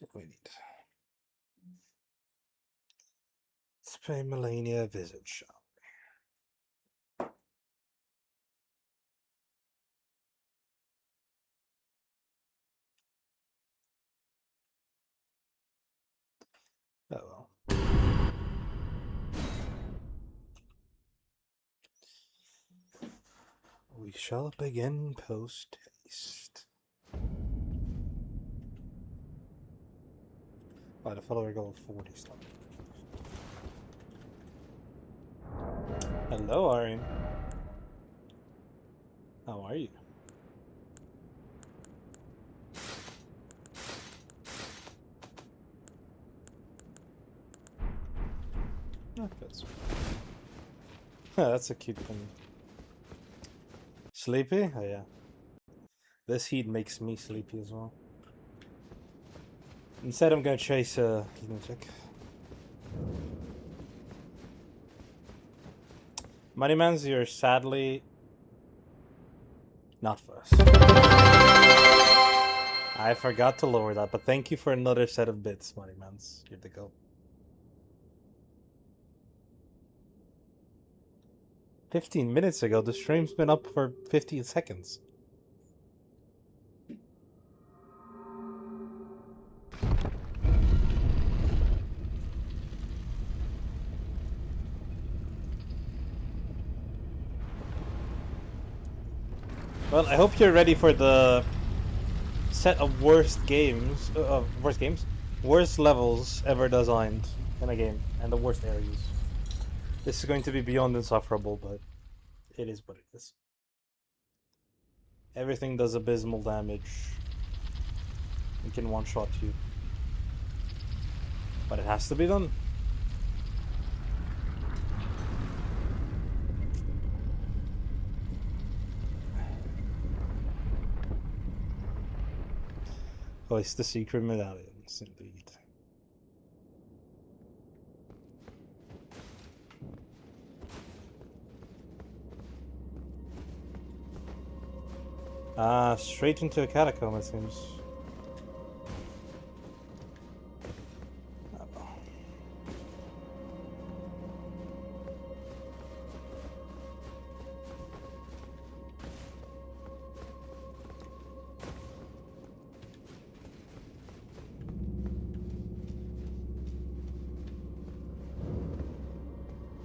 What do we need? Let's pay Malenia a visit, shall we? Oh well. We shall begin post haste. By the follower goal 40 stuff. Hello, Arian. How are you? Oh, that's that's a cute thing. Sleepy? Oh yeah. This heat makes me sleepy as well. Instead, I'm gonna chase a lunatic. Moneymans, you're sadly not first. I forgot to lower that, but thank you for another set of bits, Moneymans. Here they go. 15 minutes ago, the stream's been up for 15 seconds. Well, I hope you're ready for the set of worst levels ever designed in a game, and the worst areas. This is going to be beyond insufferable, but it is what it is. Everything does abysmal damage. It can one-shot you. But it has to be done. Oh, it's the secret medallions, indeed. Straight into a catacomb, it seems.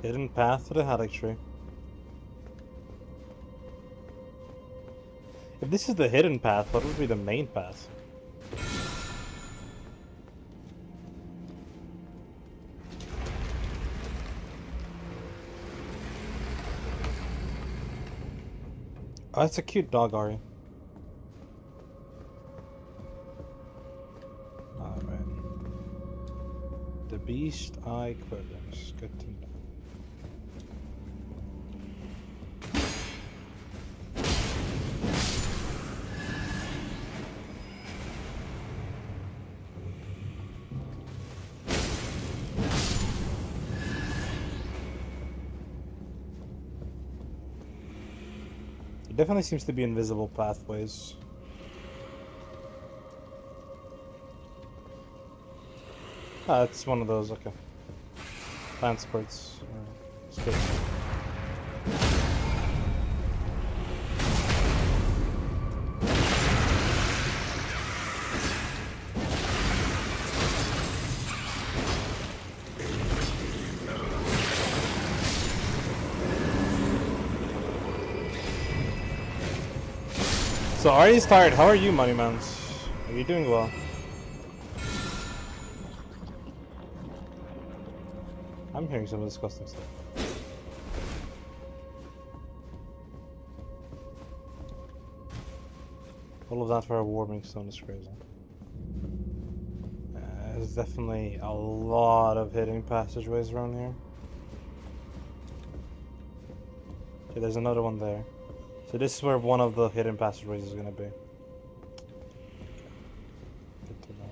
Hidden path to the Haddock tree. If this is the hidden path, what would be the main path? Oh, that's a cute dog, Ari. Alright. The Beast Eye Quivers. Good to know. There definitely seems to be invisible pathways. Ah, it's one of those, okay. Plant spurts. So Ari's tired. How are you, Moneymans? Are you doing well? I'm hearing some disgusting stuff. All of that for a warming stone is crazy. There's definitely a lot of hidden passageways around here. Okay, there's another one there. So this is where one of the hidden passageways is going to be. Good to know.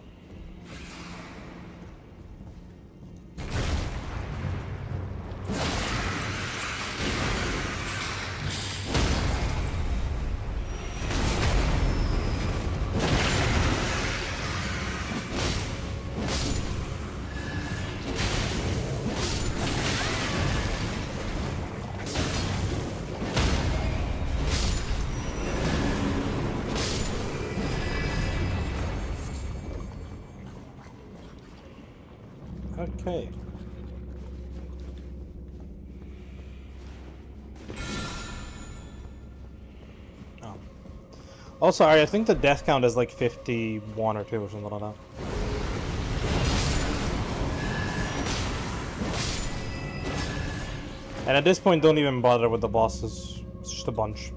Okay. Oh. Also, I think the death count is like 51 or 2 or something like that. And at this point, don't even bother with the bosses. It's just a bunch.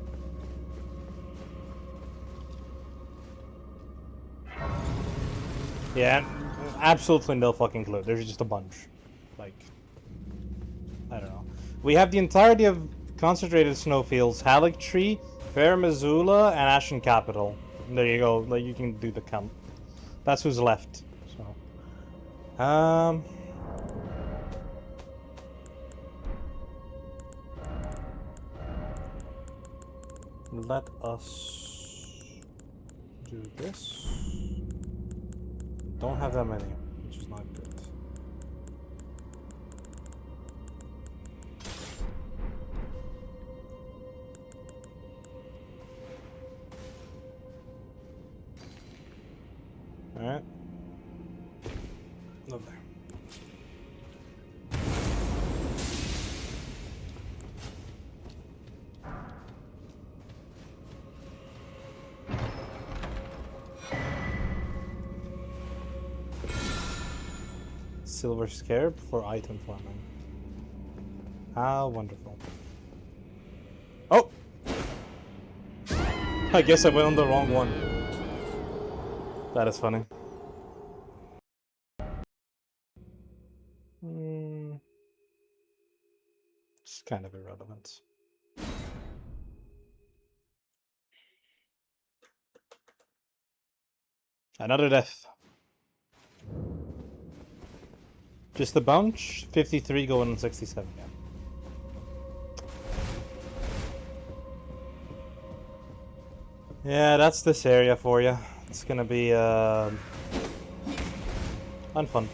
Yeah, absolutely no fucking clue. There's just a bunch. Like, I don't know. We have the entirety of Concentrated Snowfields, Halleck Tree, Fair Missoula, and Ashen Capital. There you go. Like, you can do the count. That's who's left. So, let us do this. Don't have that many, which is not good. Alright. Lovely. Silver Scarab for item farming. How wonderful. Oh! I guess I went on the wrong one. That is funny. It's kind of irrelevant. Another death. Just a bunch. 53 going on 67. Yeah. Yeah, that's this area for you. It's gonna be unfun.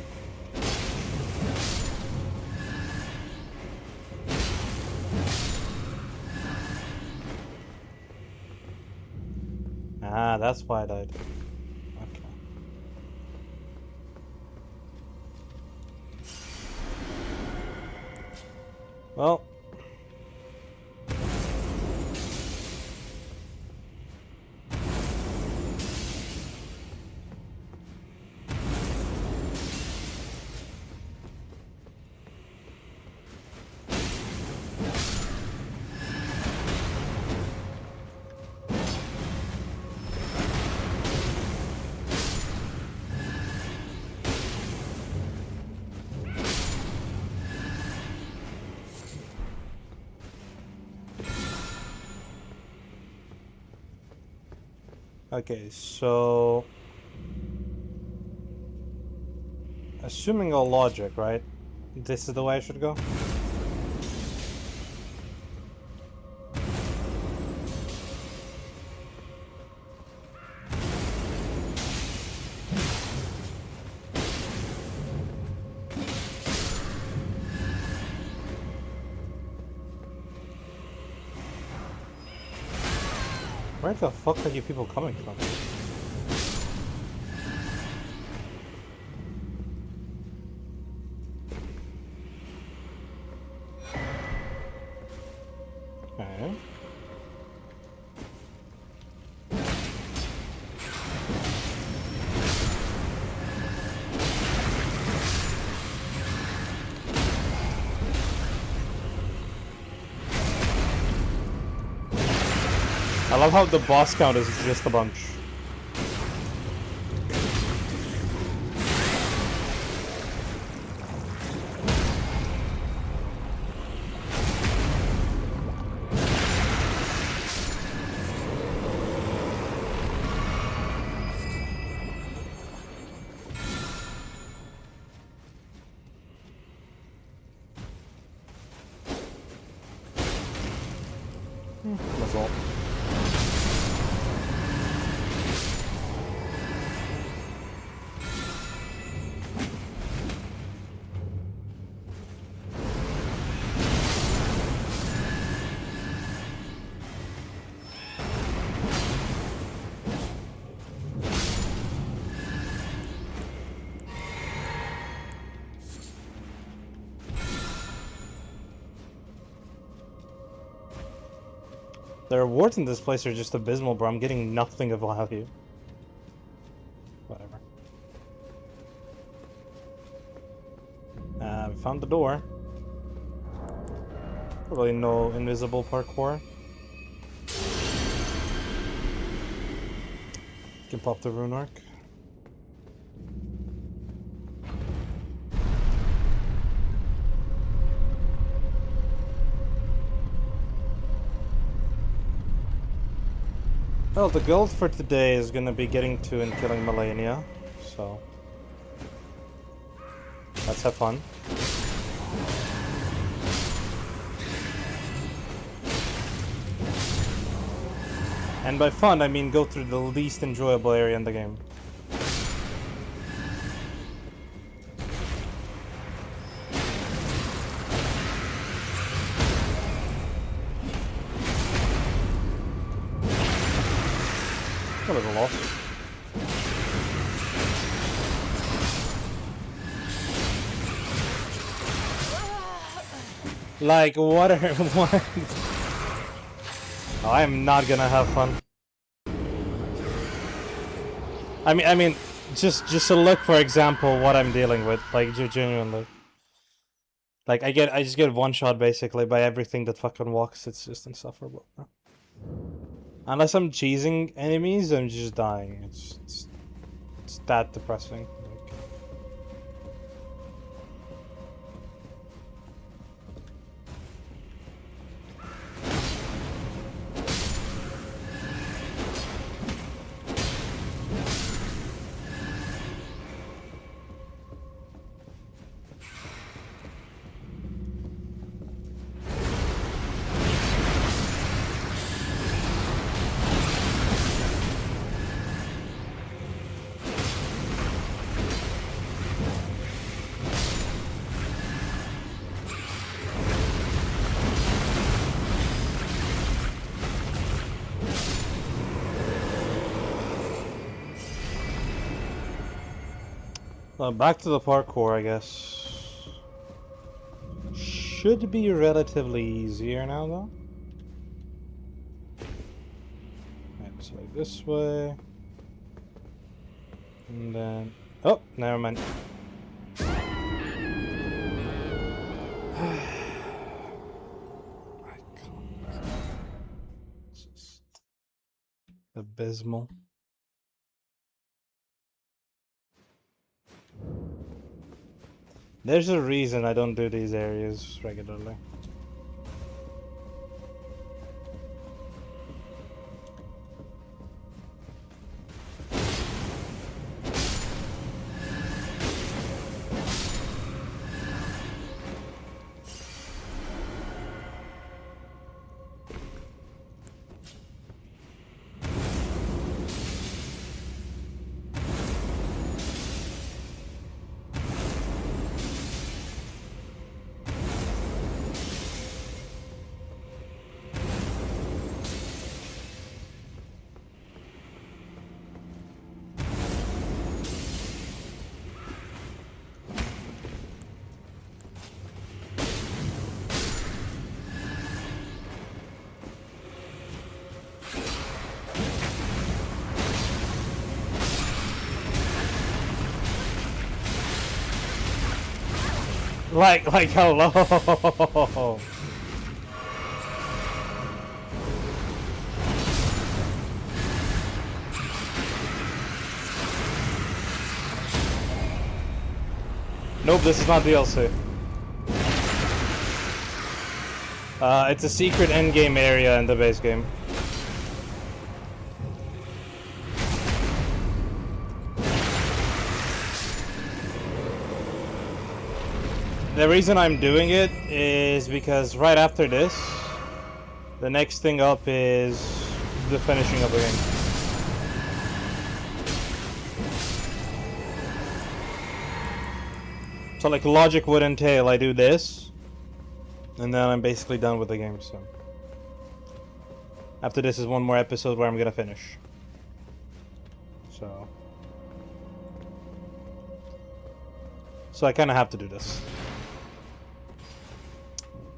Ah, that's why I died. Okay. Well. Okay, so assuming all logic, right? This is the way I should go? Where the fuck are you people coming from? Okay. I love how the boss count is just a bunch. That's all. The rewards in this place are just abysmal, bro. I'm getting nothing of value. Whatever. We found the door. Probably no invisible parkour. Can pop the rune arc. Well, the goal for today is gonna be getting to and killing Malenia, so let's have fun. And by fun, I mean go through the least enjoyable area in the game. A little lost. Like, what are... what? Oh, I am not gonna have fun. I mean, just to look, for example, what I'm dealing with, like, genuinely. Like, I just get one shot, basically, by everything that fucking walks. It's just insufferable. Unless I'm cheesing enemies, I'm just dying. It's that depressing. Well, back to the parkour, I guess. Should be relatively easier now, though. It's like this way. And then... oh, never mind. It's just abysmal. There's a reason I don't do these areas regularly. Like, hello. Nope, this is not DLC. It's a secret endgame area in the base game. The reason I'm doing it is because right after this, the next thing up is the finishing of the game. So like logic would entail I do this, and then I'm basically done with the game, so. After this is one more episode where I'm gonna finish. So I kinda have to do this.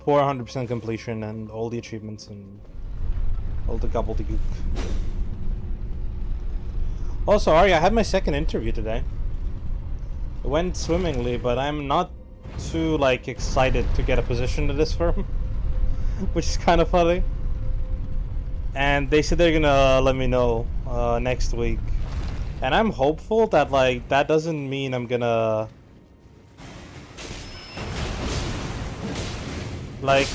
400% completion and all the achievements and All the gobbledygook. Also, Ari, I had my second interview today. It went swimmingly, but I'm not too, like, excited to get a position at this firm. Which is kind of funny. And they said they're gonna let me know next week. And I'm hopeful that, like, that doesn't mean I'm gonna... Like,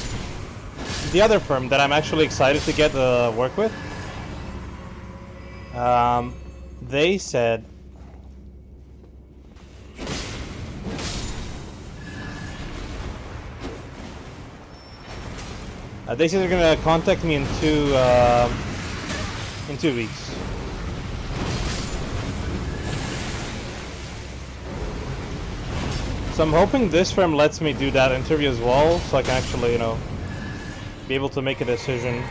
the other firm that I'm actually excited to get work with, they said they're gonna contact me in 2 weeks. So I'm hoping this firm lets me do that interview as well, so I can actually, you know, be able to make a decision.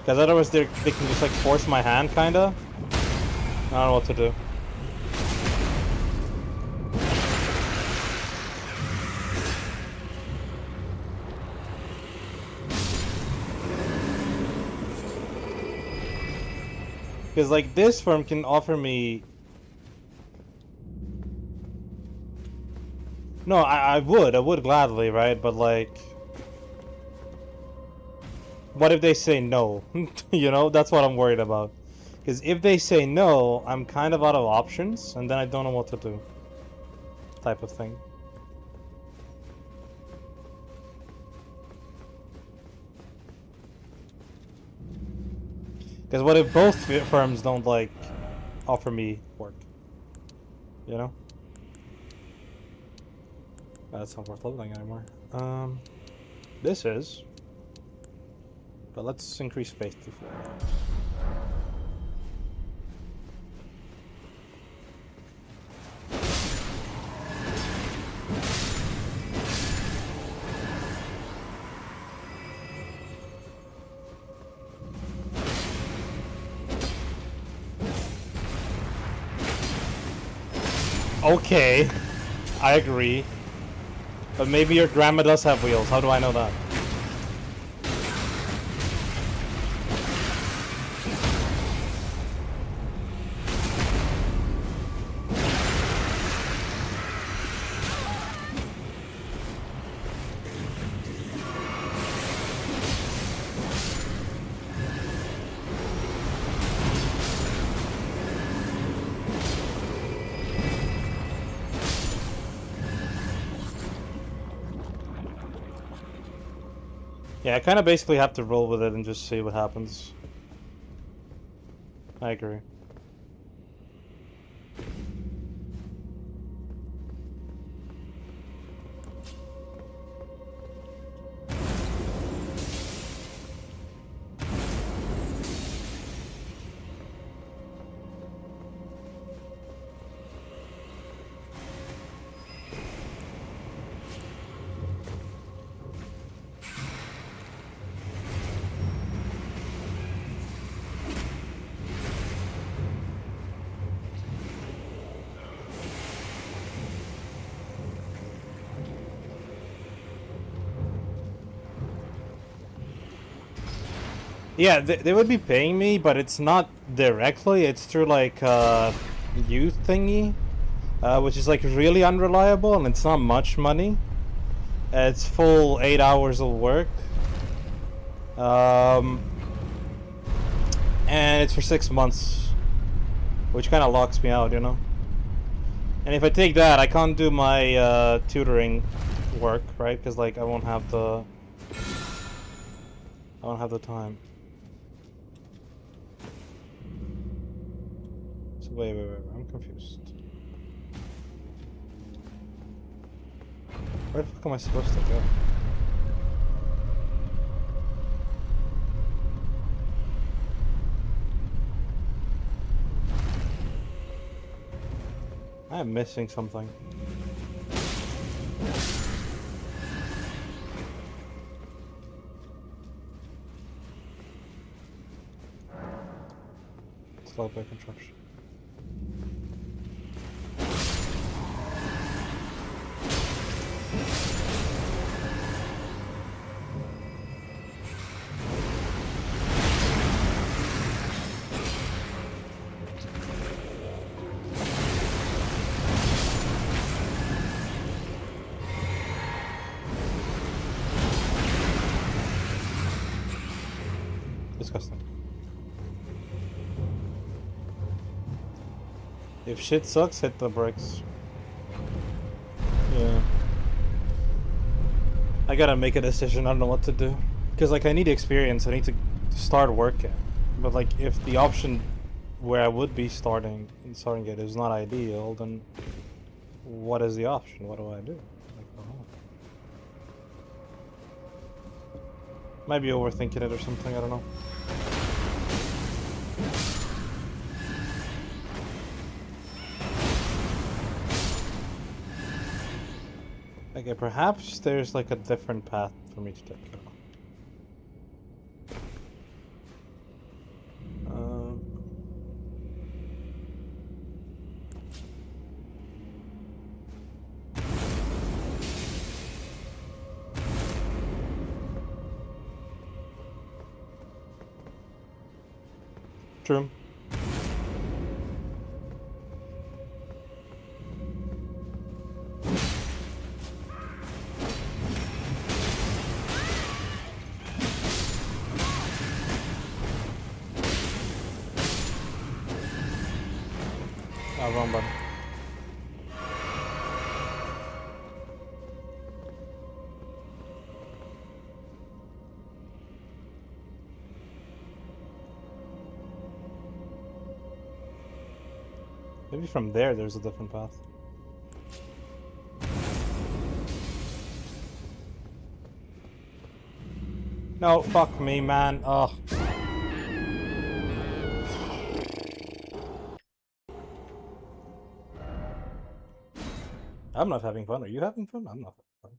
Because otherwise they can just like force my hand, kinda. I don't know what to do. Because like this firm can offer me... No, I would gladly, right? But like... What if they say no? You know, that's what I'm worried about. Because if they say no, I'm kind of out of options, and then I don't know what to do. Type of thing. Because what if both firms don't, like, offer me work? You know? That's not worth leveling anymore. This is... But let's increase faith to 4. Okay, I agree. But maybe your grandma does have wheels. How do I know that? Yeah, I kind of basically have to roll with it and just see what happens. I agree. Yeah, they would be paying me, but it's not directly. It's through like youth thingy, which is like really unreliable, and it's not much money. It's full 8 hours of work, and it's for 6 months, which kind of locks me out, you know. And if I take that, I can't do my tutoring work, right? Because like I won't have the time. Wait, I'm confused. Where the fuck am I supposed to go? I am missing something. Slow by construction. disgusting. If shit sucks, hit the bricks. Yeah. I gotta make a decision. I don't know what to do. Because, like, I need experience. I need to start working. But, like, if the option where I would be starting it is not ideal, then what is the option? What do I do? Like, I don't know. Might be overthinking it or something. I don't know. Okay, perhaps there's like a different path for me to take. I don't know. True. Wrong button. Maybe from there's a different path. No, fuck me, man. Ugh. I'm not having fun. Are you having fun? I'm not having fun.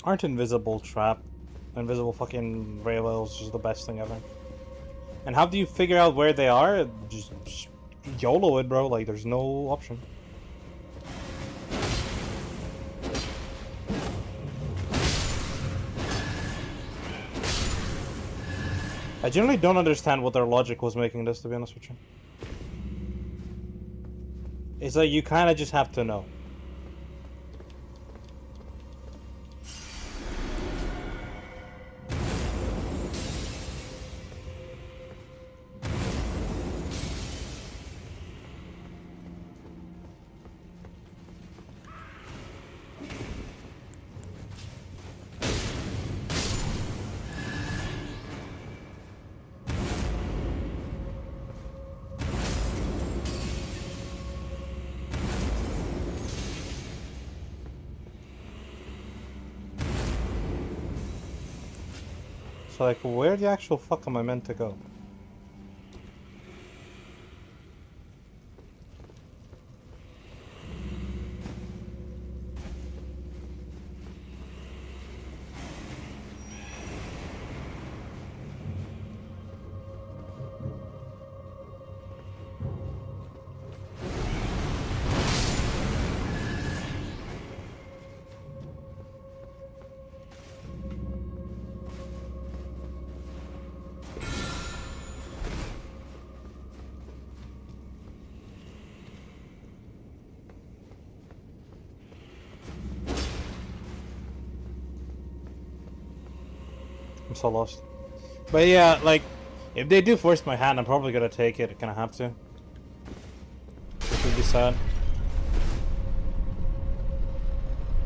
Aren't invisible fucking railways just the best thing ever? And how do you figure out where they are? Just YOLO it, bro. Like, there's no option. I generally don't understand what their logic was making this, to be honest with you. It's like you kind of just have to know. So, like, where the actual fuck am I meant to go? I'm so lost. But yeah, like, if they do force my hand, I'm probably gonna take it. I kinda have to. Which would be sad.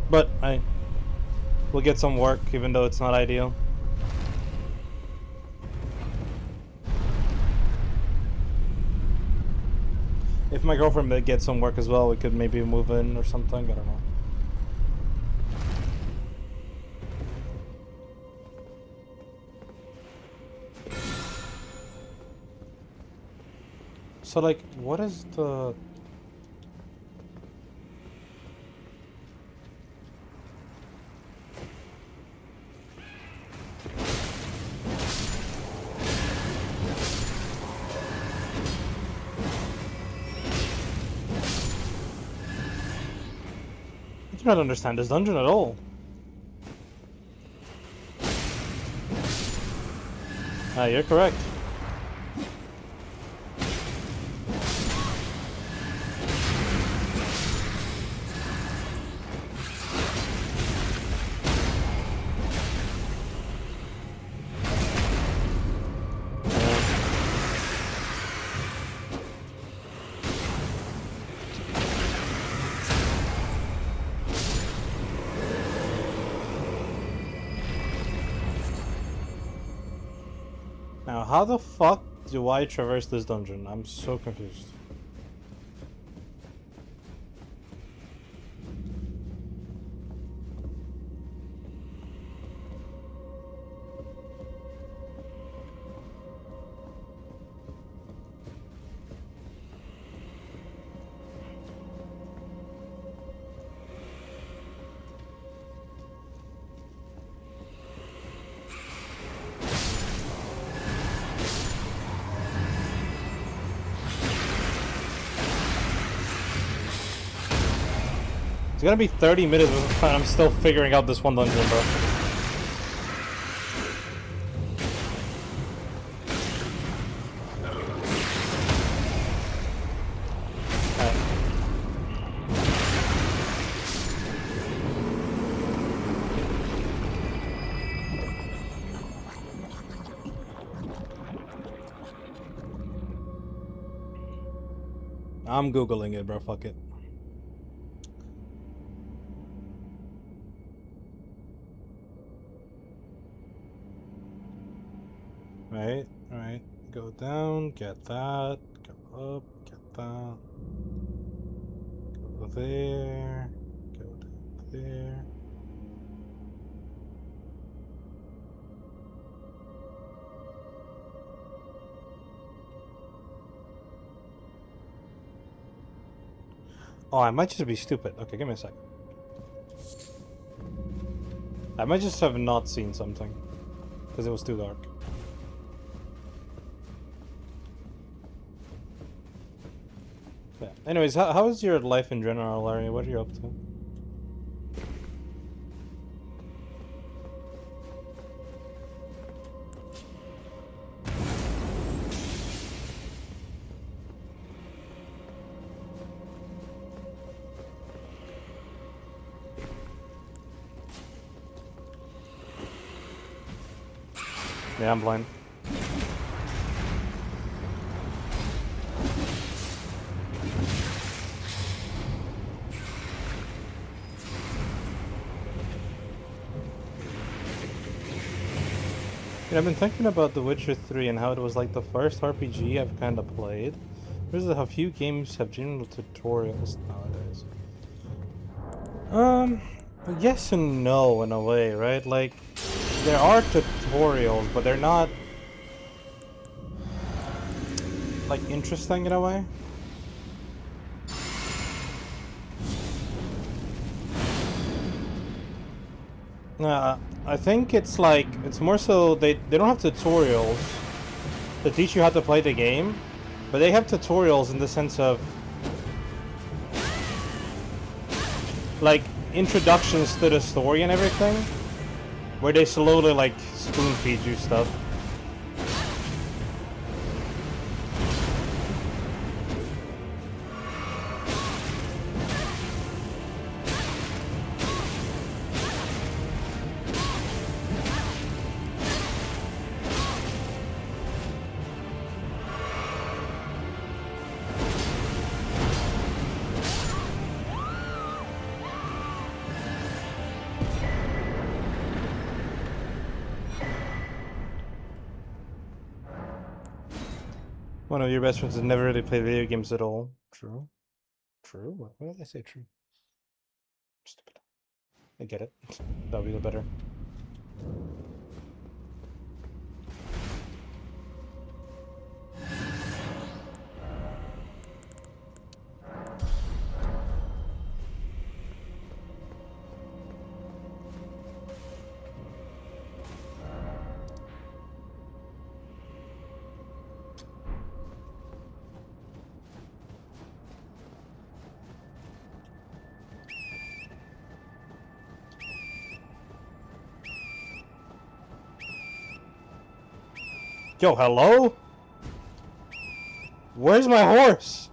But we'll get some work, even though it's not ideal. If my girlfriend gets some work as well, we could maybe move in or something. I don't know. So, like, what is the... I do not understand this dungeon at all. You're correct. Now, how the fuck do I traverse this dungeon? I'm so confused. It's gonna be 30 minutes and I'm still figuring out this one dungeon, bro. I'm Googling it, bro. Fuck it. Right. Go down, get that. Go up, get that. Go there. Go down there. Oh, I might just be stupid. Okay, give me a sec. I might just have not seen something. Because it was too dark. Yeah. Anyways, how is your life in general, Larry? What are you up to? Yeah, I'm blind. I've been thinking about The Witcher 3 and how it was like the first RPG I've kind of played. There's a few games have general tutorials nowadays. Yes and no in a way, right? Like, there are tutorials, but they're not like interesting in a way. I think it's like, it's more so they don't have tutorials to teach you how to play the game, but they have tutorials in the sense of like introductions to the story and everything, where they slowly like spoon feed you stuff. One of your best friends has never really played video games at all. True. True? What did I say? True. Stupid. I get it. That'll be the better. Yo, hello? Where's my horse?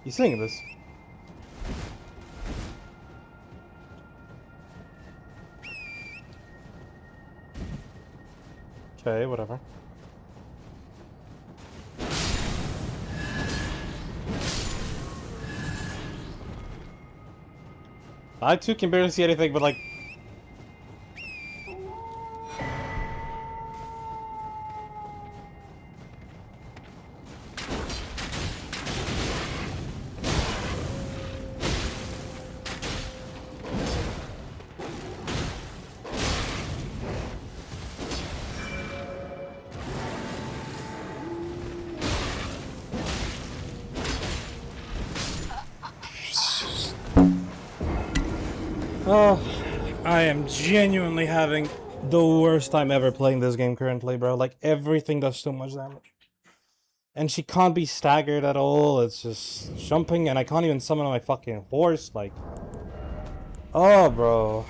You singing this? Okay, whatever. I too can barely see anything, but like Oh, I am genuinely having the worst time ever playing this game currently, bro. Like, everything does too much damage. And she can't be staggered at all. It's just jumping, and I can't even summon my fucking horse. Like, oh, bro.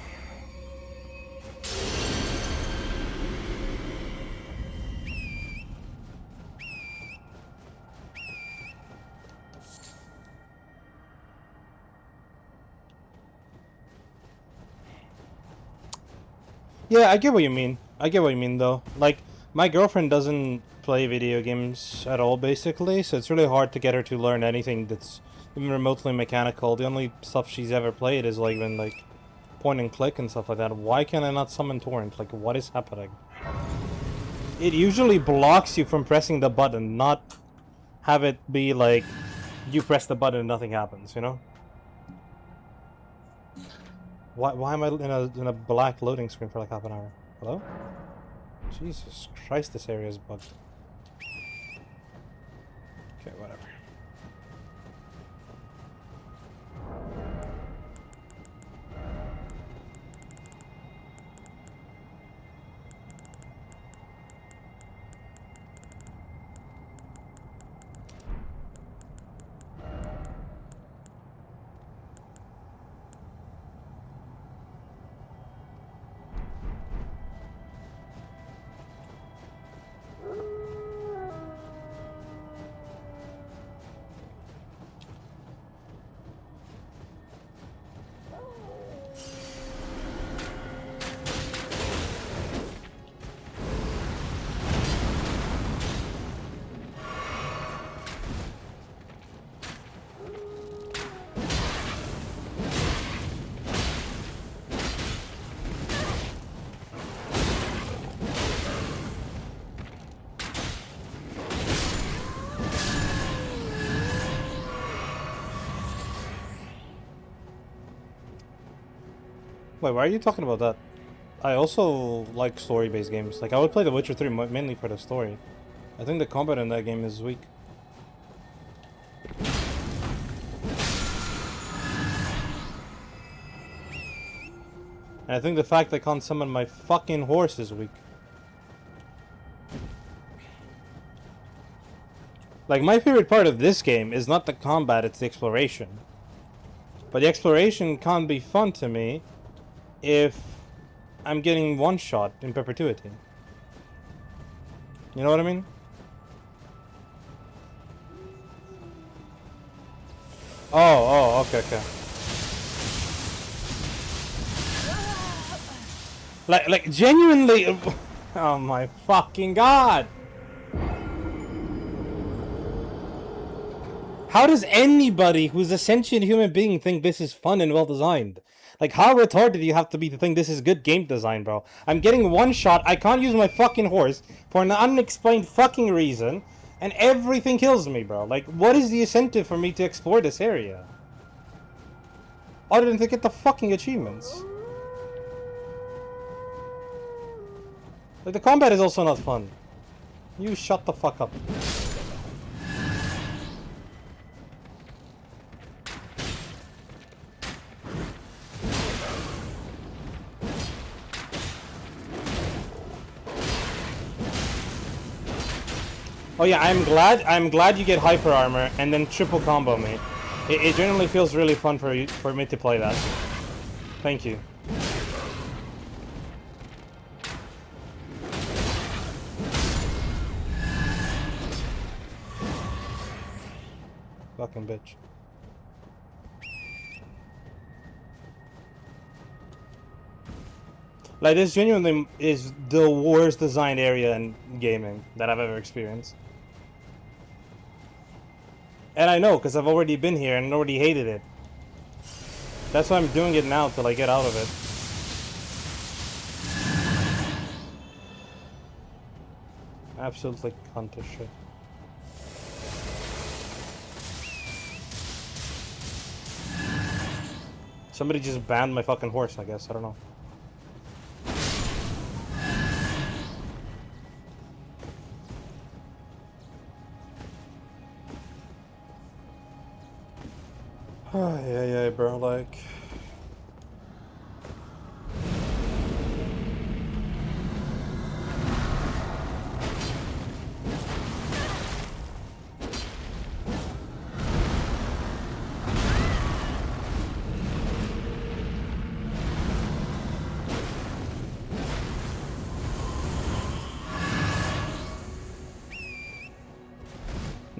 Yeah, I get what you mean. I get what you mean, though. Like, my girlfriend doesn't play video games at all, basically, so it's really hard to get her to learn anything that's even remotely mechanical. The only stuff she's ever played is, like, when, like, point and click and stuff like that. Why can I not summon Torrent? Like, what is happening? It usually blocks you from pressing the button, not have it be, like, you press the button and nothing happens, you know? Why am I in a black loading screen for like half an hour? Hello? Jesus Christ, this area is bugged. Okay, whatever. Wait, why are you talking about that? I also like story-based games. Like, I would play The Witcher 3 mainly for the story. I think the combat in that game is weak. And I think the fact I can't summon my fucking horse is weak. Like, my favorite part of this game is not the combat, it's the exploration. But the exploration can't be fun to me if I'm getting one shot in perpetuity. You know what I mean? Oh, okay. Like genuinely, oh my fucking god! How does anybody who's a sentient human being think this is fun and well designed? Like, how retarded do you have to be to think this is good game design, bro? I'm getting one shot, I can't use my fucking horse for an unexplained fucking reason, and everything kills me, bro. Like, what is the incentive for me to explore this area? Other than to get the fucking achievements. Like, the combat is also not fun. You shut the fuck up. Oh yeah, I'm glad you get hyper armor and then triple combo me. It generally feels really fun for me to play that. Thank you. Fucking bitch. Like, this genuinely is the worst designed area in gaming that I've ever experienced. And I know, because I've already been here and already hated it. That's why I'm doing it now, till I get out of it. Absolutely cunt as shit. Somebody just banned my fucking horse, I guess. I don't know. Yeah, bro, like...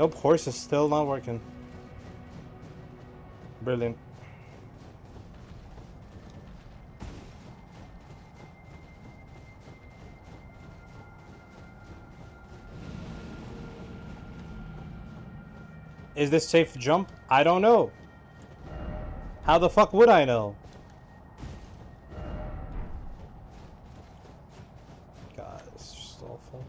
Nope, horse is still not working. Brilliant. Is this safe to jump? I don't know. How the fuck would I know? God, it's just awful.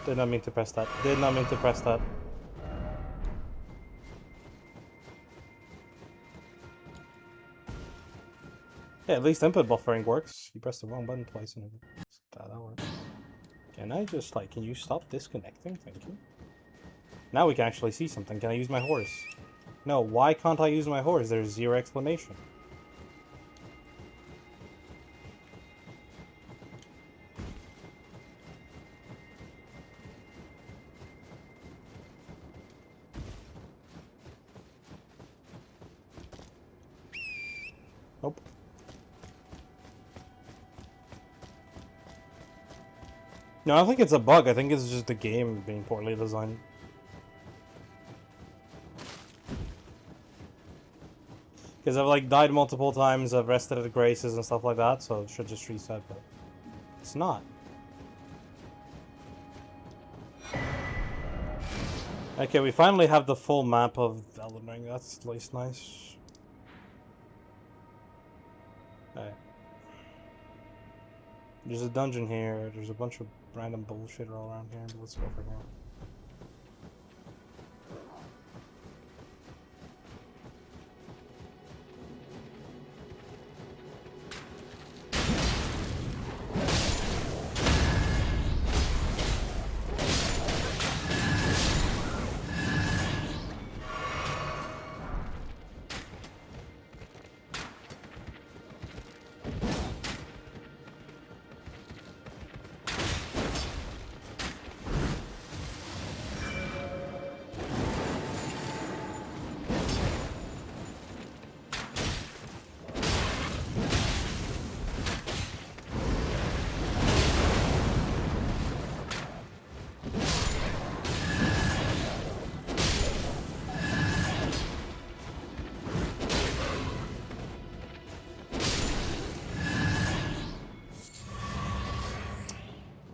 Did not mean to press that. Did not mean to press that. Yeah, at least input buffering works. You pressed the wrong button twice and that works. Can I just, like, can you stop disconnecting? Thank you. Now we can actually see something. Can I use my horse? No, why can't I use my horse? There's zero explanation. Nope. No, I don't think it's a bug. I think it's just the game being poorly designed. Because I've like died multiple times, I've rested at graces and stuff like that, so it should just reset, but it's not. Okay, we finally have the full map of Elden Ring. That's at least nice. Alright. There's a dungeon here. There's a bunch of random bullshit all around here. Let's go for here.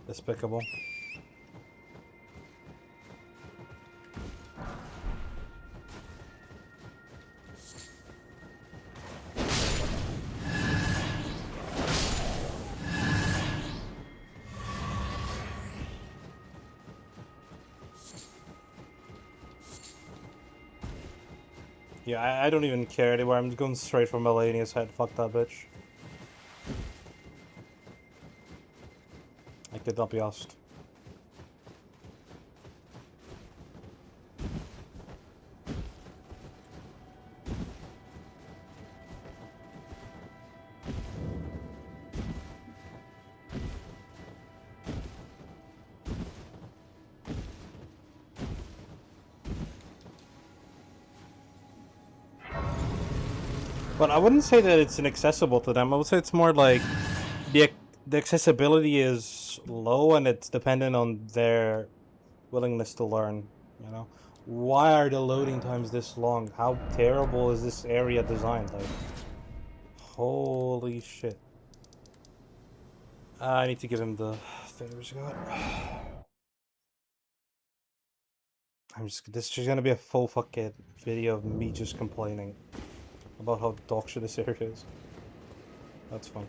Despicable. Yeah, I don't even care anymore. I'm going straight for Malenia's head. Fuck that bitch. I could not be asked. But I wouldn't say that it's inaccessible to them. I would say it's more like the accessibility is low and it's dependent on their willingness to learn, you know? Why are the loading times this long? How terrible is this area designed? Like, holy shit. I need to give him the favors God. This is gonna be a full fucking video of me just complaining about how dog shit this area is. That's fun.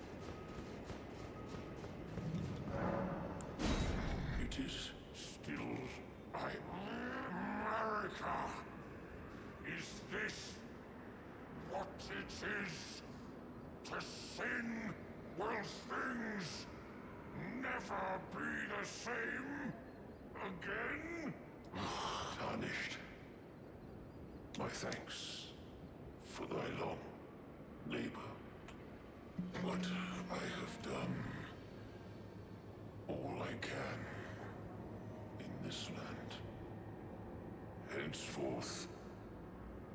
It is still America. Is this what it is? To sin will things never be the same again? Tarnished. My thanks for thy long labor. What I have done, all I can in this land. Henceforth,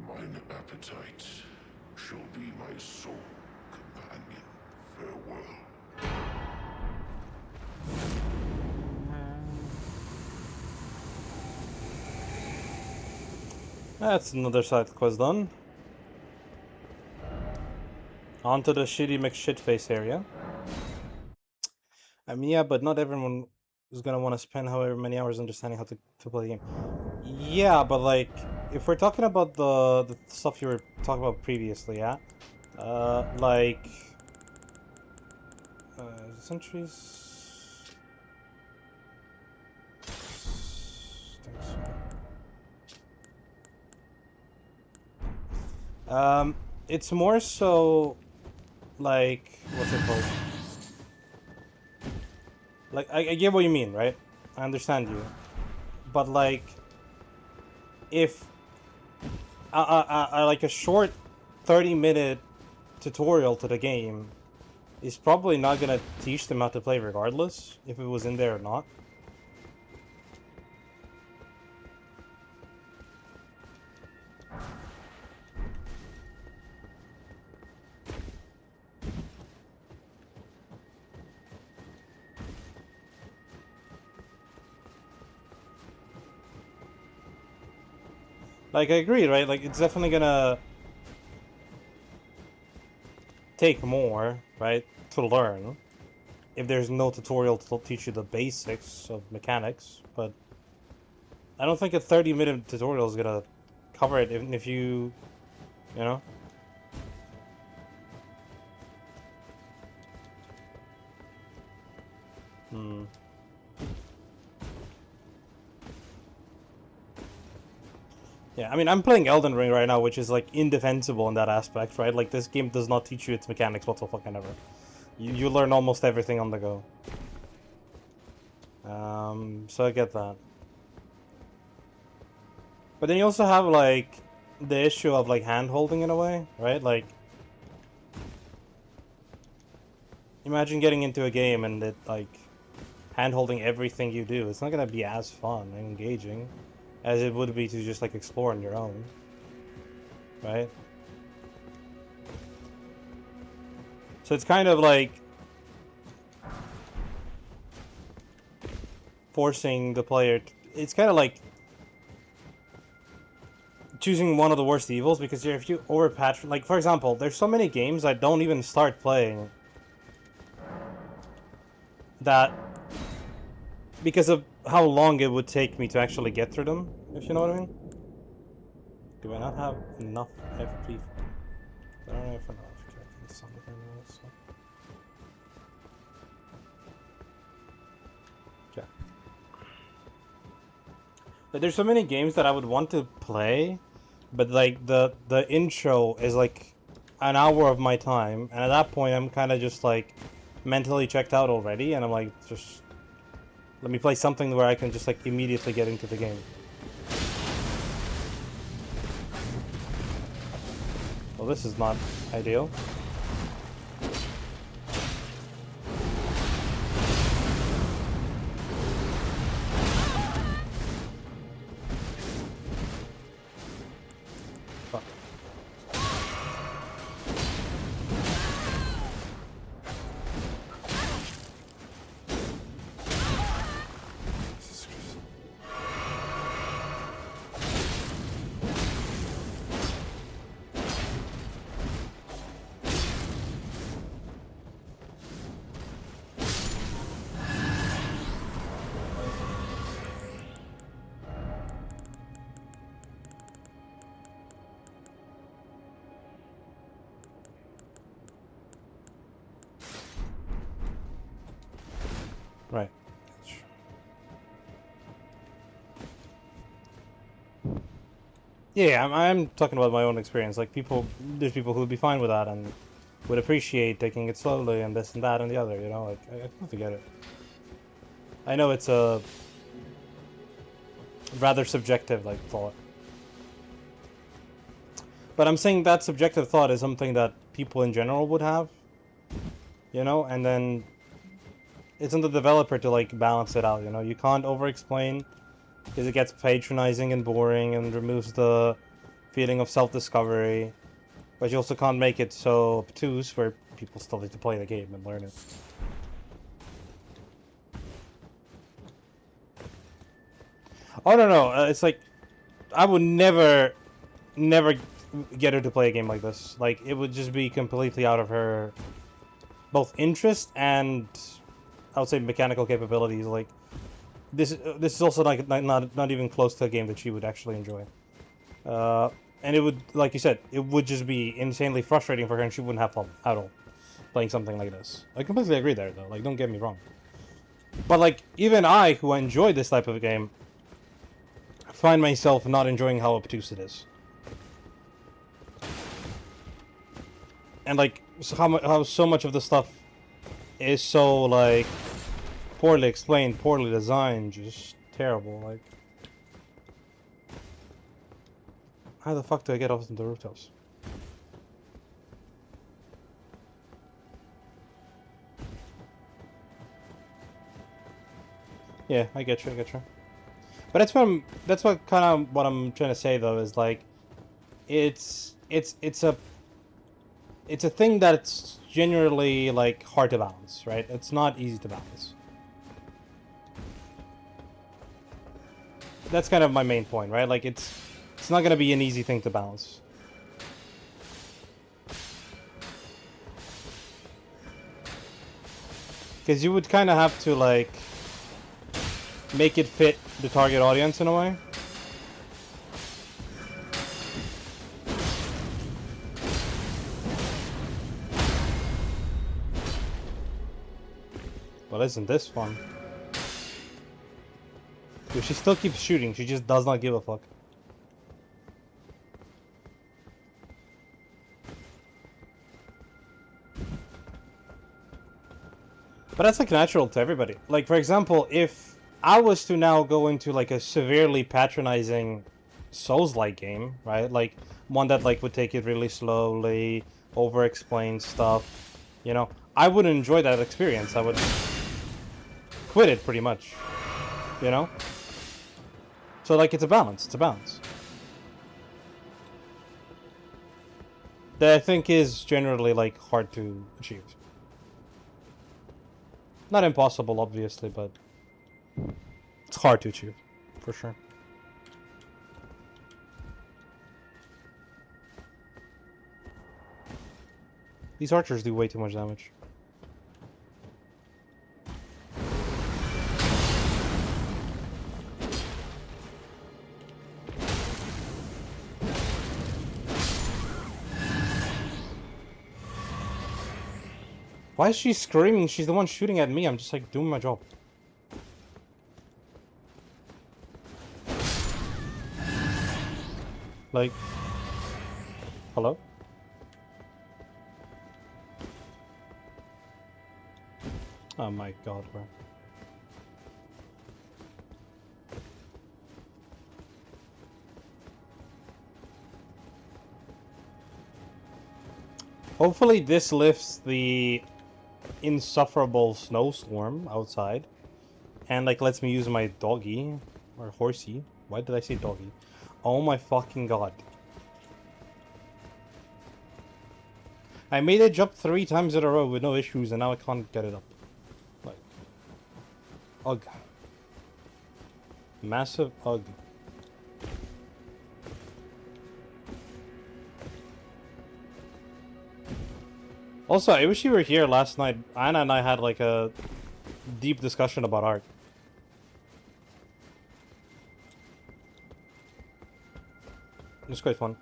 mine appetite shall be my sole companion. Farewell. That's another side quest done. On to the shitty McShitface area. I mean, yeah, but not everyone is gonna want to spend however many hours understanding how to play the game. Yeah, but like, if we're talking about the stuff you were talking about previously, yeah? Like... Centuries... It's more so... Like, what's it called? Like, I get what you mean, right? I understand you. But like... If... like a short 30-minute tutorial to the game is probably not gonna teach them how to play regardless, if it was in there or not. Like, I agree, right? Like, it's definitely gonna take more, right, to learn, if there's no tutorial to teach you the basics of mechanics, but I don't think a 30-minute tutorial is gonna cover it, even if you know? Yeah, I mean, I'm playing Elden Ring right now, which is, like, indefensible in that aspect, right? Like, this game does not teach you its mechanics whatsoever. You learn almost everything on the go. So I get that. But then you also have, like, the issue of, like, hand-holding in a way, right? Like, imagine getting into a game and it, like, hand-holding everything you do. It's not gonna be as fun and engaging as it would be to just, like, explore on your own. Right? So it's kind of like forcing the player to, it's kind of like choosing one of the worst evils, because if you overpatch, like, for example, there's so many games I don't even start playing that because of how long it would take me to actually get through them, if you know what I mean. Do I not have enough FP for... I don't know if I know if I can summon it, so... Yeah. But there's so many games that I would want to play, but like the intro is like an hour of my time, and at that point I'm kind of just like mentally checked out already, and I'm like, just let me play something where I can just like immediately get into the game. Well, this is not ideal. Fuck. Right. Yeah, I'm talking about my own experience. Like, there's people who would be fine with that and would appreciate taking it slowly and this and that and the other, you know? Like, I totally get it. I know it's a rather subjective, like, thought. But I'm saying that subjective thought is something that people in general would have, you know? And then it's on the developer to, like, balance it out, you know? You can't over-explain because it gets patronizing and boring and removes the feeling of self-discovery. But you also can't make it so obtuse where people still need to play the game and learn it. Oh no, it's like I would never get her to play a game like this. Like it would just be completely out of her both interest and I would say mechanical capabilities. Like this is also like not even close to a game that she would actually enjoy. And it would, like you said, it would just be insanely frustrating for her, and she wouldn't have fun at all playing something like this. I completely agree there, though. Like, don't get me wrong. But like, even I, who enjoy this type of game, find myself not enjoying how obtuse it is. And like, how so much of the stuff is so like poorly explained, poorly designed, just terrible. Like, how the fuck do I get off the rooftops? Yeah, I get you. But that's what kind of what I'm trying to say though is like, it's a thing that's generally like hard to balance, right? It's not easy to balance. That's kind of my main point, right? Like it's not gonna be an easy thing to balance. Because you would kind of have to like make it fit the target audience in a way. Well, isn't this fun? Dude, she still keeps shooting. She just does not give a fuck. But that's like natural to everybody. Like, for example, if I was to now go into like a severely patronizing Souls-like game, right? Like one that like would take it really slowly, over-explain stuff, you know, I would enjoy that experience. I would quit it pretty much, you know? So like it's a balance. It's a balance. That I think is generally like hard to achieve. Not impossible, obviously, but it's hard to achieve, for sure. These archers do way too much damage. Why is she screaming? She's the one shooting at me. I'm just like doing my job. Like, hello? Oh my god, bro. Hopefully this lifts the insufferable snowstorm outside. And like lets me use my doggy. Or horsey. Why did I say doggy? Oh my fucking god. I made it jump 3 times in a row with no issues and now I can't get it up. Like, ugh. Massive ugh. Also, I wish you were here last night. Anna and I had like a deep discussion about art. It was quite fun.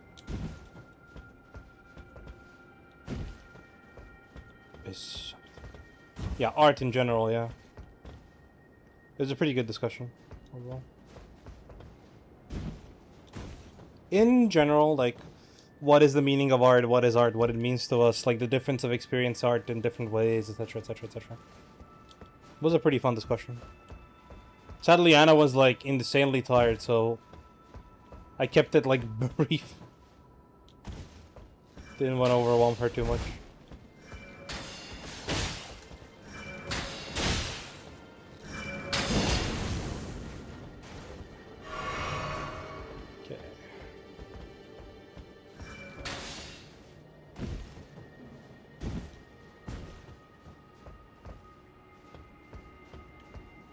Yeah, art in general, yeah. It was a pretty good discussion overall. In general, like, what is the meaning of art, what is art, what it means to us, like the difference of experience art in different ways, etc, etc, etc. It was a pretty fun discussion. Sadly, Anna was like insanely tired, so I kept it like brief. Didn't want to overwhelm her too much.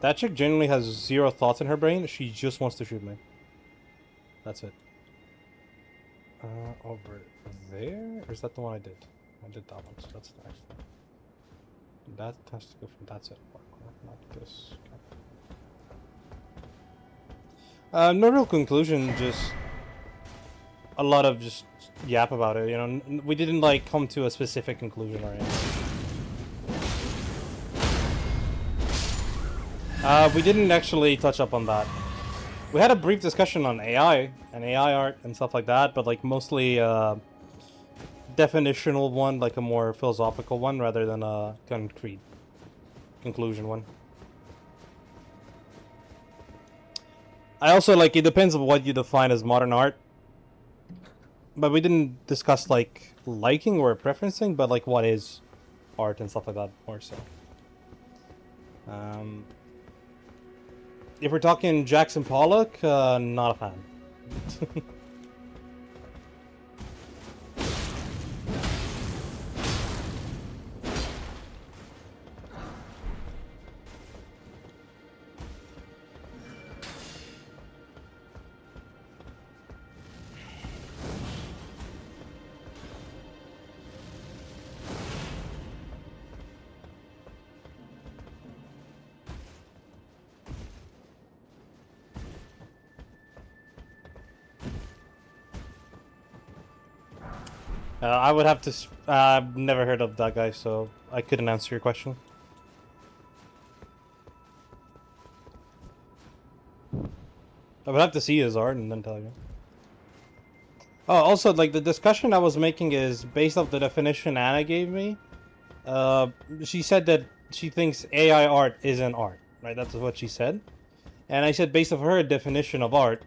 That chick genuinely has zero thoughts in her brain. She just wants to shoot me. That's it. Over there? Or is that the one I did? I did that one, so that's the next one. That has to go from that side of parkour, not this. Okay. No real conclusion, just a lot of just yap about it, you know. We didn't like come to a specific conclusion or anything. We didn't actually touch up on that. We had a brief discussion on AI and AI art and stuff like that, but like mostly definitional one, like a more philosophical one rather than a concrete conclusion one. I also like, it depends on what you define as modern art. But we didn't discuss like liking or preferencing, but like what is art and stuff like that more so. If we're talking Jackson Pollock, not a fan. I would have to. I've never heard of that guy, so I couldn't answer your question. I would have to see his art and then tell you. Oh, also, like, the discussion I was making is based off the definition Anna gave me. She said that she thinks AI art isn't art, right? That's what she said. And I said, based off her definition of art,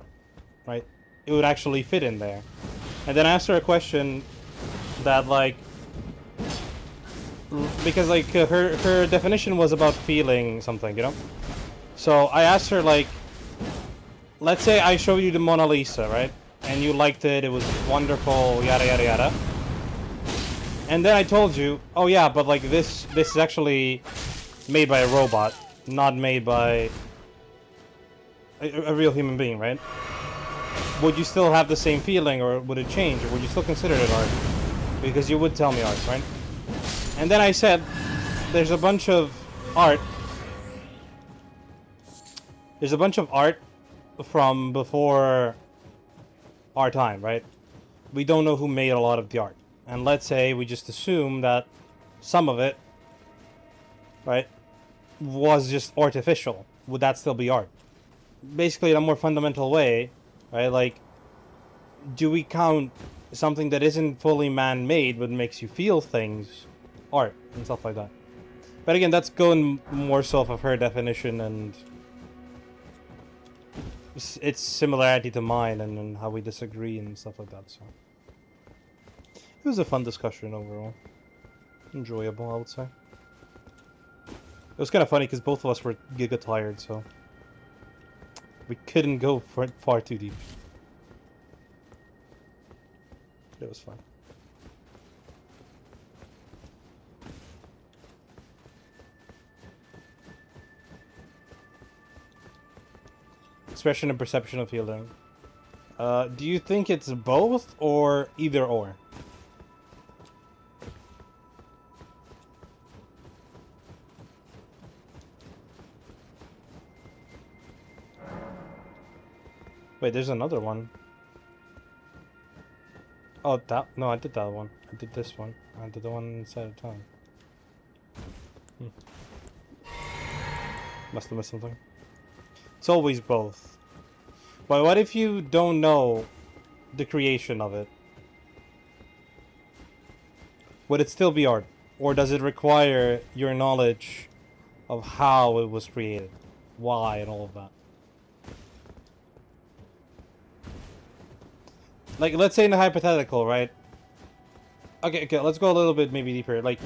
right, it would actually fit in there. And then I asked her a question that, like, because, like, her definition was about feeling something, you know? So I asked her, like, let's say I show you the Mona Lisa, right? And you liked it, it was wonderful, yada yada yada. And then I told you, oh yeah, but like this is actually made by a robot, not made by a real human being, right? Would you still have the same feeling, or would it change, or would you still consider it art? Because you would tell me art, right? And then I said, there's a bunch of art. There's a bunch of art from before our time, right? We don't know who made a lot of the art. And let's say we just assume that some of it, right, was just artificial. Would that still be art? Basically, in a more fundamental way, right? Like, do we count something that isn't fully man-made but makes you feel things art and stuff like that? But again, that's going more so off of her definition and its similarity to mine and how we disagree and stuff like that. So it was a fun discussion overall. Enjoyable, I would say. It was kind of funny because both of us were giga tired, so we couldn't go far too deep. It was fun. Expression and perception of feeling. Do you think it's both or either or? Wait, there's another one. Oh, that... No, I did that one. I did this one. I did the one inside of time. Must have missed something. It's always both. But what if you don't know the creation of it? Would it still be art? Or does it require your knowledge of how it was created? Why and all of that? Like, let's say in a hypothetical, right? Okay, let's go a little bit maybe deeper. Like,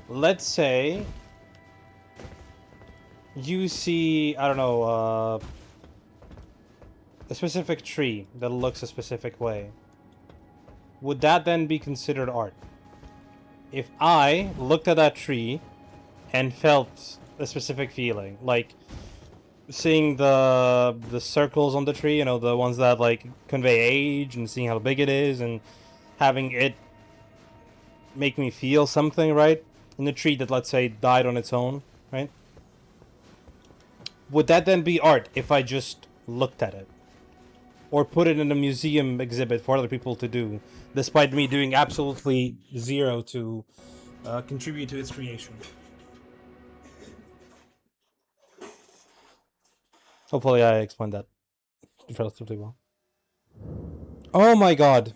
let's say you see, I don't know, a specific tree that looks a specific way. Would that then be considered art? If I looked at that tree and felt a specific feeling, like seeing the circles on the tree, you know, the ones that like convey age, and seeing how big it is, and having it make me feel something, right? In the tree that, let's say, died on its own, right? Would that then be art if I just looked at it? Or put it in a museum exhibit for other people to do, despite me doing absolutely zero to contribute to its creation? Hopefully I explained that relatively well. Oh my god.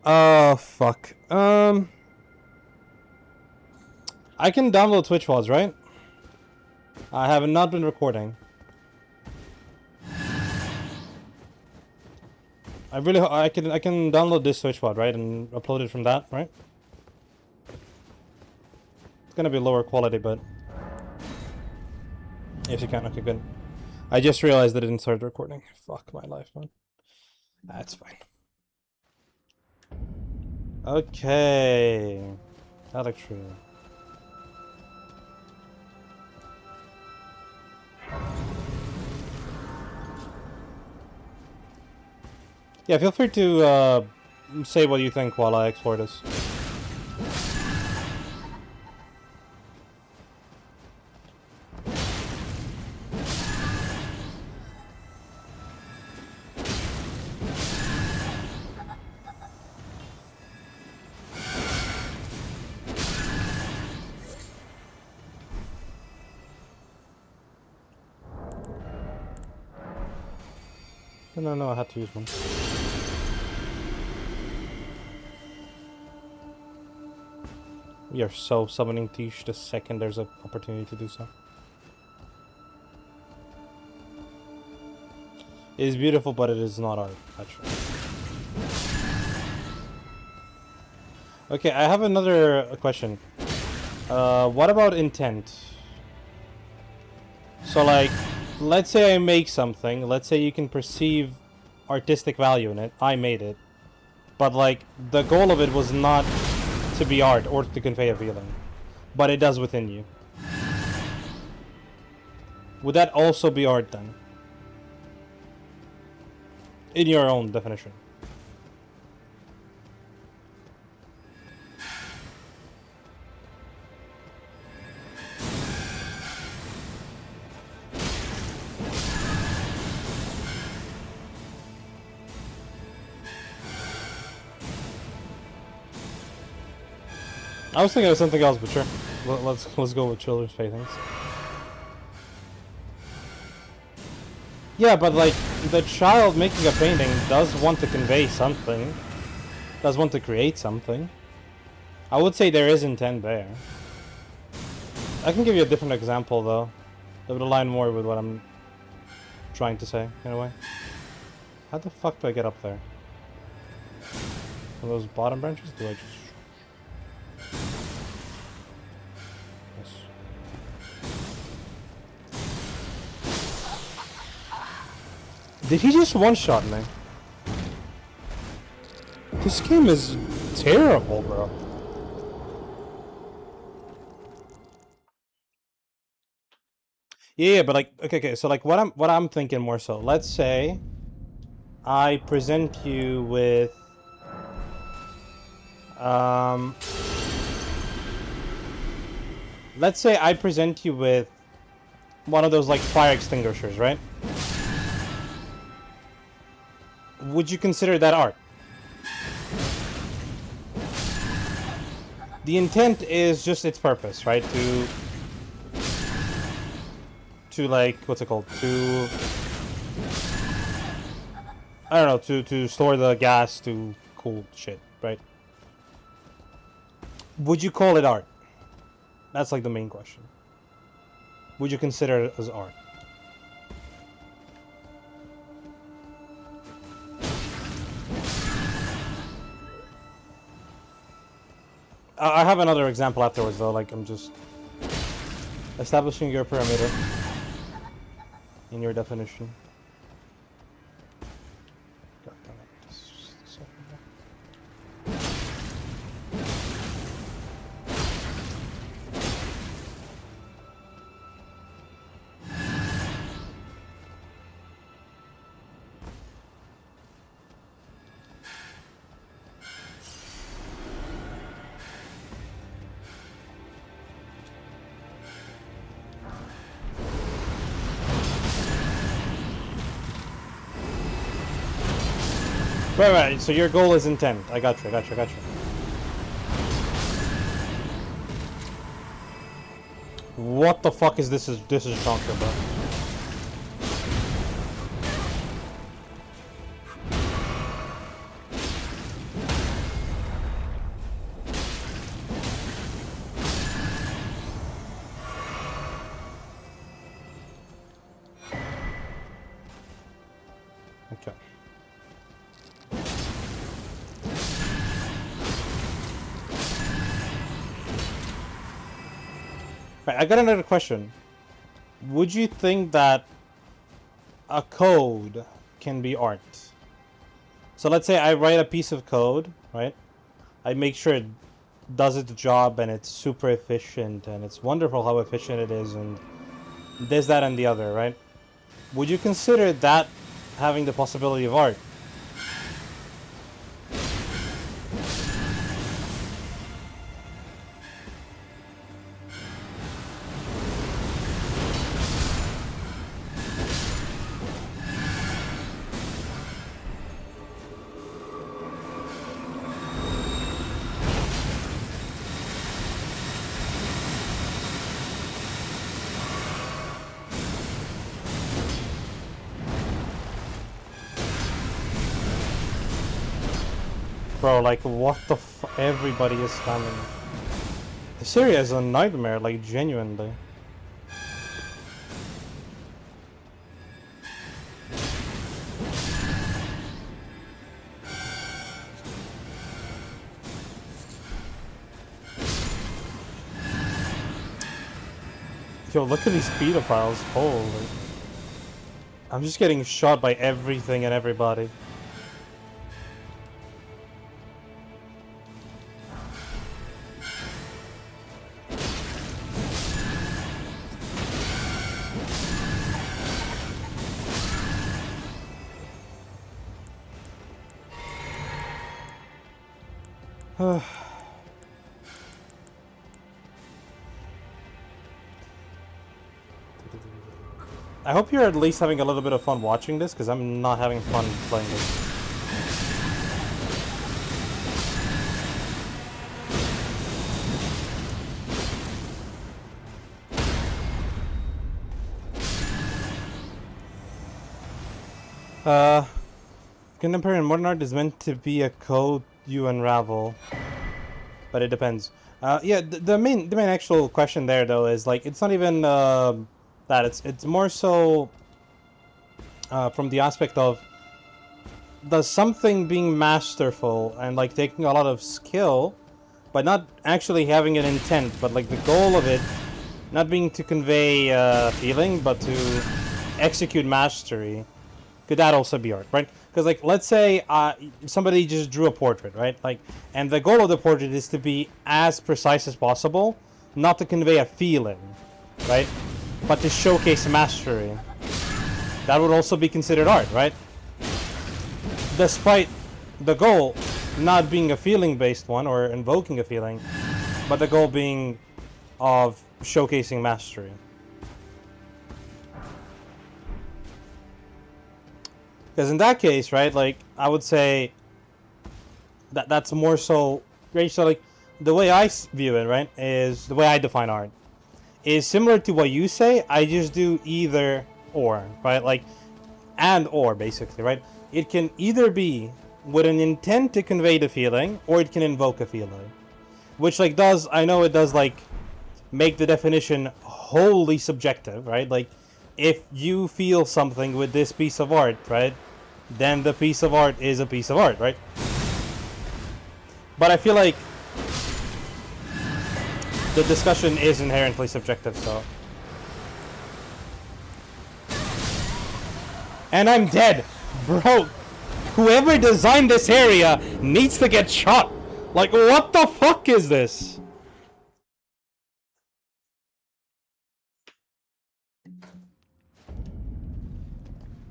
Oh, fuck. I can download Twitch VODs, right? I have not been recording. I can download this Twitch VOD, right? And upload it from that, right? It's gonna be lower quality, but... Yes, you can. Okay, good. I just realized that it didn't start recording. Fuck my life, man. That's fine. Okay. Electro. Yeah, feel free to say what you think while I explore this. No, I had to use one. We are so summoning Tish the second there's an opportunity to do so. It is beautiful, but it is not art, actually. Okay, I have another question. What about intent? So, like, let's say I make something. Let's say you can perceive artistic value in it. I made it. But, like, the goal of it was not to be art or to convey a feeling. But it does within you. Would that also be art, then? In your own definition. I was thinking of something else, but sure. Let's go with children's paintings. Yeah, but like the child making a painting does want to convey something. Does want to create something. I would say there is intent there. I can give you a different example though. That would align more with what I'm trying to say, in a way. How the fuck do I get up there? Are those bottom branches? Do I just... Yes. Did he just one-shot me? This game is terrible, bro. Yeah, but like, okay, so like, what I'm thinking more so. Let's say I present you with, let's say I present you with one of those like fire extinguishers, right? Would you consider that art? The intent is just its purpose, right? To like, what's it called? To, I don't know, to store the gas to cool shit, right? Would you call it art? That's like the main question. Would you consider it as art? I have another example afterwards though, like I'm just establishing your parameter in your definition. God damn it. This is so Right. So your goal is intent. I got you. What the fuck is this? This is Jonker, bro. Okay. Right, I got another question. Would you think that a code can be art? So let's say I write a piece of code, right? I make sure it does its job and it's super efficient and it's wonderful how efficient it is and this, that, and the other, right? Would you consider that having the possibility of art? Bro, like, what the everybody is spamming. This area is a nightmare, like, genuinely. Yo, look at these pedophiles. Holy. I'm just getting shot by everything and everybody. I hope you're at least having a little bit of fun watching this, because I'm not having fun playing this. Contemporary and modern art is meant to be a code you unravel, but it depends. Yeah, the main actual question there though is like it's not even that it's more so from the aspect of does something being masterful and like taking a lot of skill, but not actually having an intent, but like the goal of it not being to convey feeling, but to execute mastery. Could that also be art, right? Because like let's say somebody just drew a portrait, right? Like, and the goal of the portrait is to be as precise as possible, not to convey a feeling, right? But to showcase mastery. That would also be considered art, right? Despite the goal not being a feeling-based one or invoking a feeling, but the goal being of showcasing mastery. Because in that case, right, like, I would say that that's more so, right, so, like, the way I view it, right, is, the way I define art, is similar to what you say, I just do either or, right, like, and or, basically, right? It can either be with an intent to convey the feeling, or it can invoke a feeling. Which, like, does, I know it does, like, make the definition wholly subjective, right? Like, if you feel something with this piece of art, right, then the piece of art is a piece of art, right? But I feel like the discussion is inherently subjective, so. And I'm dead, bro. Whoever designed this area needs to get shot. Like, what the fuck is this?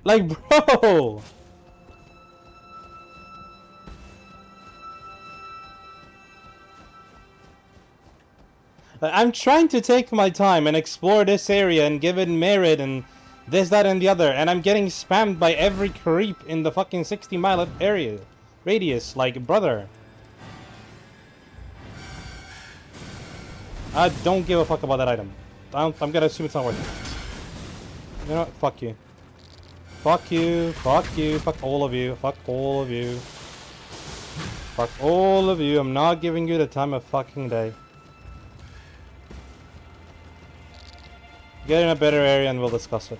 Like, bro. I'm trying to take my time and explore this area and give it merit and this, that, and the other, and I'm getting spammed by every creep in the fucking 60-mile area. radius, like, brother. I don't give a fuck about that item. I'm gonna assume it's not worth it. You know what? Fuck you. Fuck you. Fuck you. Fuck all of you. Fuck all of you. Fuck all of you. I'm not giving you the time of fucking day. Get in a better area and we'll discuss it.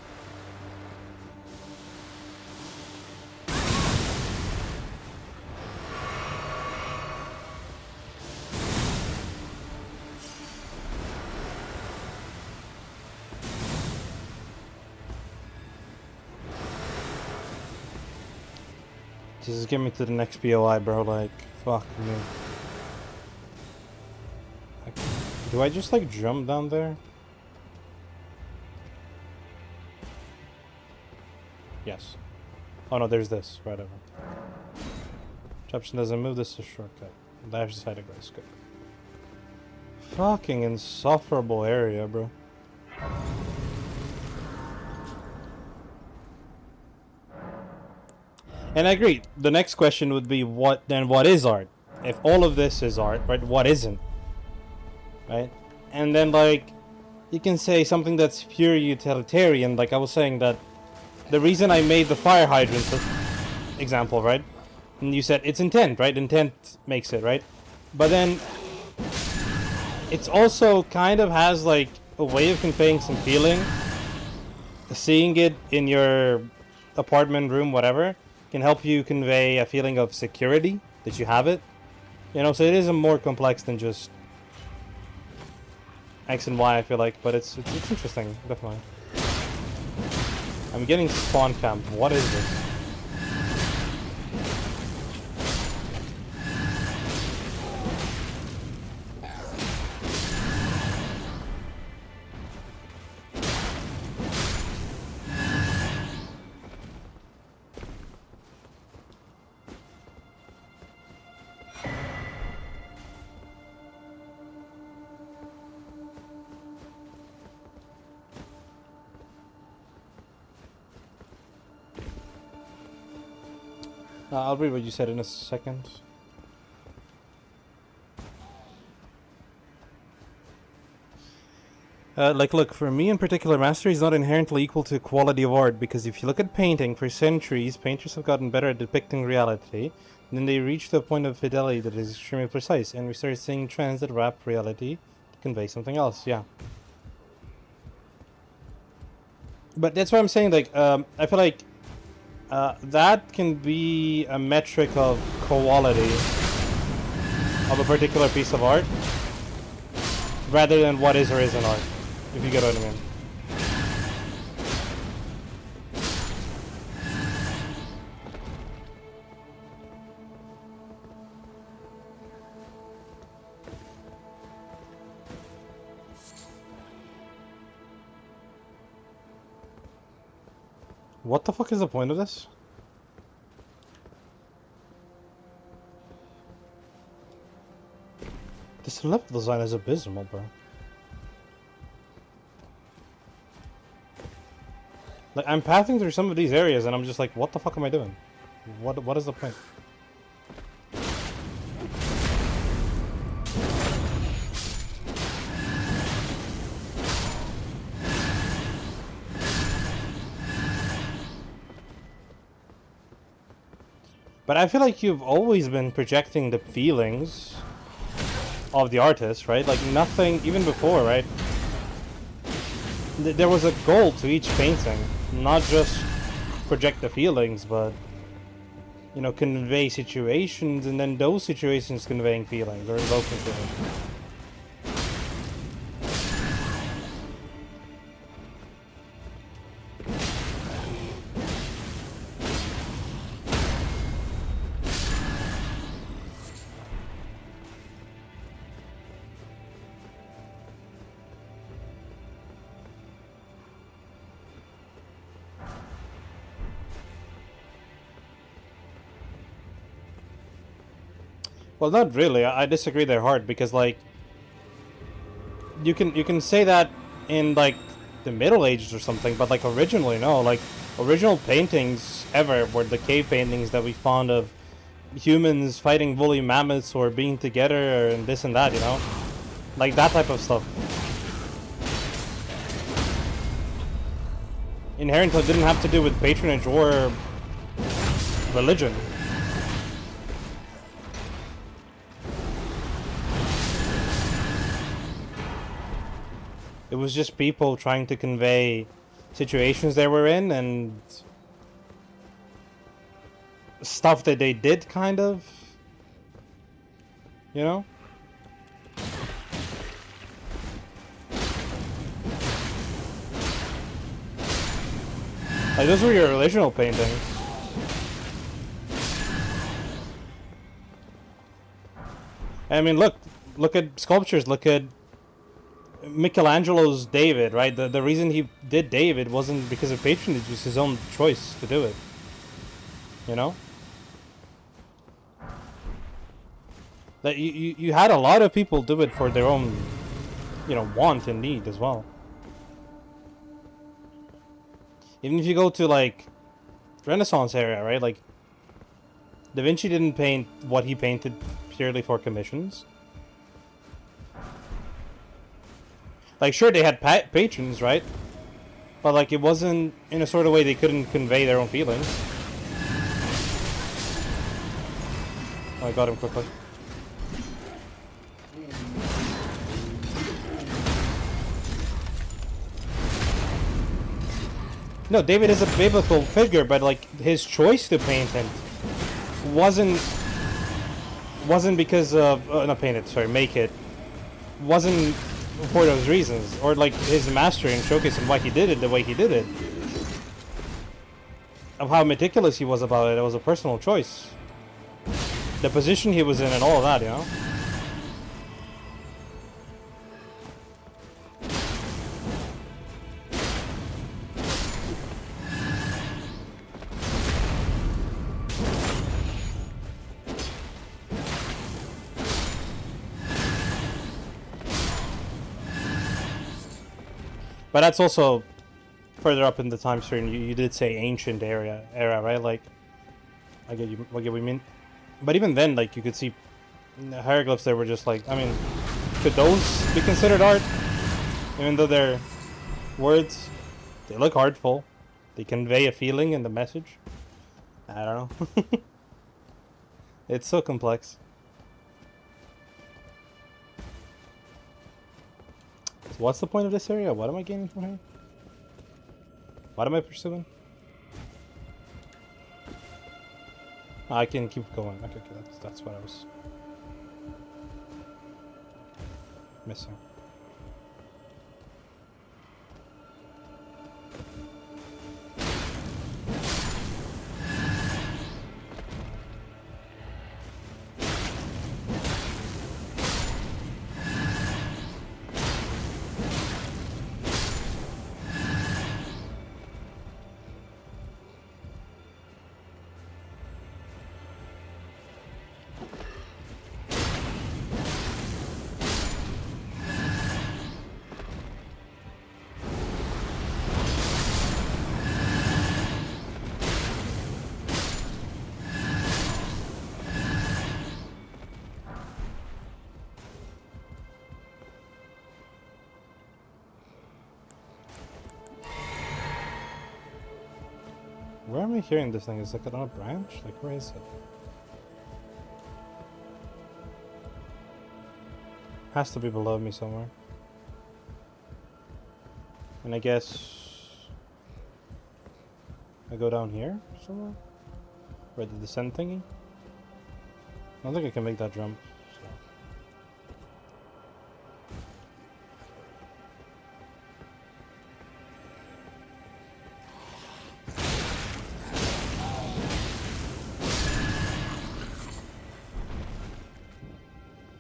Just get me to the next POI, bro. Like, fuck me. Do I just, like, jump down there? Yes. Oh, no, there's this. Right over. Option doesn't move. This is a shortcut. Dash the side of grace. Good. Fucking insufferable area, bro. And I agree. The next question would be, what is art? If all of this is art, right, what isn't? Right? And then, like, you can say something that's pure utilitarian, like I was saying that the reason I made the fire hydrant example, right? And you said it's intent, right? Intent makes it, right? But then it's also kind of has, like, a way of conveying some feeling. Seeing it in your apartment, room, whatever, can help you convey a feeling of security that you have it. You know, so it is a more complex than just X and Y, I feel like, but it's interesting, definitely. I'm getting spawn camp. What is this? I'll read what you said in a second. Like, look, for me in particular, mastery is not inherently equal to quality of art, because if you look at painting, for centuries, painters have gotten better at depicting reality, and then they reach to a point of fidelity that is extremely precise, and we start seeing trends that wrap reality to convey something else, yeah. But that's what I'm saying, like, I feel like that can be a metric of quality of a particular piece of art, rather than what is or isn't art, if you get what I mean. What the fuck is the point of this? This level design is abysmal, bro. Like, I'm pathing through some of these areas and I'm just like, what the fuck am I doing? What is the point? But I feel like you've always been projecting the feelings of the artist, right? Like, nothing, even before, right? There was a goal to each painting. Not just project the feelings, but, you know, convey situations, and then those situations conveying feelings, or evoking feelings. Well, not really. I disagree there hard, because, like, you can say that in, like, the Middle Ages or something, but, like, originally, no. Like, original paintings ever were the cave paintings that we found of humans fighting woolly mammoths or being together and this and that, you know? Like that type of stuff. Inherently didn't have to do with patronage or religion. It was just people trying to convey situations they were in and stuff that they did, kind of. You know? Like, those were your original paintings. I mean, look at sculptures. Look at Michelangelo's David, right? The reason he did David wasn't because of patronage; it was his own choice to do it. You know? That you had a lot of people do it for their own, you know, want and need as well. Even if you go to like Renaissance area, right? Like Da Vinci didn't paint what he painted purely for commissions. Like, sure, they had patrons, right? But like, it wasn't in a sort of way they couldn't convey their own feelings. Oh, I got him quickly. No, David is a biblical figure, but like his choice to paint him wasn't because of not paint it, sorry, make it wasn't for those reasons, or like his mastery and showcasing why he did it the way he did it, of how meticulous he was about it. It was a personal choice, the position he was in, and all of that, you know. But that's also further up in the time stream. You did say ancient era, right? Like, I get you. I get what you mean. But even then, like, you could see the hieroglyphs. They were just like, I mean, could those be considered art? Even though they're words, they look artful. They convey a feeling and a message. I don't know. It's so complex. So what's the point of this area? What am I gaining from here? What am I pursuing? I can keep going. Okay, that's what I was missing. Where am I hearing this thing? Is it on a branch? Like, where is it? Has to be below me somewhere. And I guess I go down here somewhere? Where the descent thingy? I don't think I can make that jump.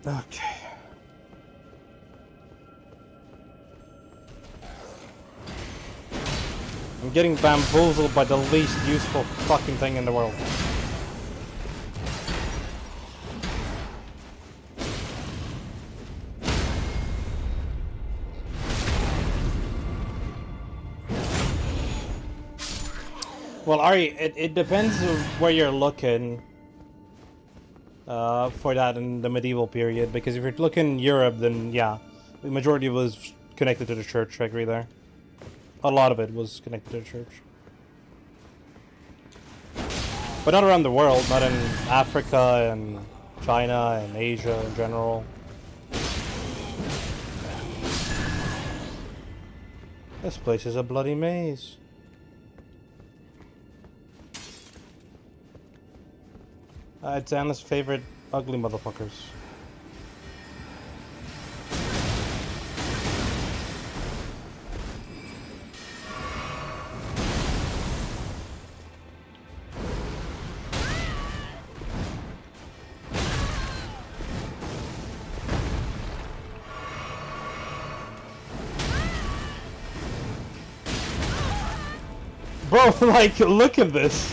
Okay. I'm getting bamboozled by the least useful fucking thing in the world. Well, Ari, it depends on where you're looking. for that in the medieval period. Because if you're looking Europe, then yeah, the majority was connected to the church. I agree there. A lot of it was connected to the church. But not around the world, not in Africa and China and Asia in general. This place is a bloody maze. It's Anna's favorite ugly motherfuckers. Bro, like, look at this.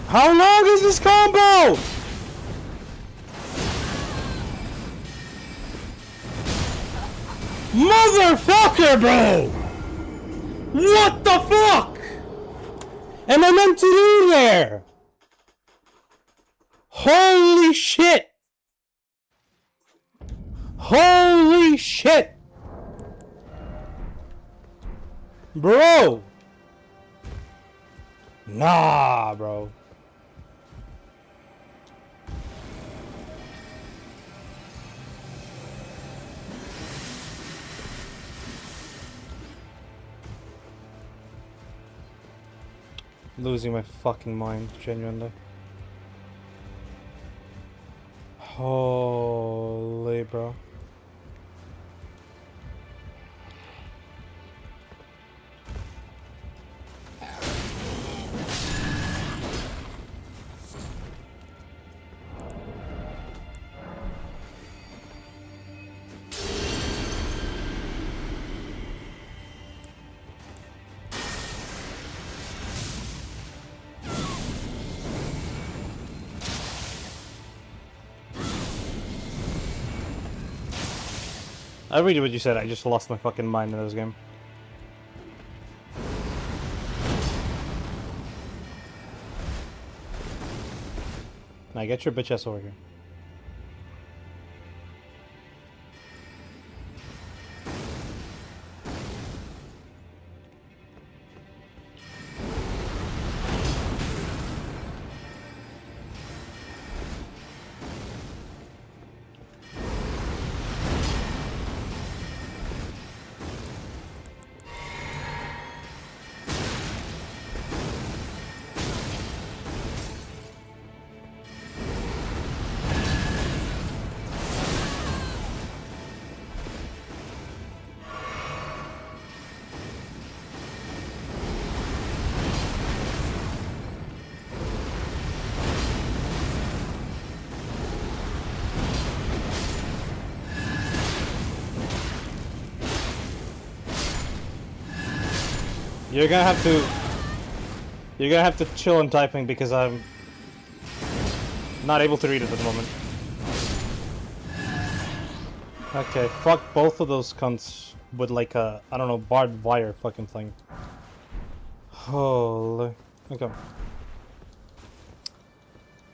How long is this combo? Motherfucker, bro! What the fuck am I meant to do there? Holy shit! Holy shit! Bro! Nah, bro. Losing my fucking mind, genuinely. Holy, bro. I read what you said, I just lost my fucking mind in this game. Now get your bitch ass over here. You're gonna have to chill on typing because I'm not able to read it at the moment. Okay, fuck both of those cunts with like a, I don't know, barbed wire fucking thing. Holy. Okay.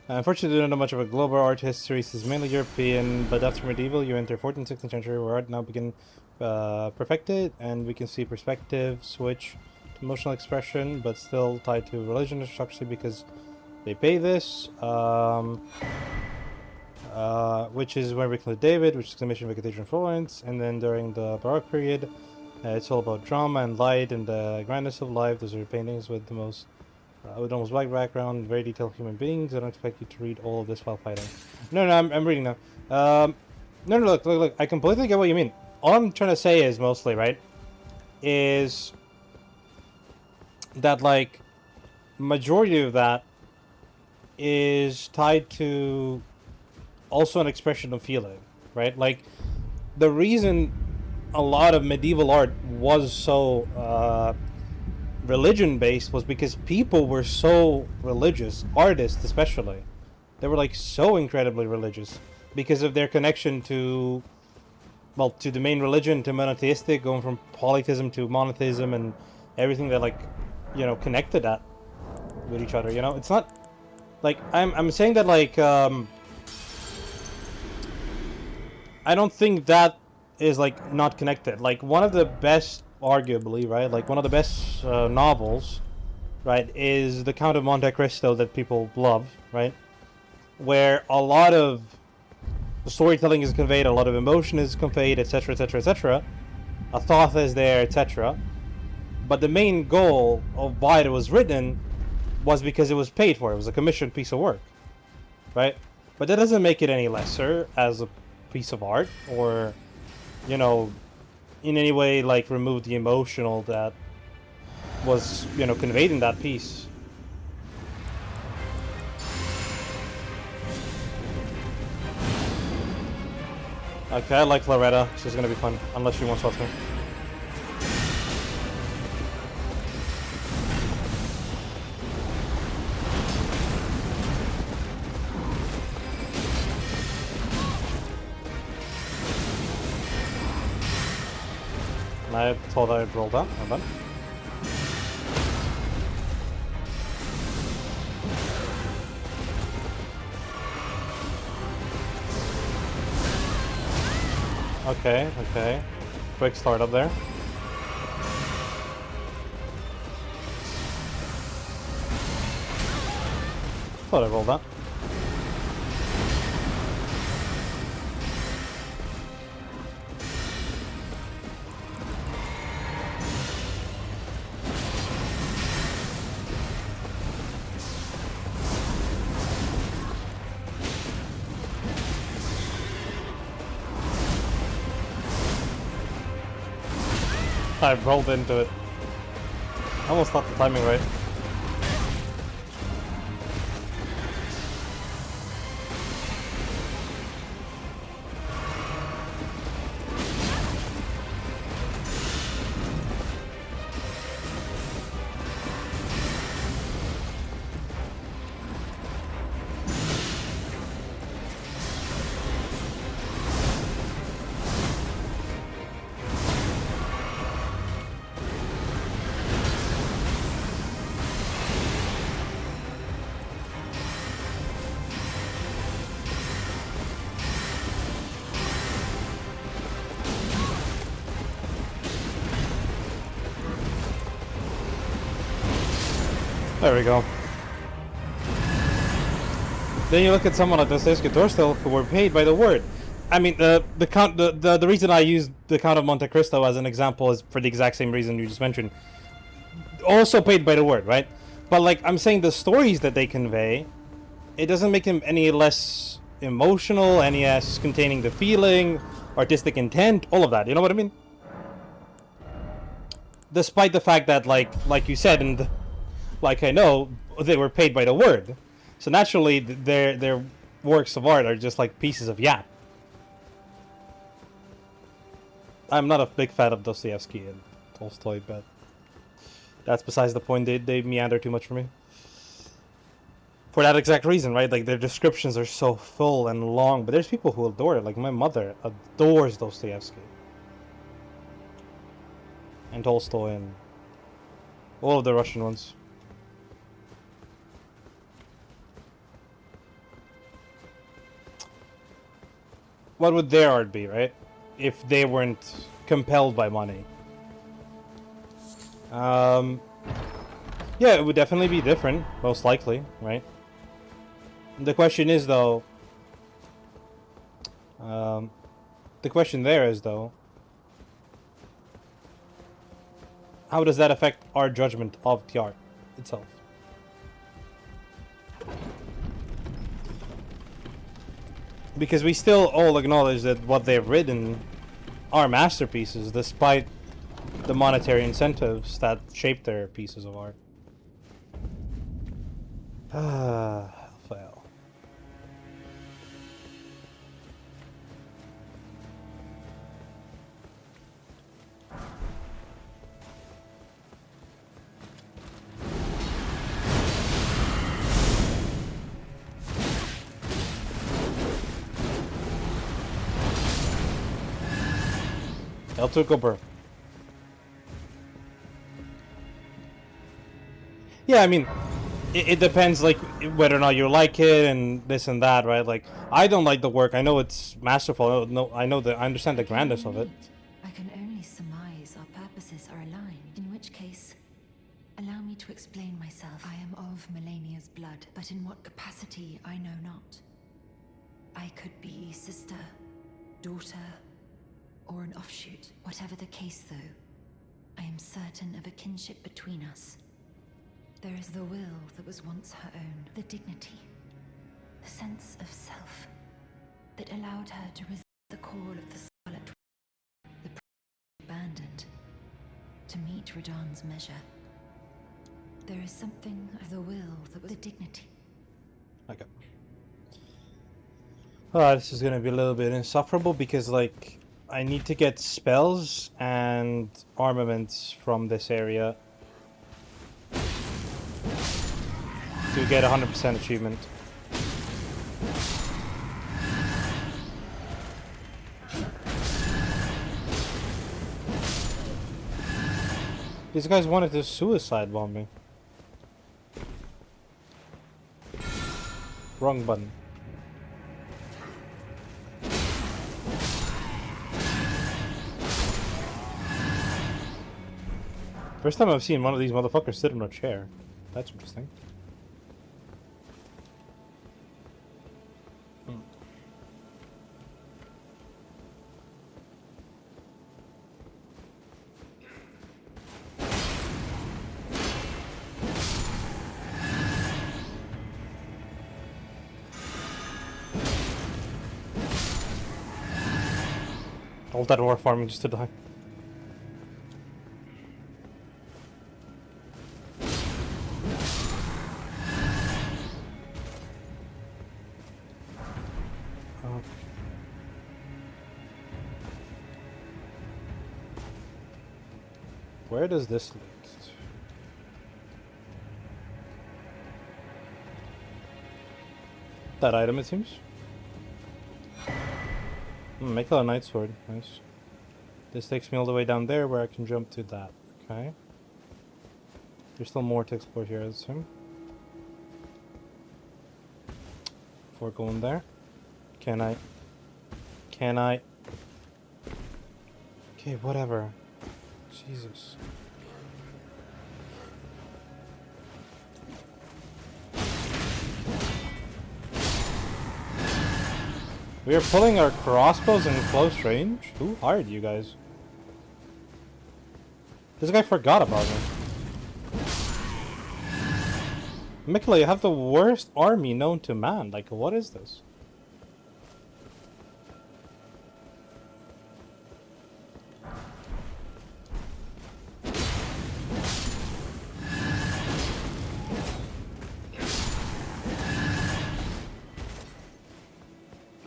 Unfortunately, I don't know much of a global art history. This is mainly European, but after medieval, you enter 14th, 16th century, where art now begin perfected, and we can see perspective switch to emotional expression, but still tied to religion, structurally, because they pay this. Which is where we include David, which is commissioned by Cathedral in Florence, and then during the Baroque period, it's all about drama and light and the grandness of life. Those are paintings with the most, with almost black background, very detailed human beings. I don't expect you to read all of this while fighting. No, I'm reading now. No, look. I completely get what you mean. All I'm trying to say is mostly, right, is that, like, majority of that is tied to also an expression of feeling, right? Like, the reason a lot of medieval art was so religion based was because people were so religious, artists especially. They were like so incredibly religious because of their connection to, well, to the main religion, to monotheistic, going from polytheism to monotheism and everything that, like, you know, connected that with each other. You know, it's not like I'm saying that, like, I don't think that is like not connected. Like, one of the best, arguably, right, like one of the best novels, right, is The Count of Monte Cristo that people love, right, where a lot of storytelling is conveyed, a lot of emotion is conveyed, etc., etc., etc. A thought is there, etc. But the main goal of why it was written was because it was paid for. It was a commissioned piece of work, right? But that doesn't make it any lesser as a piece of art, or, you know, in any way, like, remove the emotional that was, you know, conveyed in that piece. Okay, I like Loretta. She's gonna be fun, unless she wants to me. I thought I'd roll that. My bad. Okay, okay. Quick start up there. Thought I'd roll that. I rolled into it. I almost thought the timing right. There we go. Then you look at someone like Dostoevsky Torstol, who were paid by the word. I mean, the reason I used the Count of Monte Cristo as an example is for the exact same reason you just mentioned. Also paid by the word, right? But, like, I'm saying the stories that they convey, it doesn't make them any less emotional, any less containing the feeling, artistic intent, all of that. You know what I mean? Despite the fact that, like you said, and like I know, they were paid by the word, so naturally their works of art are just like pieces of yap. I'm not a big fan of Dostoevsky and Tolstoy, but that's besides the point. They meander too much for me. For that exact reason, right? Like, their descriptions are so full and long, but there's people who adore it. Like, my mother adores Dostoevsky and Tolstoy and all of the Russian ones. What would their art be, right? If they weren't compelled by money. Yeah, it would definitely be different, most likely, right? The question is, though... the question there is, though... how does that affect our judgment of the art itself? Because we still all acknowledge that what they've written are masterpieces, despite the monetary incentives that shape their pieces of art. Fail. El Turco Burr. Yeah, I mean, it depends, like, whether or not you like it and this and that, right? Like, I don't like the work. I know it's masterful. No, I know that. I understand the grandness of it. I can only surmise our purposes are aligned, in which case, allow me to explain myself. I am of Malenia's blood, but in what capacity I know not. I could be sister, daughter, or an offshoot. Whatever the case, though, I am certain of a kinship between us. There is the will that was once her own, the dignity, the sense of self that allowed her to resist the call of the Scarlet, the abandoned, to meet Radahn's measure. There is something of the will that was the dignity. Okay. Oh, this is gonna be a little bit insufferable because, like, I need to get spells and armaments from this area to get 100% achievement. These guys wanted to suicide bomb me. Wrong button. First time I've seen one of these motherfuckers sit in a chair. That's interesting. All that war farming just to die. Where does this lead? That item, it seems. Make a night sword. Nice. This takes me all the way down there where I can jump to that. Okay. There's still more to explore here, I assume. Before going there. Can I? Can I? Okay, whatever. Jesus. We are pulling our crossbows in close range? Who hired you guys? This guy forgot about me. Mikla, you have the worst army known to man. Like, what is this?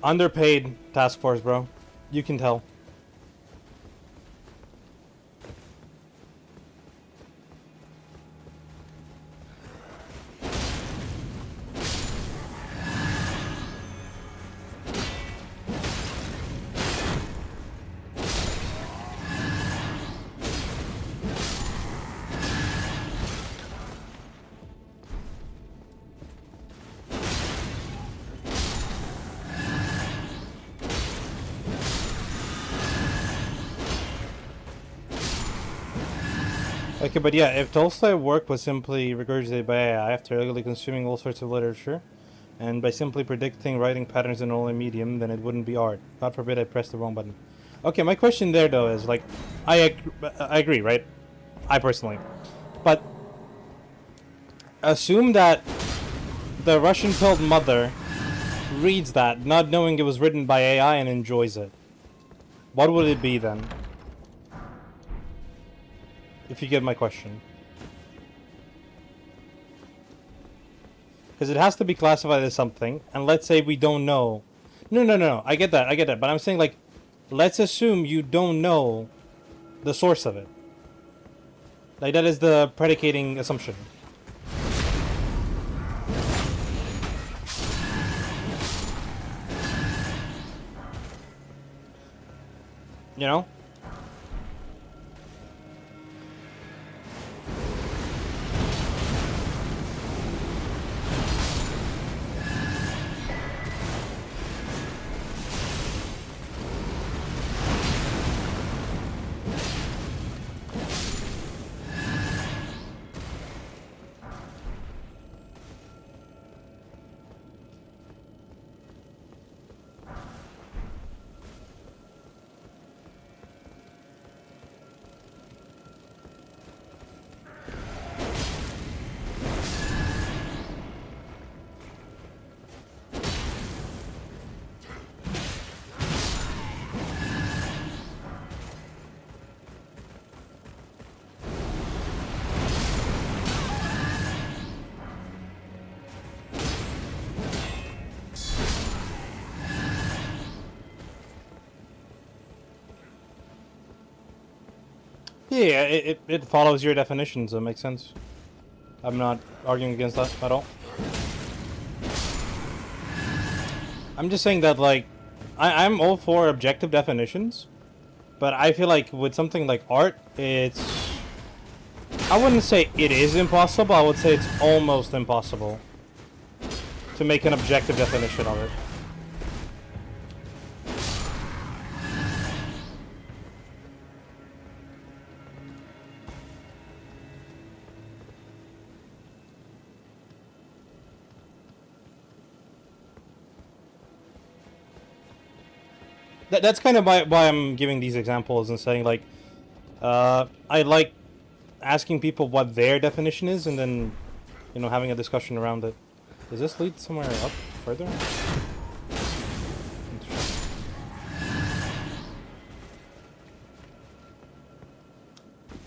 Underpaid task force, bro. You can tell. Okay, but yeah, if Tolstoy's work was simply regurgitated by AI after regularly consuming all sorts of literature, and by simply predicting writing patterns in only medium, then it wouldn't be art. God forbid I pressed the wrong button. Okay, my question there, though, is, like, I agree, right? I personally. But assume that the Russian-pilled mother reads that, not knowing it was written by AI, and enjoys it. What would it be, then? If you get my question. Because it has to be classified as something, and let's say we don't know. No, I get that, but I'm saying, like, let's assume you don't know the source of it. Like, that is the predicating assumption. You know? Yeah, it follows your definition, so it makes sense. I'm not arguing against that at all. I'm just saying that, like, I'm all for objective definitions, but I feel like with something like art, it's... I wouldn't say it is impossible, I would say it's almost impossible to make an objective definition of it. That's kind of why I'm giving these examples and saying, like, I like asking people what their definition is and then, you know, having a discussion around it. Does this lead somewhere up further?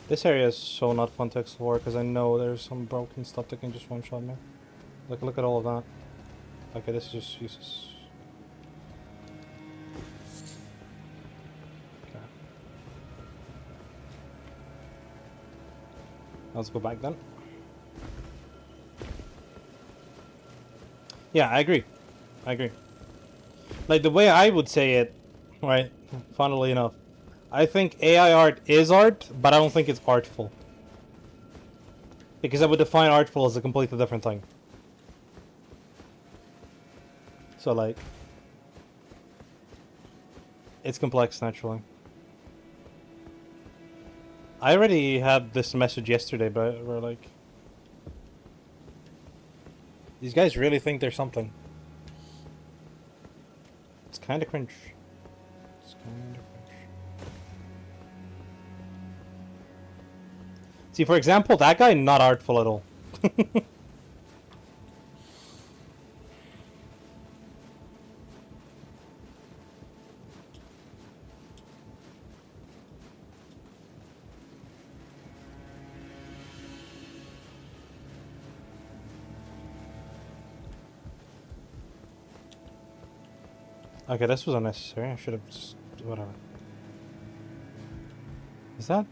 This area is so not fun to explore because I know there's some broken stuff that can just one-shot me. Look at all of that. Okay, this is just useless. Okay. Let's go back then. Yeah, I agree. I agree. Like, the way I would say it, right, funnily enough, I think AI art is art, but I don't think it's artful. Because I would define artful as a completely different thing. So, like, it's complex, naturally. I already had this message yesterday, but we're like... These guys really think they're something. It's kind of cringe. It's kind of cringe. See, for example, that guy, not artful at all. Okay, this was unnecessary. I should have just... whatever. Is that...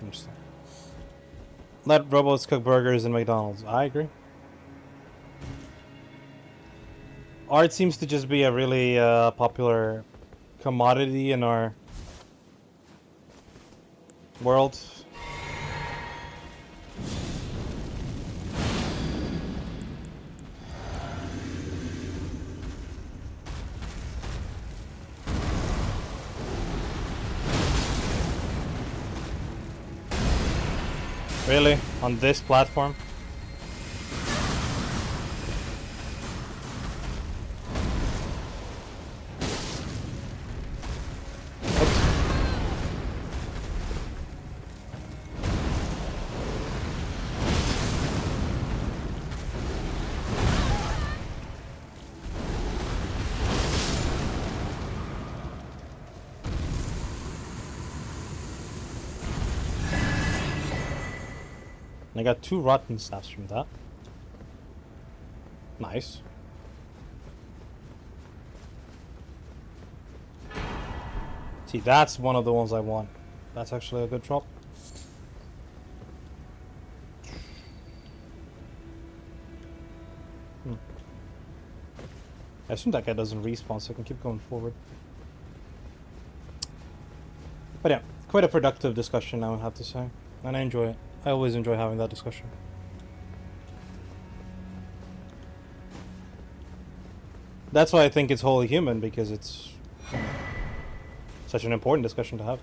Interesting. Let robots cook burgers in McDonald's. I agree. Art seems to just be a really popular commodity in our world. Really? On this platform? Oops. I got 2 rotten staffs from that. Nice. See, that's one of the ones I want. That's actually a good drop. I assume that guy doesn't respawn, so I can keep going forward. But yeah, quite a productive discussion, I would have to say. And I enjoy it. I always enjoy having that discussion. That's why I think it's wholly human, because it's such an important discussion to have.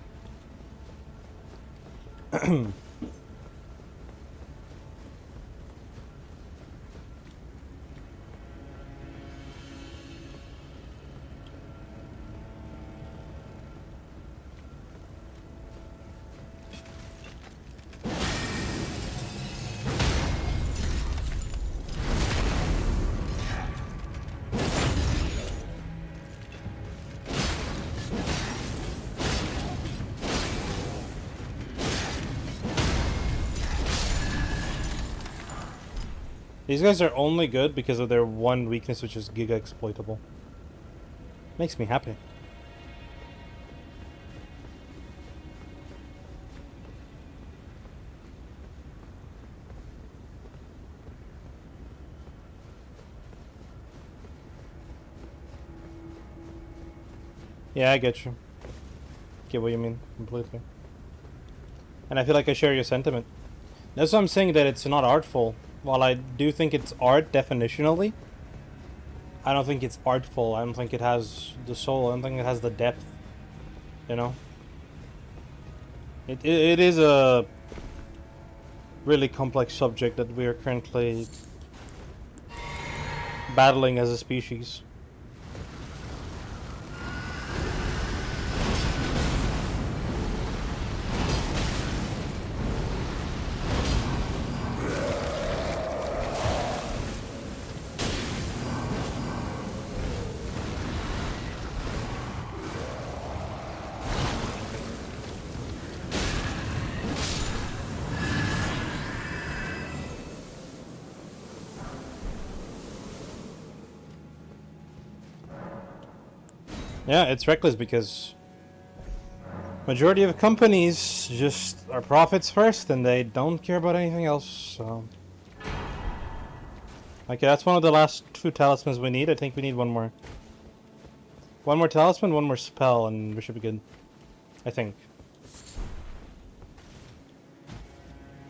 These guys are only good because of their one weakness, which is giga exploitable. Makes me happy. Yeah, I get you. Get what you mean completely. And I feel like I share your sentiment. That's why I'm saying that it's not artful. While I do think it's art definitionally, I don't think it's artful. I don't think it has the soul. I don't think it has the depth. You know? It is a really complex subject that we are currently battling as a species. Yeah, it's reckless because majority of companies just are profits first and they don't care about anything else. So, okay, that's one of the last 2 talismans we need. I think we need one more. One more talisman, one more spell, and we should be good. I think.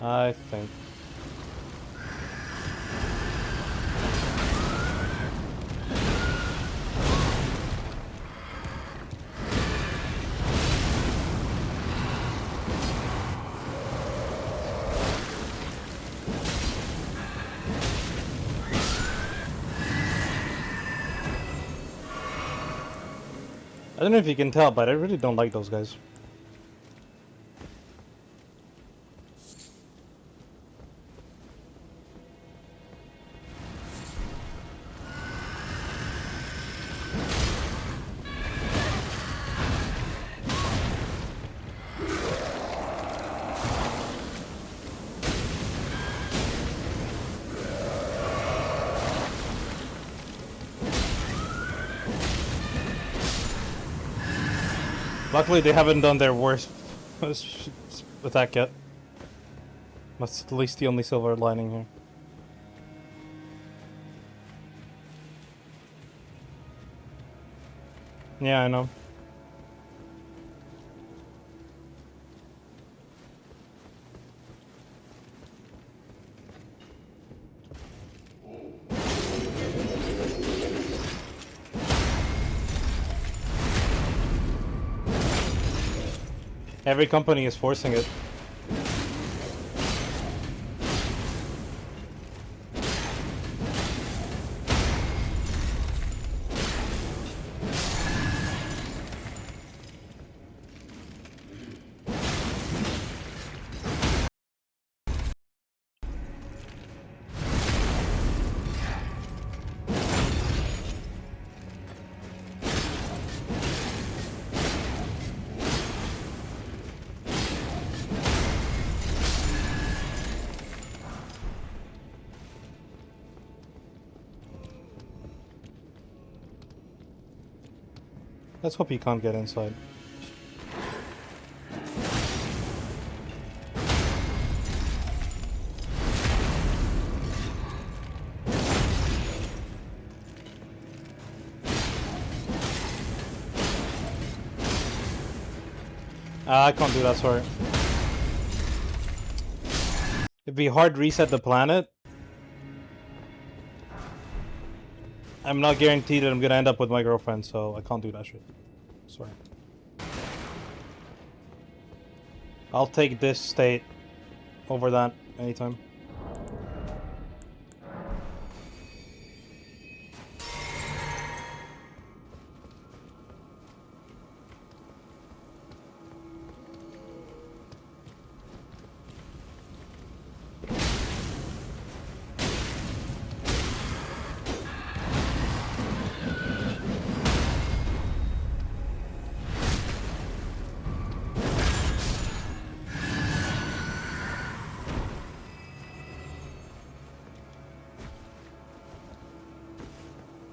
I think. I don't know if you can tell, but I really don't like those guys. Luckily, they haven't done their worst attack yet. That's at least the only silver lining here. Yeah, I know. Every company is forcing it. Let's hope he can't get inside. I can't do that, sorry. If we hard reset the planet, I'm not guaranteed that I'm gonna end up with my girlfriend, so I can't do that shit. Sorry. I'll take this state over that anytime.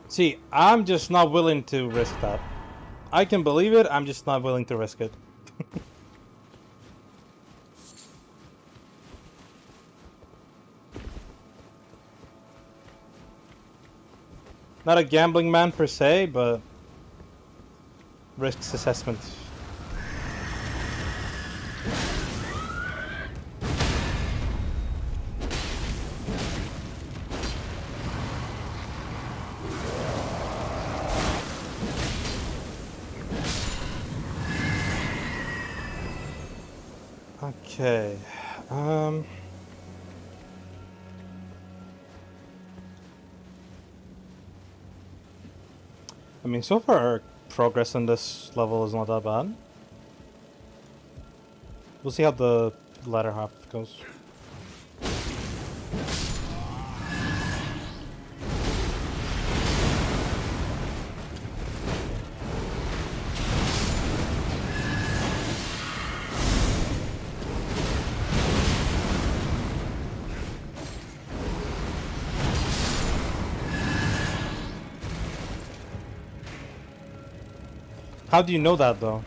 See, I'm just not willing to risk that. I can believe it, I'm just not willing to risk it. Not a gambling man per se, but Risks assessment. Okay. I mean, so far our progress in this level is not that bad. We'll see how the latter half goes. How do you know that, though?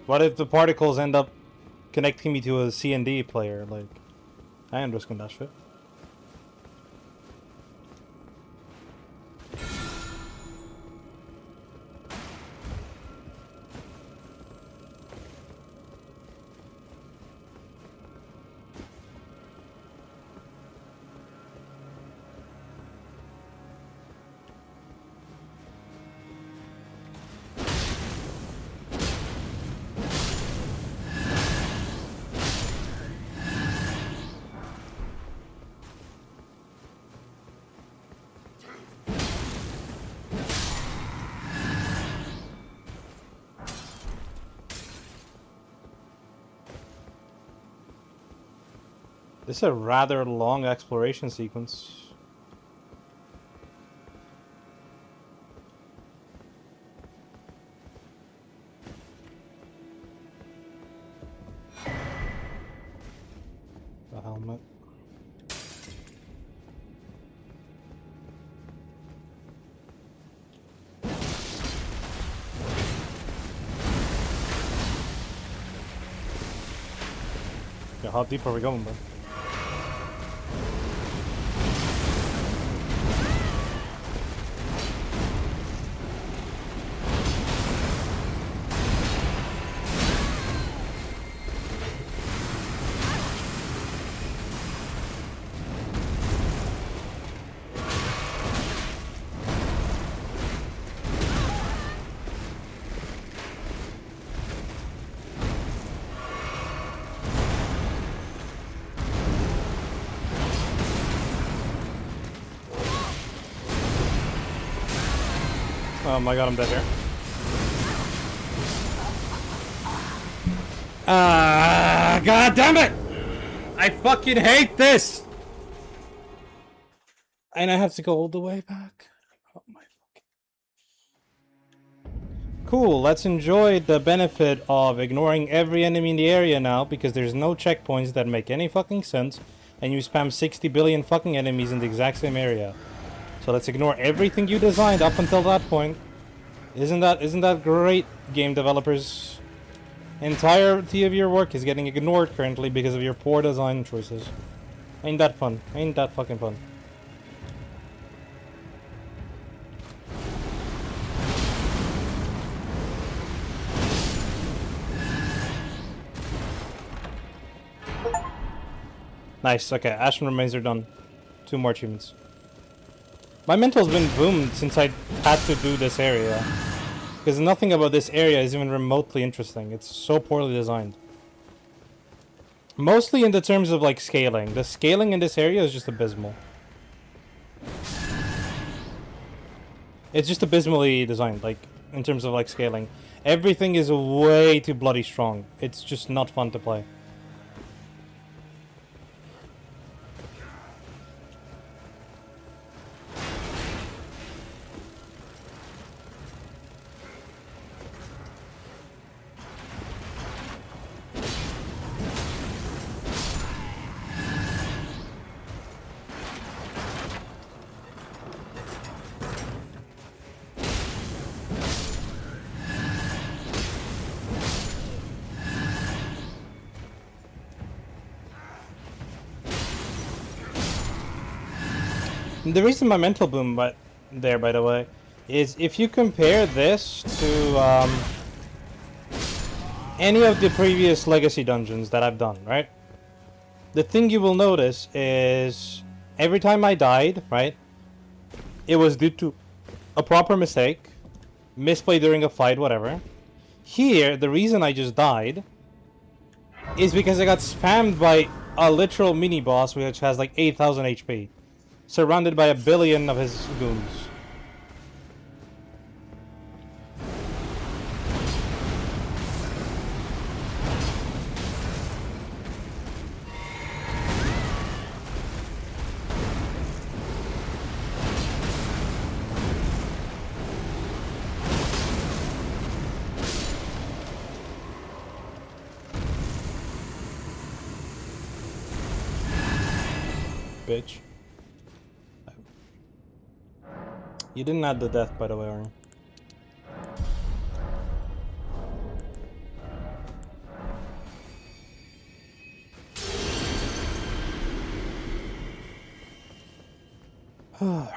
What if the particles end up connecting me to a C&D player? Like, I am risking that shit. This is a rather long exploration sequence. The helmet. Yeah, how deep are we going, bro? Oh my god, I'm dead here. God damn it! I fucking hate this! And I have to go all the way back. Oh my fucking... Cool, let's enjoy the benefit of ignoring every enemy in the area now, because there's no checkpoints that make any fucking sense, and you spam 60 billion fucking enemies in the exact same area. So let's ignore everything you designed up until that point. Isn't that great, game developers? Entirety of your work is getting ignored currently because of your poor design choices. Ain't that fun? Ain't that fucking fun? Nice, okay, Ashen Remains are done. 2 more achievements. My mental's been boomed since I had to do this area. Because nothing about this area is even remotely interesting. It's so poorly designed. Mostly in the terms of like scaling. The scaling in this area is just abysmal. It's just abysmally designed, like, in terms of like scaling. Everything is way too bloody strong. It's just not fun to play. The reason my mental boom, by the way, is if you compare this to any of the previous legacy dungeons that I've done, right? The thing you will notice is every time I died, right, it was due to a proper mistake, misplay during a fight, whatever. Here, the reason I just died is because I got spammed by a literal mini boss which has like 8,000 HP, surrounded by a billion of his goons. Bitch. You didn't add the death, by the way, Ari. Alright.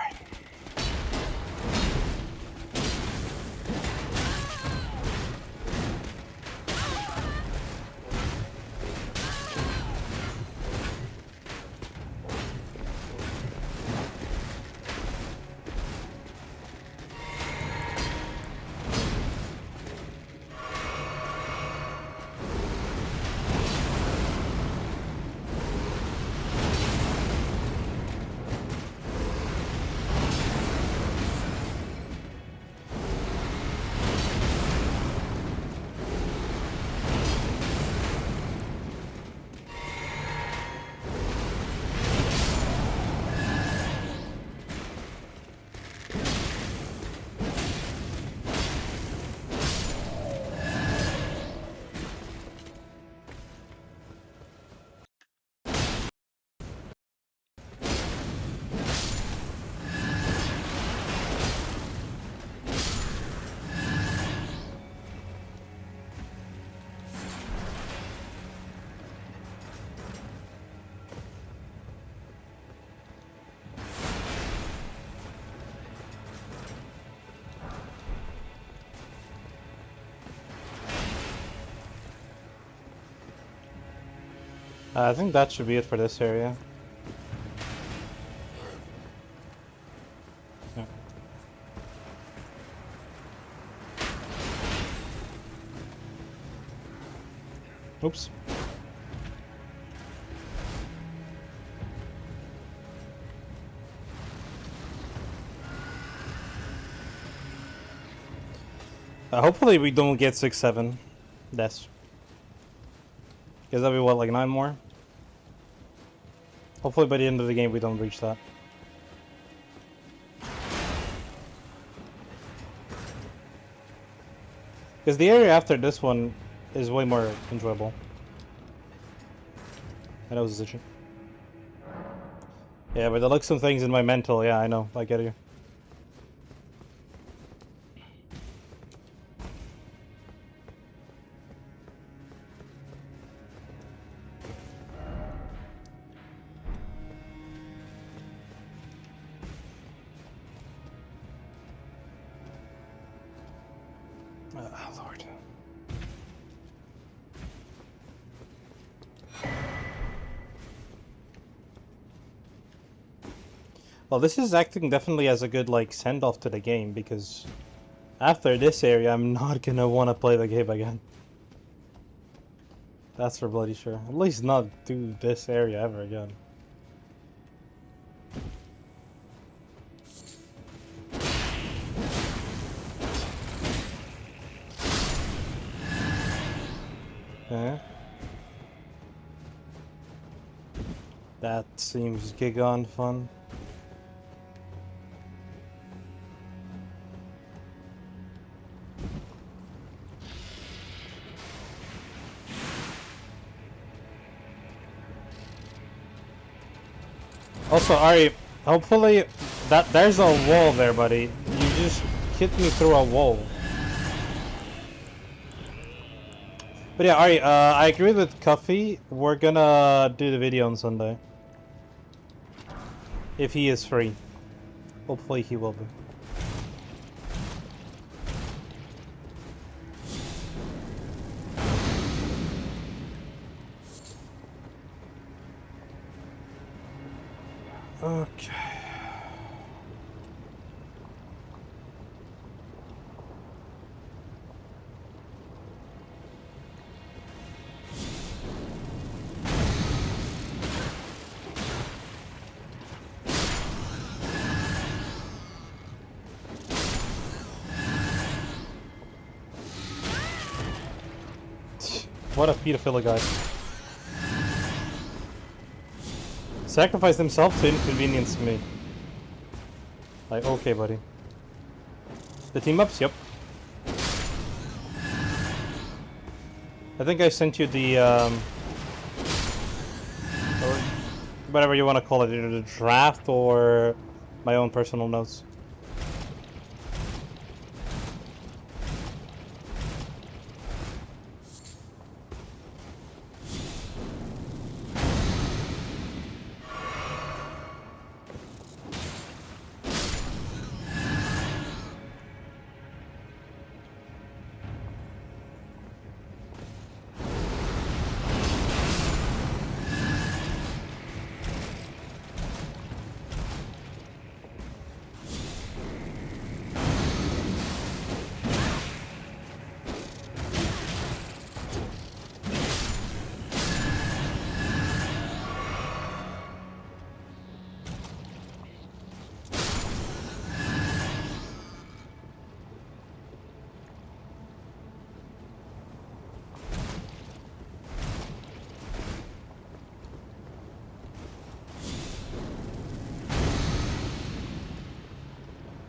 I think that should be it for this area. Yeah. Oops. Hopefully we don't get 6-7 deaths. Because that'll be what, like 9 more? Hopefully by the end of the game we don't reach that. Because the area after this one is way more enjoyable. I know this is itchy. Yeah, but there look some things in my mental, yeah, I know, I get you. Lord. Well, this is acting definitely as a good, like, send-off to the game, because after this area, I'm not gonna want to play the game again. That's for bloody sure. At least not do this area ever again. Yeah. That seems gigon fun. Also, Ari, hopefully there's a wall there, buddy. You just hit me through a wall. But yeah, Ari, I agree with Cuffy. We're gonna do the video on Sunday. If he is free. Hopefully he will be. Okay. What a pedophile guy. Sacrificed himself to inconvenience me. Like, okay, buddy. The team ups? Yep. I think I sent you the, or whatever you want to call it, either the draft or my own personal notes.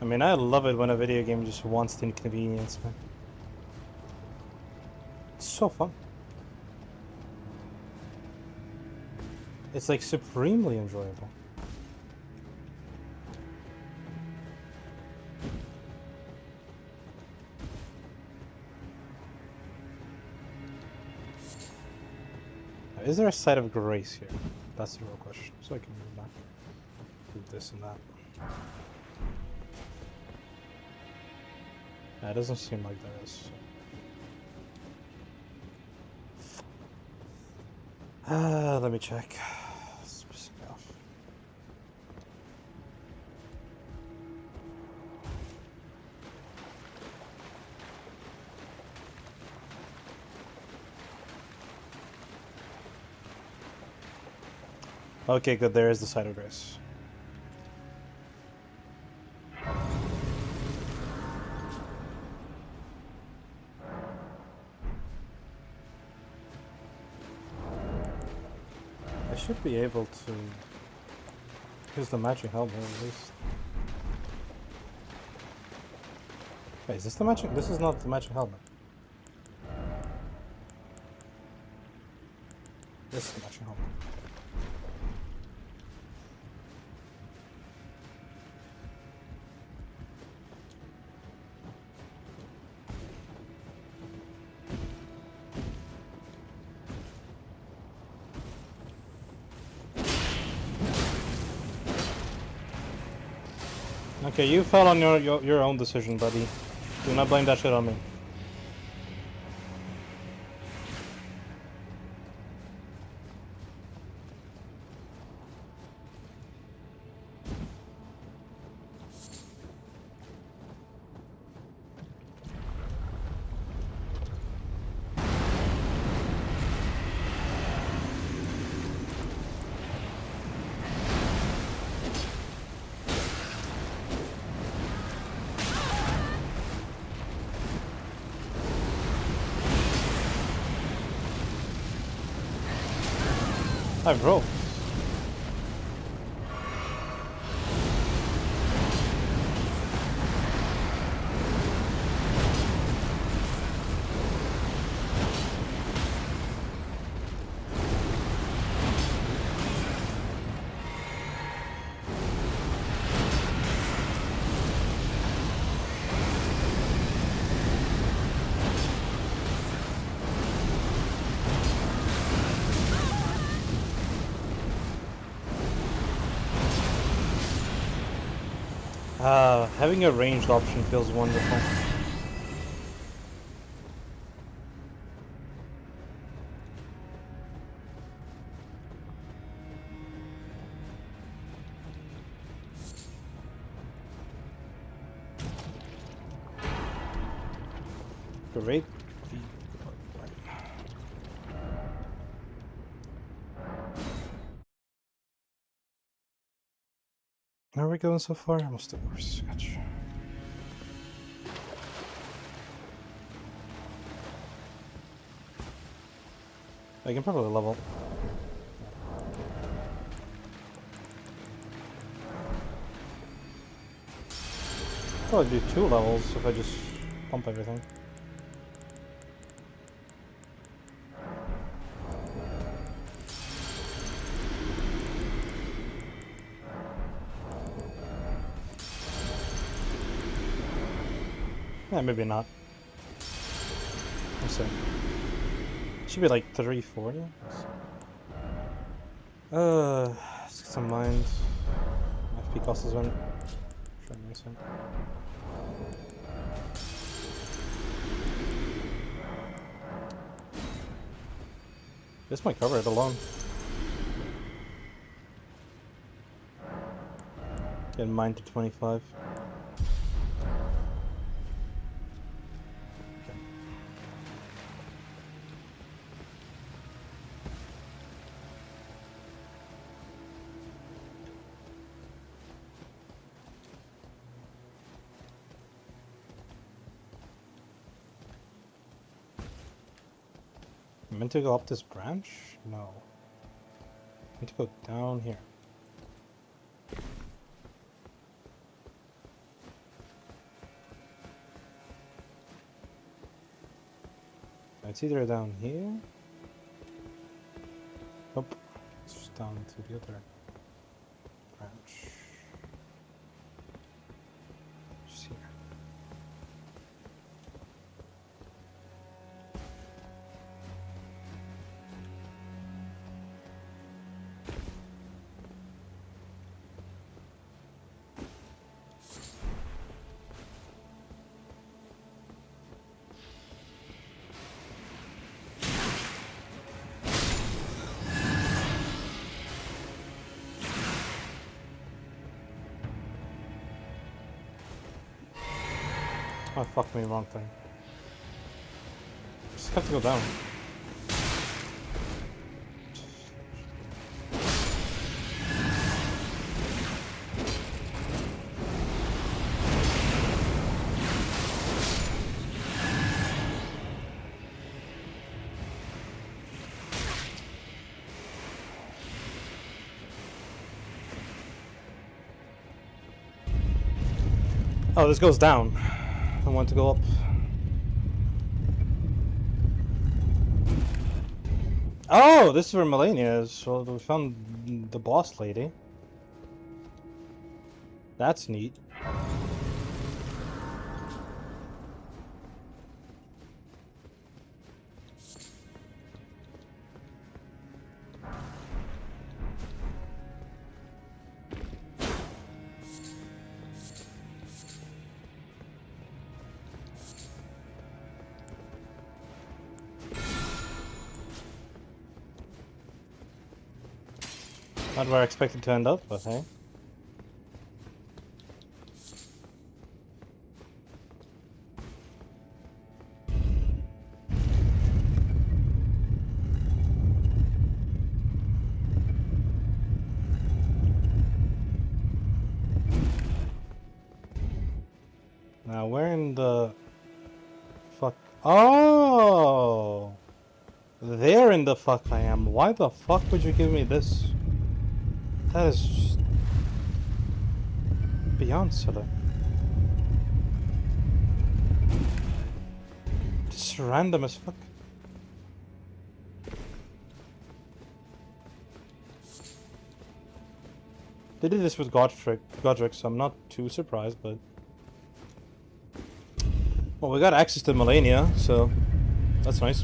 I mean, I love it when a video game just wants to inconvenience me. It's so fun. It's like supremely enjoyable. Is there a site of grace here? That's the real question. So I can move back. Do this and that. It doesn't seem like there is. Let me check. It's pissing me off. Okay, good. There is the site of grace. I should be able to use the matching helmet at least. Wait, is this the matching? This is not the matching helmet. This is the matching helmet. Okay, you fell on your own decision, buddy. Do not blame that shit on me. Hi, bro. Having a ranged option feels wonderful. Great. How are we going so far? Almost the worst. Gotcha. I can probably level. Probably do 2 levels if I just pump everything. Yeah, maybe not. Let's see. Should be like 340. Let's get some mines. FP cost is one. Sure, nice one. This might cover it alone. Get mine to 25. I'm meant to go up this branch? No. I need to go down here. It's either down here. Nope. It's just down to the other branch. Just here. Oh, fuck me, wrong thing. Just have to go down. Oh, this goes down. I want to go up. Oh, this is where Malenia is. So we found the boss lady. That's neat. Not where I expected to end up, but hey. Now, where in the fuck? Oh! There in the fuck I am. Why the fuck would you give me this? That is just beyond silly. It's random as fuck. They did this with Godric, so I'm not too surprised, but... Well, we got access to Malenia, so that's nice.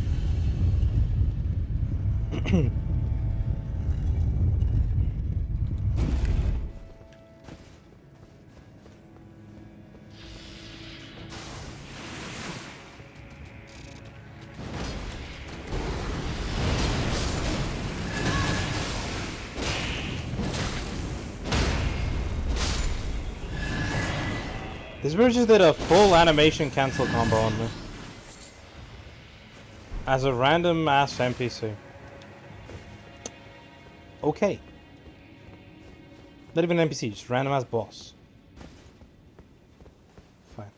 This bird just did a full animation cancel combo on me. As a random ass NPC. Okay. Not even an NPC, just random ass boss. Fine.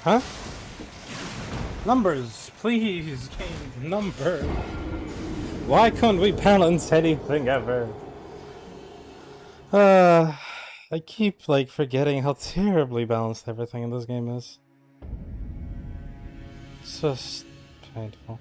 Huh? Numbers, please, game. Number. Why can't we balance anything ever? I keep like forgetting how terribly balanced everything in this game is. It's just painful.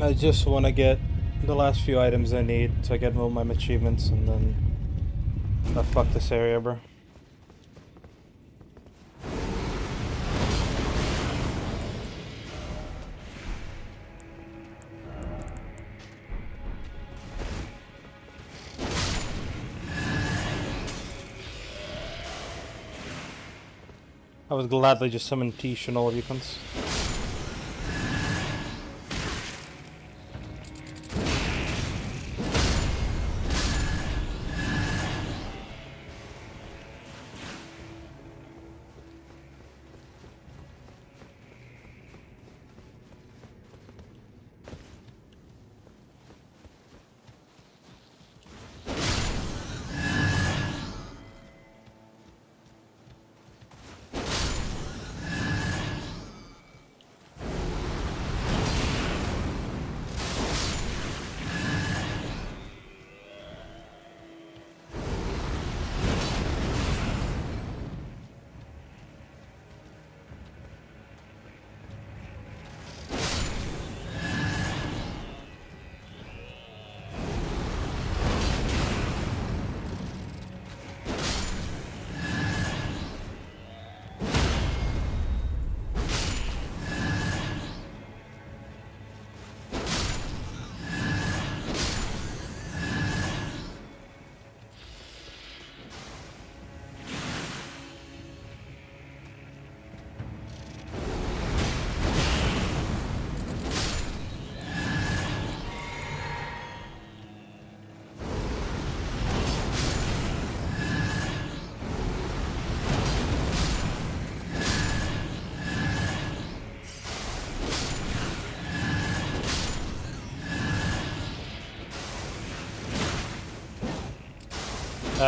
I just want to get the last few items I need to get all my achievements and then... fuck this area, bro. I would gladly just summon Tish and all of you cunts.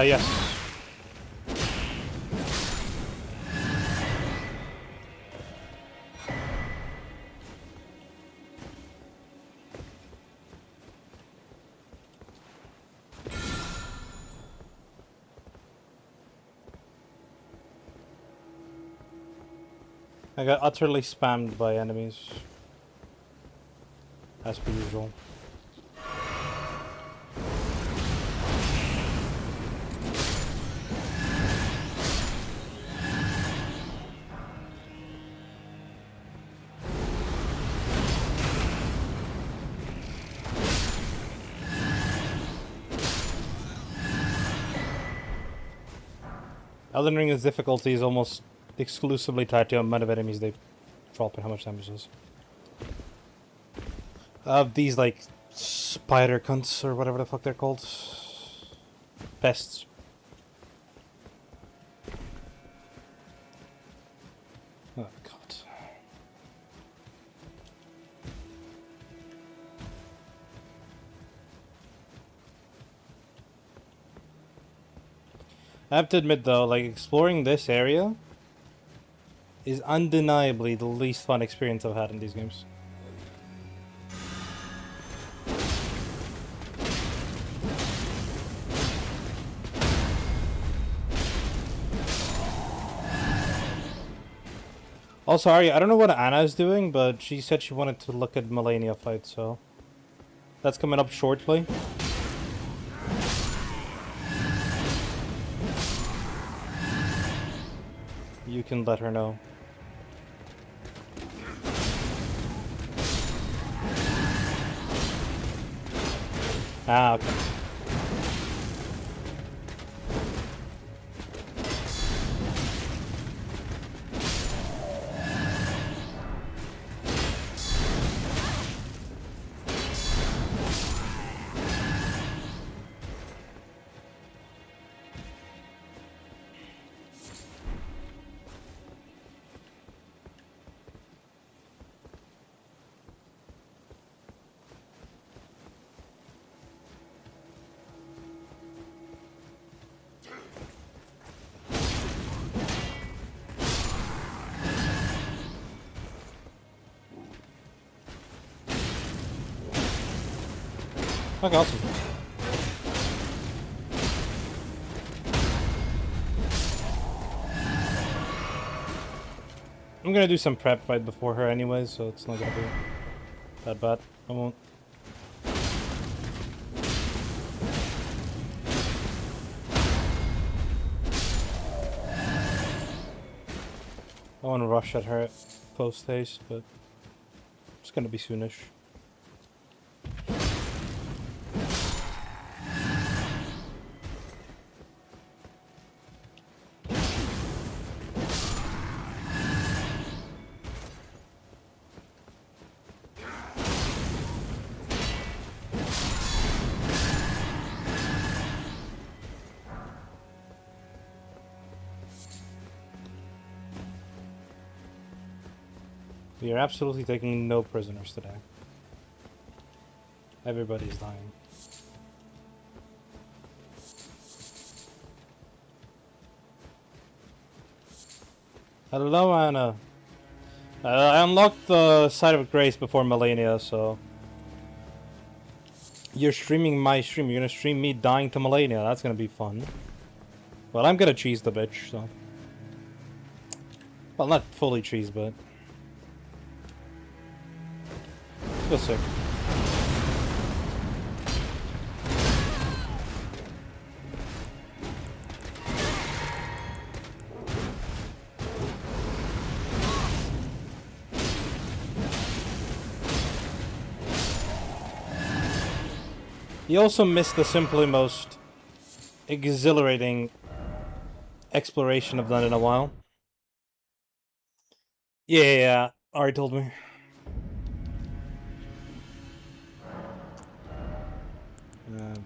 Yes. I got utterly spammed by enemies. As per usual. Elden Ring's difficulty is almost exclusively tied to the amount of enemies they drop and how much damage it does. These, like, spider cunts or whatever the fuck they're called. Pests. Oh, God. I have to admit, though, like, exploring this area is undeniably the least fun experience I've had in these games. Also, Ari, I don't know what Anna's doing, but she said she wanted to look at Malenia fight, so that's coming up shortly. You can let her know. Ah, okay. Okay, awesome. I'm gonna do some prep fight before her anyway, so it's not gonna be that bad. I won't. I want to rush at her post haste, but it's gonna be soonish. We are absolutely taking no prisoners today. Everybody's dying. Hello, Anna. I unlocked the Side of Grace before Malenia, so... You're streaming my stream. You're gonna stream me dying to Malenia. That's gonna be fun. Well, I'm gonna cheese the bitch, so... Well, not fully cheese, but... Feel sick. You also missed the simply most exhilarating exploration I've done in a while. Yeah, Ari told me.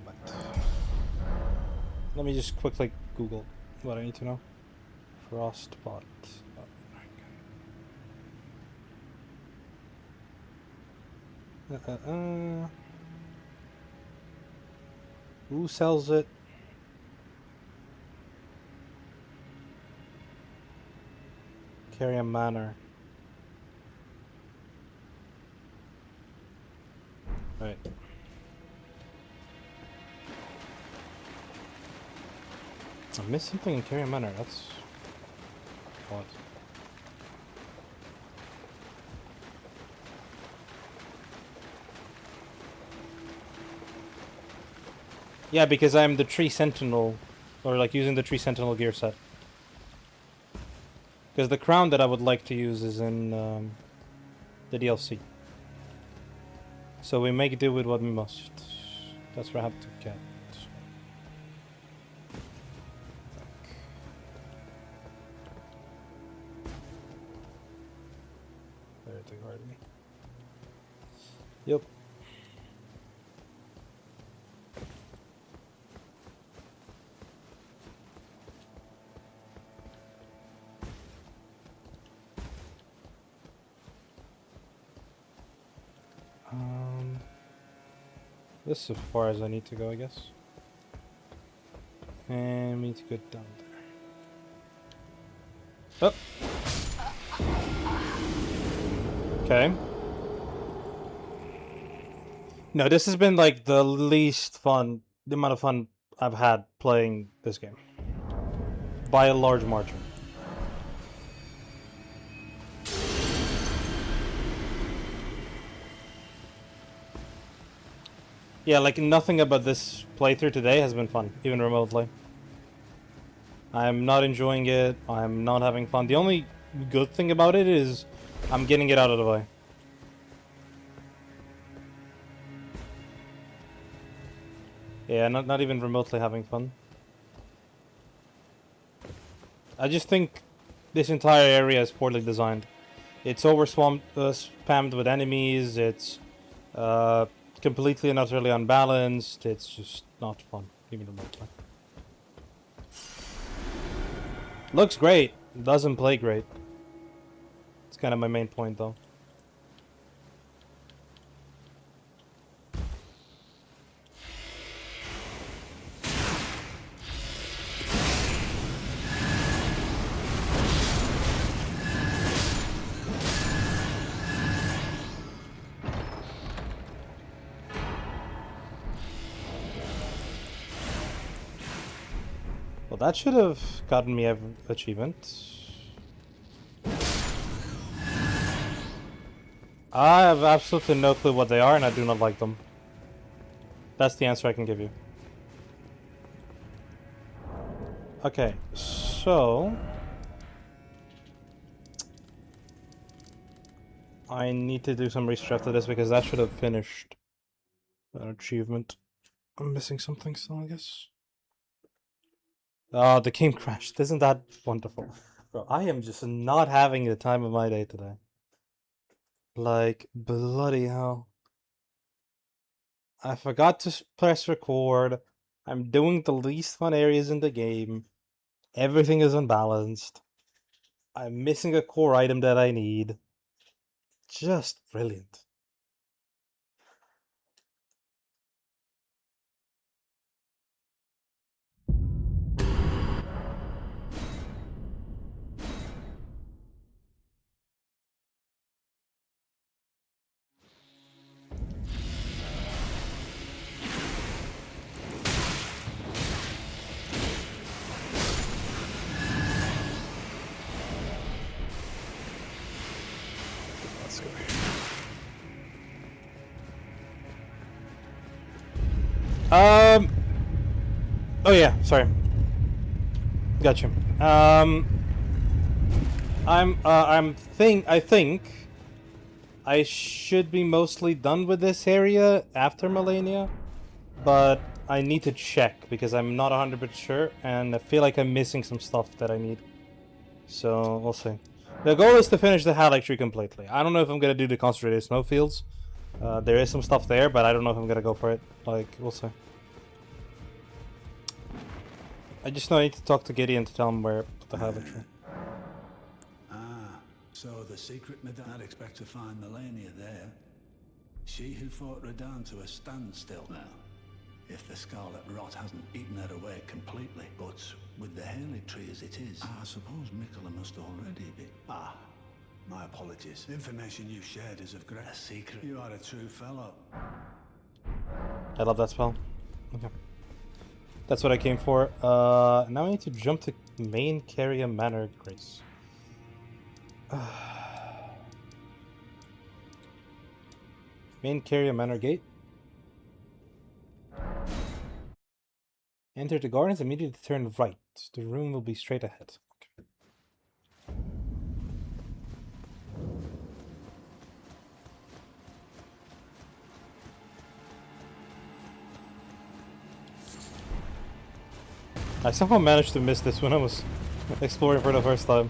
But let me just quickly Google what I need to know. Frostbot. Who sells it? Carrion Manor. Right. I missed something in Carrion Manor. That's odd. Yeah, because I'm the Tree Sentinel, or like using the Tree Sentinel gear set. Because the crown that I would like to use is in the DLC. So we make do with what we must. That's what I have to get. take already. Yep. This is as far as I need to go, I guess. And we need to go down there. Oh! Okay. No, this has been like the least fun, the amount of fun I've had playing this game. By a large margin. Yeah, like nothing about this playthrough today has been fun, even remotely. I'm not enjoying it, I'm not having fun. The only good thing about it is I'm getting it out of the way. Yeah, not even remotely having fun. I just think this entire area is poorly designed. It's spammed with enemies, it's completely and utterly unbalanced, it's just not fun, even remotely. Looks great, doesn't play great. It's kind of my main point though. Well, that should have gotten me an achievement. I have absolutely no clue what they are, and I do not like them. That's the answer I can give you. Okay, so... I need to do some research after this, because that should have finished an achievement. I'm missing something still, I guess. Oh, the game crashed. Isn't that wonderful? Bro, I am just not having the time of my day today. Like, bloody hell. I forgot to press record. I'm doing the least fun areas in the game. Everything is unbalanced. I'm missing a core item that I need. Just brilliant. Let's go here. Oh yeah, sorry. Gotcha. I think I should be mostly done with this area after Malenia, but I need to check because I'm not 100% sure, and I feel like I'm missing some stuff that I need. So we'll see. The goal is to finish the Halleck tree completely. I don't know if I'm gonna do the concentrated snowfields. There is some stuff there, but I don't know if I'm gonna go for it. Like, we'll see. I just know I need to talk to Gideon to tell him where the Halleck tree. So the secret Madame, I'd expect to find Malenia there. She who fought Radahn to a standstill now. If the scarlet rot hasn't eaten her away completely. But with the Halleck tree as it is, I suppose Mikola must already be. My apologies. The information you shared is of great secret. You are a true fellow. I love that spell. Okay. That's what I came for. Now I need to jump to main Caria Manor Grace. Main Caria Manor Gate. Enter the gardens, immediately turn right. The room will be straight ahead. Okay. I somehow managed to miss this when I was exploring for the first time.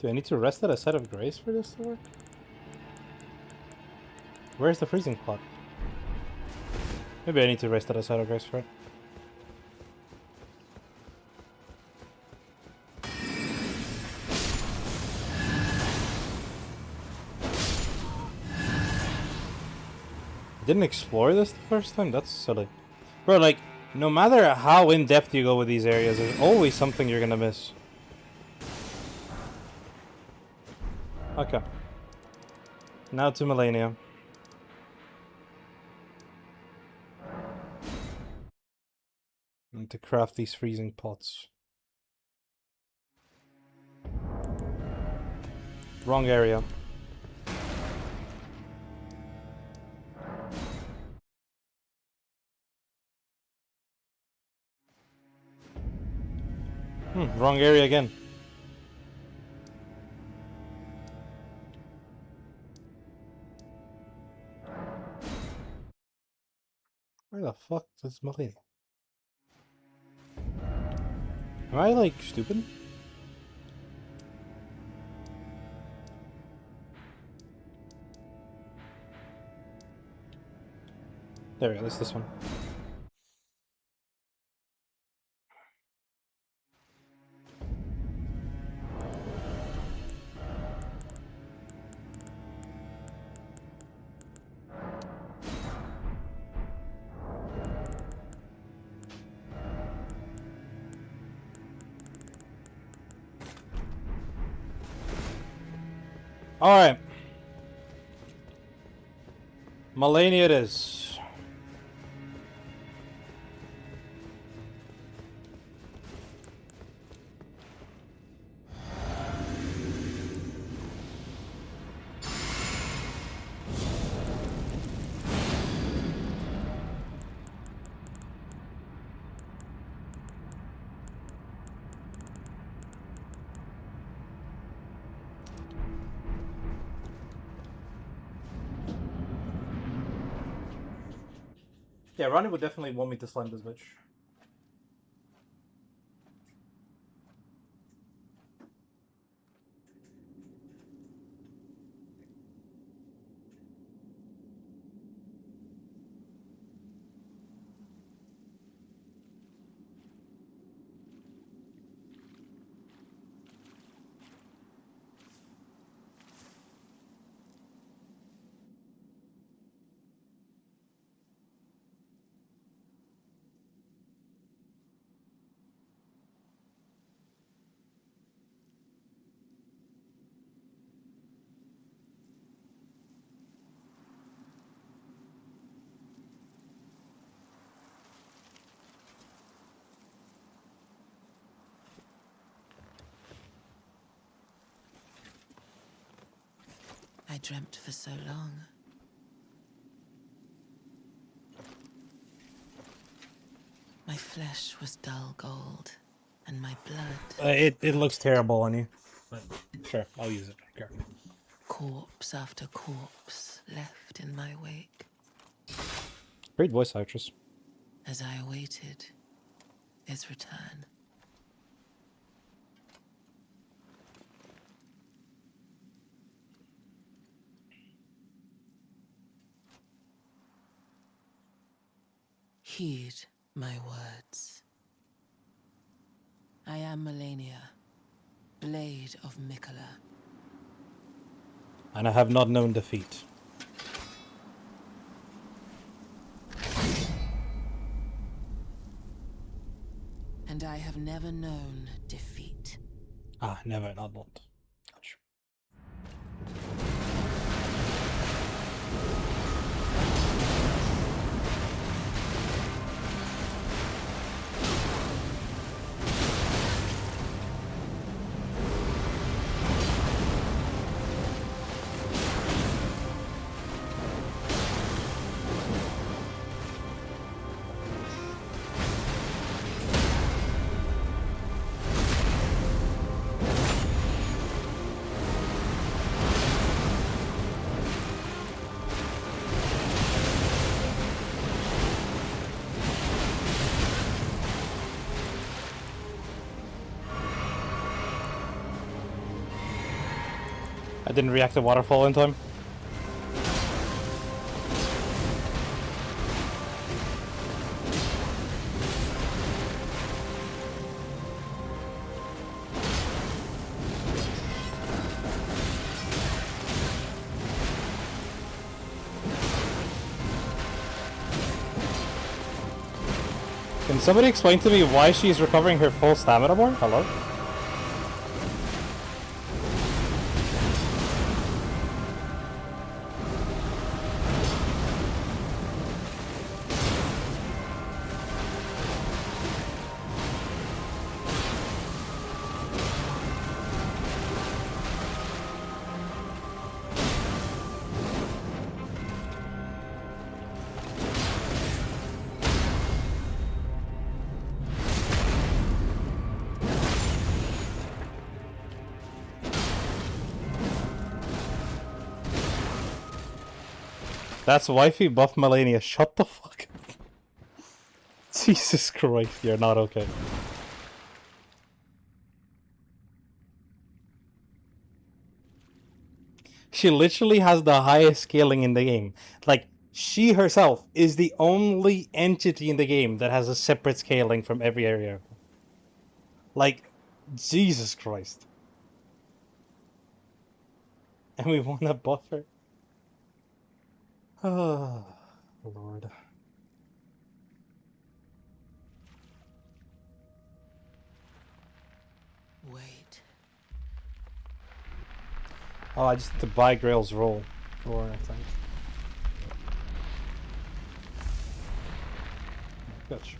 Do I need to rest at a site of grace for this to work? Where's the freezing pot? Maybe I need to rest at a site of grace for it. I didn't explore this the first time? That's silly. Bro, like, no matter how in-depth you go with these areas, there's always something you're gonna miss. Okay. Now to Malenia. Need to craft these freezing pots. Wrong area. Wrong area again. Where the fuck is Malenia? Am I, like, stupid? There we go, this one. Alright. Malenia it is. Yeah, Ronnie would definitely want me to slime this bitch. I dreamt for so long. My flesh was dull gold, and my blood... It looks terrible on you. But sure, I'll use it. Okay. corpse after corpse left in my wake. Great voice actress. As I awaited his return. Heed my words. I am Malenia, Blade of Mikola. And I have not known defeat. And I have never known defeat. Ah, never, not. Gotcha. I didn't react to waterfall in time. Can somebody explain to me why she's recovering her full stamina bar? Hello? That's wifey buff Malenia. Shut the fuck up. Jesus Christ, you're not okay. She literally has the highest scaling in the game. Like, she herself is the only entity in the game that has a separate scaling from every area. Like, Jesus Christ. And we want to buff her. Oh, Lord. Wait. Oh, I just need to buy Grail's roll. Or I think. Gotcha.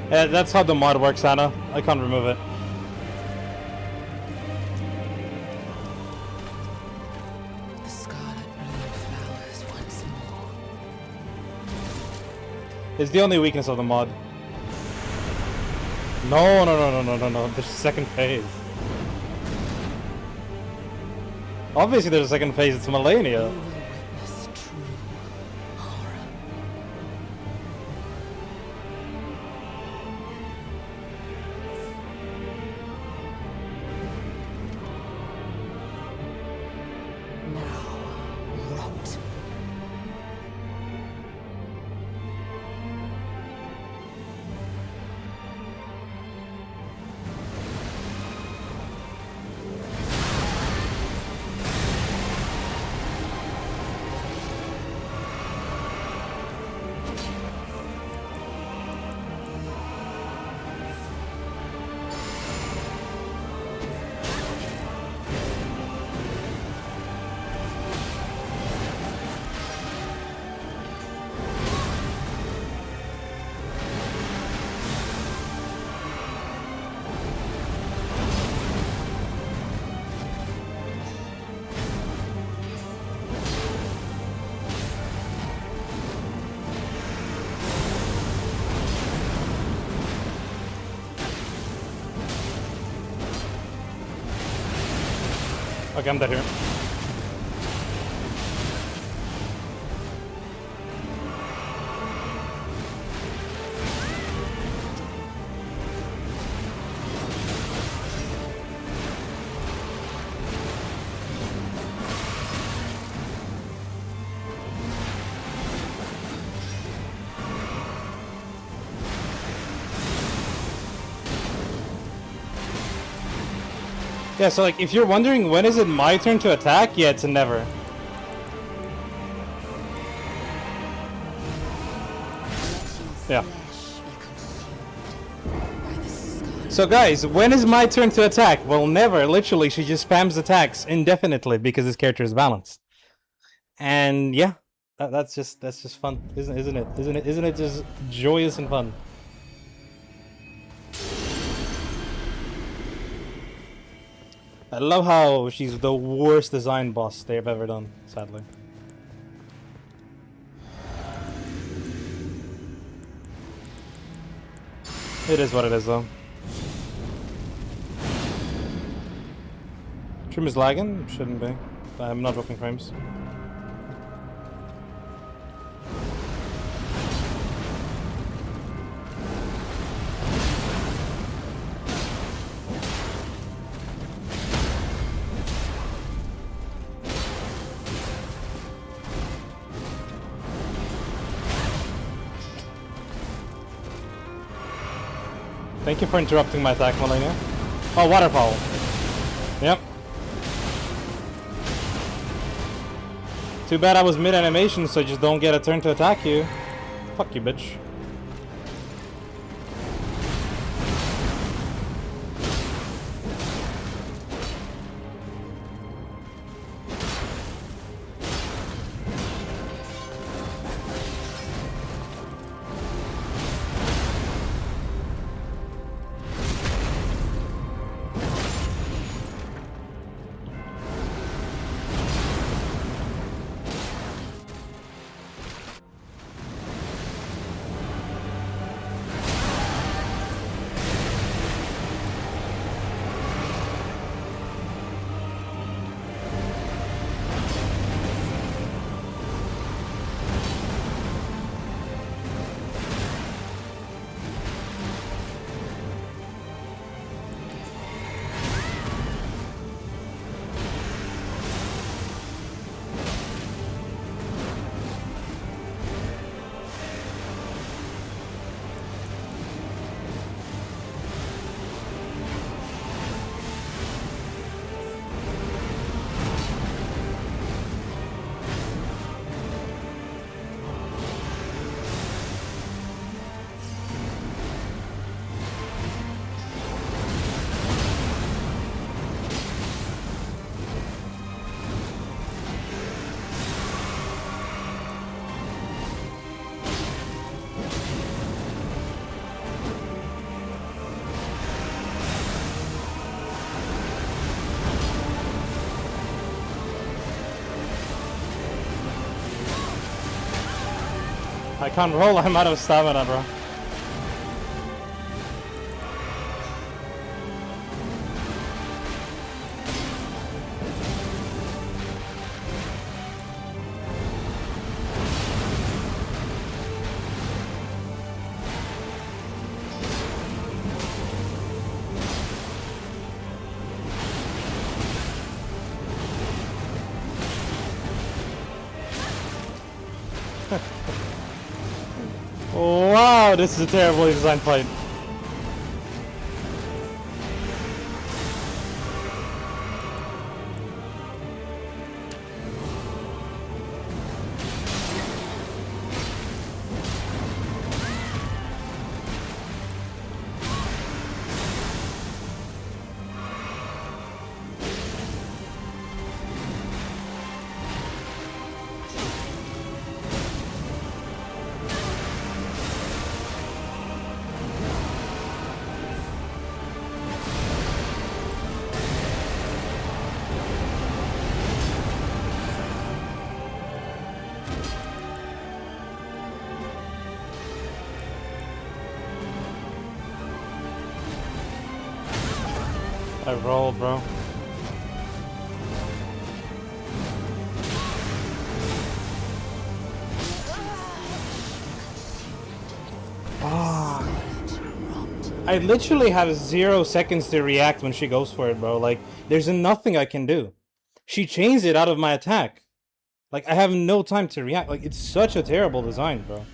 Yeah, that's how the mod works, Anna. I can't remove it. The scarlet bloom flowers once more. It's the only weakness of the mod. No. There's a second phase. Obviously there's a second phase, it's Malenia. You will witness true horror. Now, rot. Okay, I'm dead here. Yeah, so like, if you're wondering when is it my turn to attack, yeah, it's a never. Yeah. So guys, when is my turn to attack? Well, never. Literally, she just spams attacks indefinitely because this character is balanced. And yeah, that's just fun, isn't it? Isn't it just joyous and fun? I love how she's the worst design boss they've ever done, sadly. It is what it is, though. Stream is lagging? Shouldn't be. I'm not dropping frames. Thank you for interrupting my attack, Malenia. Oh, waterfall. Yep. Too bad I was mid-animation, so I just don't get a turn to attack you. Fuck you, bitch. I can't roll, I'm out of stamina, bro. Wow, this is a terribly designed fight. I rolled, bro. I literally have 0 seconds to react when she goes for it, bro. Like, there's nothing I can do. She chains it out of my attack. Like, I have no time to react. Like, it's such a terrible design, bro.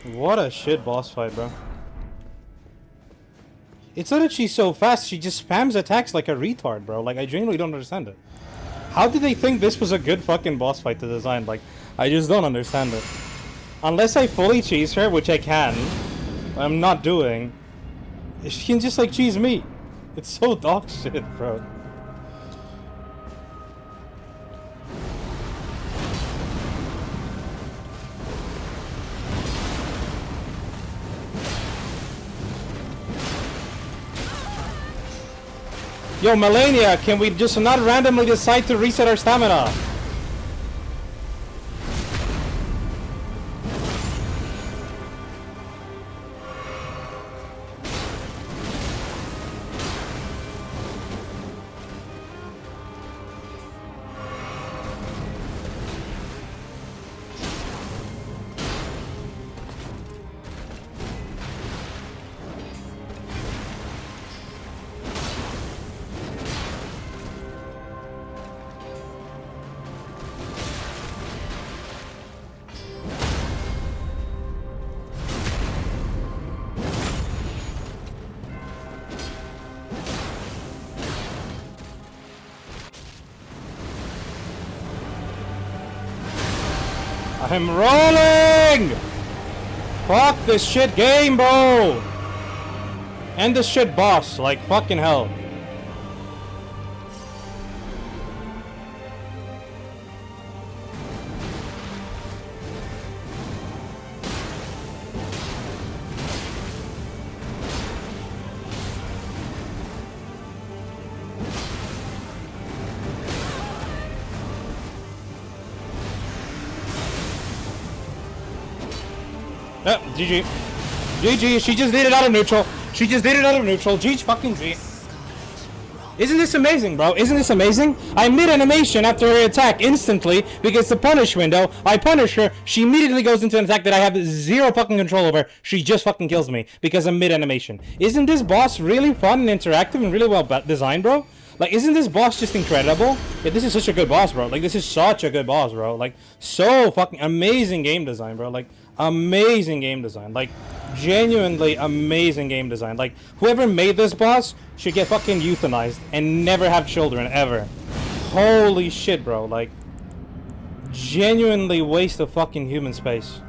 What a shit boss fight, bro. It's not that she's so fast, she just spams attacks like a retard, bro. Like, I genuinely don't understand it. How did they think this was a good fucking boss fight to design? Like, I just don't understand it. Unless I fully cheese her, which I can, I'm not doing. She can just like cheese me. It's so dog shit, bro. Yo, Malenia, can we just not randomly decide to reset our stamina? I'm rolling! Fuck this shit game, bro! And this shit boss, like fucking hell. GG. GG, she just did it out of neutral. She just did it out of neutral. GG fucking G. Isn't this amazing, bro? Isn't this amazing? I mid-animation after her attack instantly because the punish window. I punish her. She immediately goes into an attack that I have zero fucking control over. She just fucking kills me because I'm mid-animation. Isn't this boss really fun and interactive and really well designed, bro? Like, isn't this boss just incredible? Yeah, this is such a good boss, bro. Like, this is such a good boss, bro. Like, so fucking amazing game design, bro. Like, amazing game design. Like, genuinely amazing game design. Like, whoever made this boss should get fucking euthanized and never have children, ever. Holy shit, bro. Like, genuinely waste of fucking human space.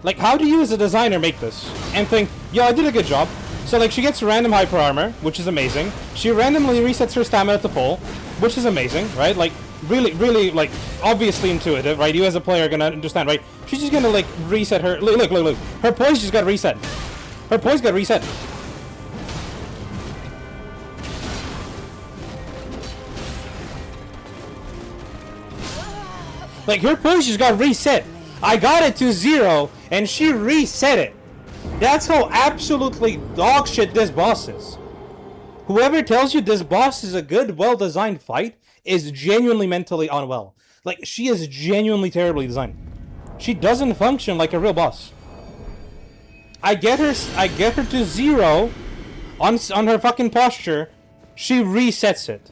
Like, how do you as a designer make this and think, yo, I did a good job? So, like, she gets random hyper armor, which is amazing. She randomly resets her stamina to full, which is amazing, right? Like, really, like, obviously intuitive, right? You as a player are gonna understand, right? She's just gonna, like, reset her... Look. Her poise just got reset. Her poise got reset. Like, her poise just got reset. I got it to 0, and she reset it. That's how absolutely dog shit this boss is. Whoever tells you this boss is a good, well-designed fight is genuinely mentally unwell. Like, she is genuinely terribly designed. She doesn't function like a real boss. I get her to 0 on her fucking posture. She resets it.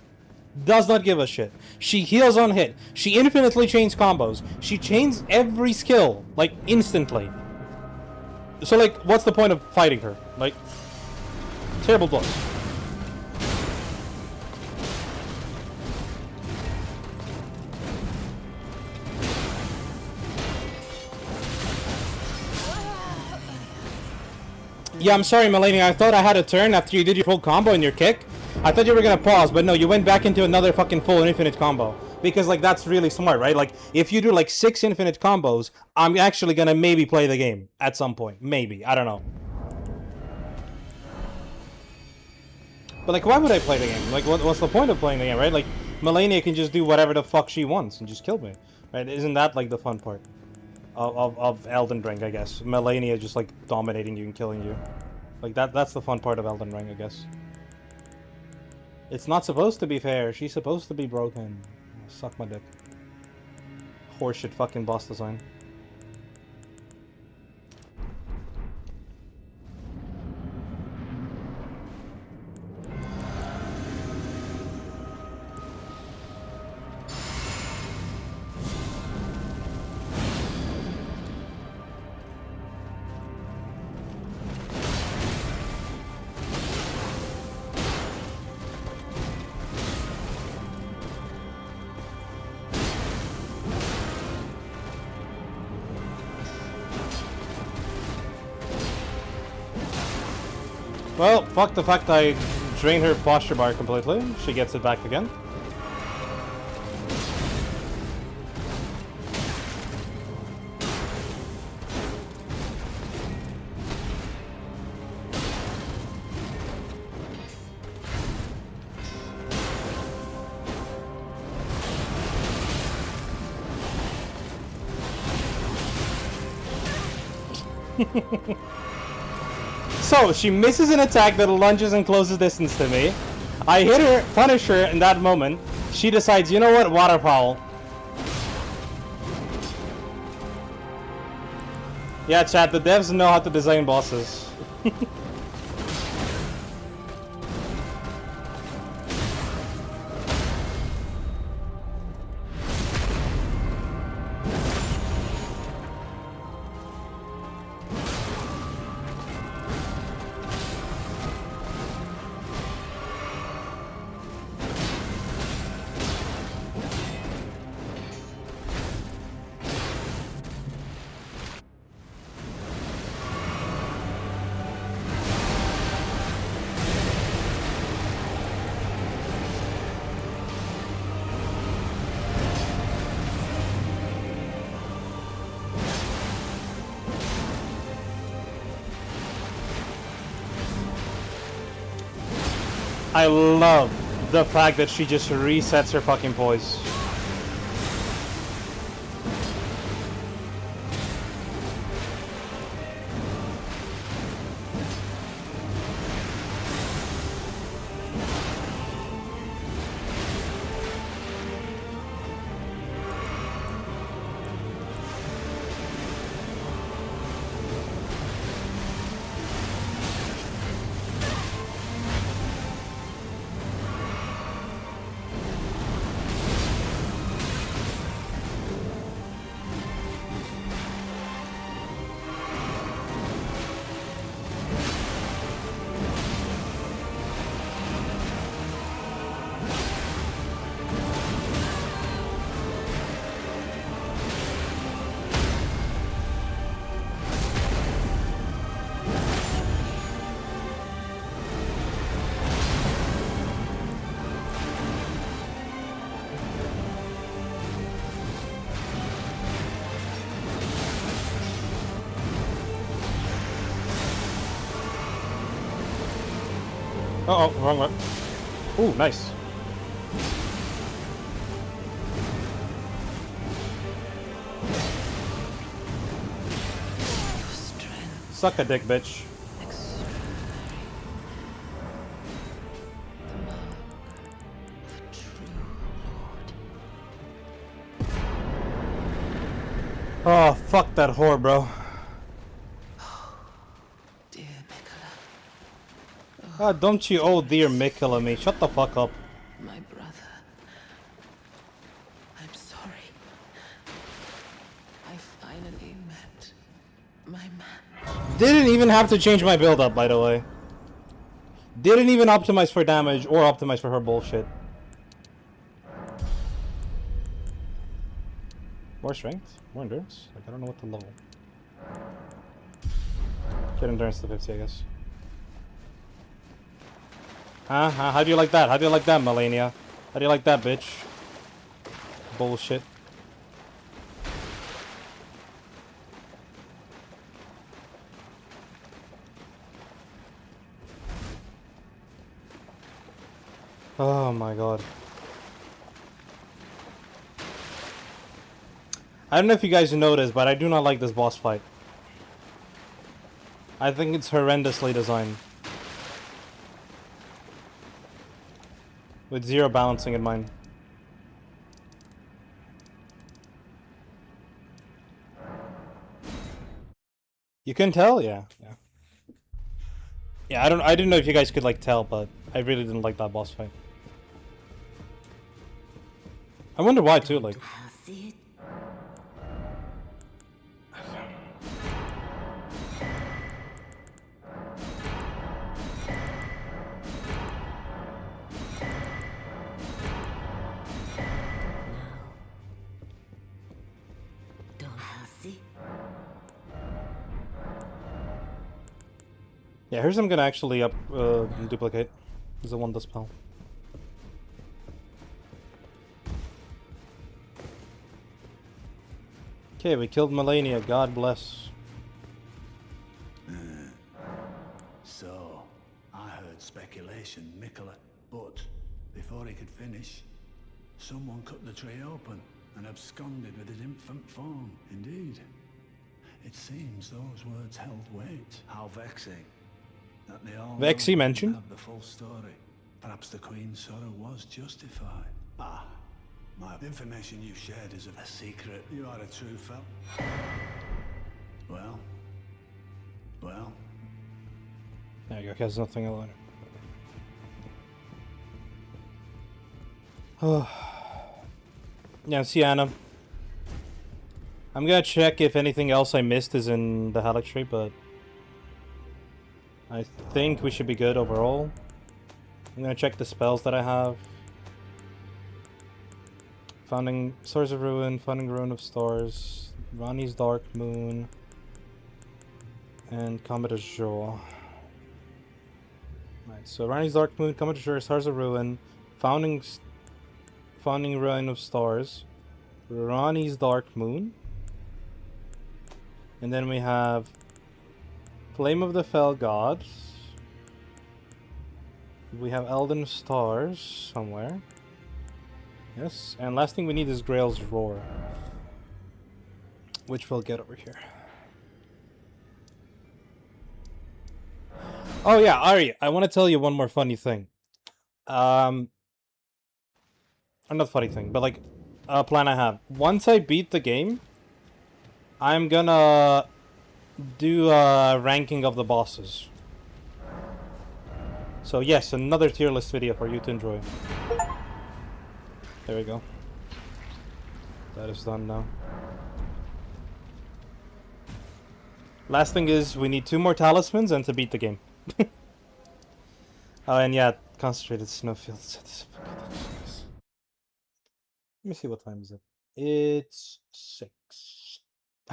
Does not give a shit. She heals on hit. She infinitely chains combos. She chains every skill, like, instantly. So, like, what's the point of fighting her? Like, terrible boss. Yeah, I'm sorry, Malenia. I thought I had a turn after you did your full combo and your kick. I thought you were gonna pause, but no, you went back into another fucking full and infinite combo. Because, like, that's really smart, right? Like, if you do, like, 6 infinite combos, I'm actually gonna maybe play the game at some point. Maybe. I don't know. But, like, why would I play the game? Like, what's the point of playing the game, right? Like, Malenia can just do whatever the fuck she wants and just kill me. Right? Isn't that, like, the fun part of Elden Ring, I guess? Malenia just, like, dominating you and killing you. Like, that's the fun part of Elden Ring, I guess. It's not supposed to be fair. She's supposed to be broken. Suck my dick. Horseshit fucking boss design. Well, fuck the fact I drained her posture bar completely. She gets it back again. So, she misses an attack that lunges and closes distance to me. I hit her, punish her in that moment. She decides, you know what, waterfowl. Yeah, chat, the devs know how to design bosses. I love the fact that she just resets her fucking poise. Uh oh, wrong one. Ooh, nice. Your strength Suck a dick, bitch. extraordinary. The mark of a true lord. Oh, fuck that whore, bro. Dear Mikola, God, don't you oh dear Mikola me. Shut the fuck up. my brother. I'm sorry. I finally met my match. Didn't even have to change my build up, by the way. Didn't even optimize for damage or optimize for her bullshit. More strength? More endurance? Like, I don't know what to level. Get endurance to 50, I guess. Huh? How do you like that? How do you like that, Malenia? How do you like that, bitch? Bullshit. Oh my god. I don't know if you guys noticed, but I do not like this boss fight. I think it's horrendously designed. With zero balancing in mind. You can tell? Yeah. Yeah, I didn't know if you guys could like tell, but I really didn't like that boss fight. I wonder why too, like. I'll see it. Don't I'll see. Yeah, here's I'm gonna actually duplicate. Because I want the spell. Okay, we killed Malenia, God bless. So, I heard speculation, Mikola, but before he could finish, someone cut the tree open and absconded with his infant form. Indeed. It seems those words held weight. How vexing. That they all Vexy mentioned? have the full story. Perhaps the Queen's sorrow was justified. Ah, my information you shared is a secret. You are a true fellow. Well. There you go, there's nothing alone. Oh. Yeah, see Anna. I'm gonna check if anything else I missed is in the Halleck tree, but I think we should be good overall. I'm gonna check the spells that I have. Founding Stars of Ruin, Founding Ruin of Stars, Rani's Dark Moon, and Comet Azure. Right, so Rani's Dark Moon, Comet Azure, Stars of Ruin, Founding Ruin of Stars, Rani's Dark Moon, and then we have Flame of the Fell Gods, We have Elden Stars somewhere. Yes, and last thing we need is Grail's Roar, which we'll get over here. Oh yeah, Ari, I want to tell you one more funny thing. Or not funny thing, but like a plan I have. Once I beat the game, I'm gonna do a ranking of the bosses. So yes, another tier list video for you to enjoy. There we go. That is done now. Last thing is, we need 2 more talismans and to beat the game. Oh, and yeah, concentrated snowfields. Let me see what time is it. It's 6.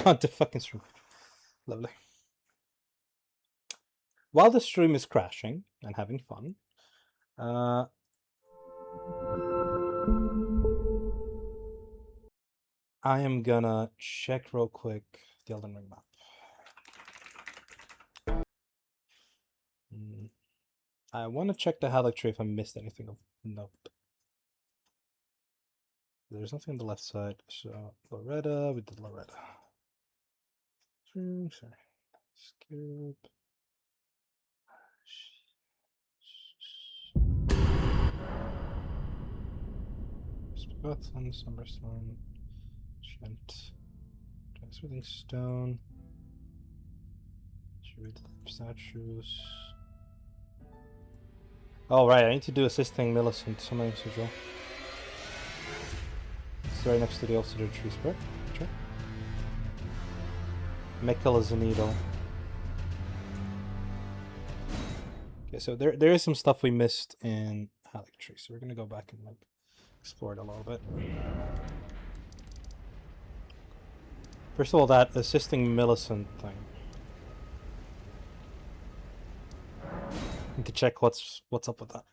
On the fucking stream. Lovely. While the stream is crashing and having fun, I am gonna check real quick the Elden Ring map. I want to check the Halleck tree if I missed anything of note. There's nothing on the left side, so Loretta, we did Loretta. Sorry. Skip. Spotson, Summerstone, Shent, Transmitting Stone, Druid Statues. Oh, right, I need to do Assisting Millicent, Summoning Sigil. It's right next to the Ulster Tree Spirit. Sure. Mikkel is a needle. Okay, so there is some stuff we missed in Halleck Tree, so we're gonna go back and like explore it a little bit. First of all, that Assisting Millicent thing. Need to check what's up with that.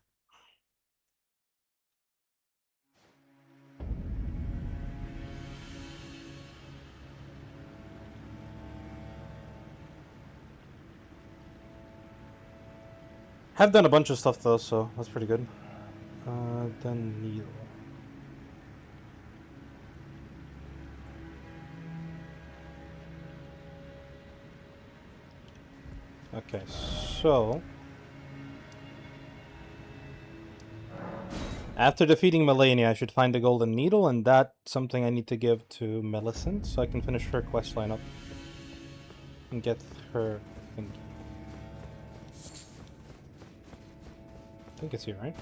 Have done a bunch of stuff though, so that's pretty good. Then needle. Okay, so after defeating Malenia, I should find the golden needle, and that's something I need to give to Millicent so I can finish her quest line up and get her thingy. I think it's here, right?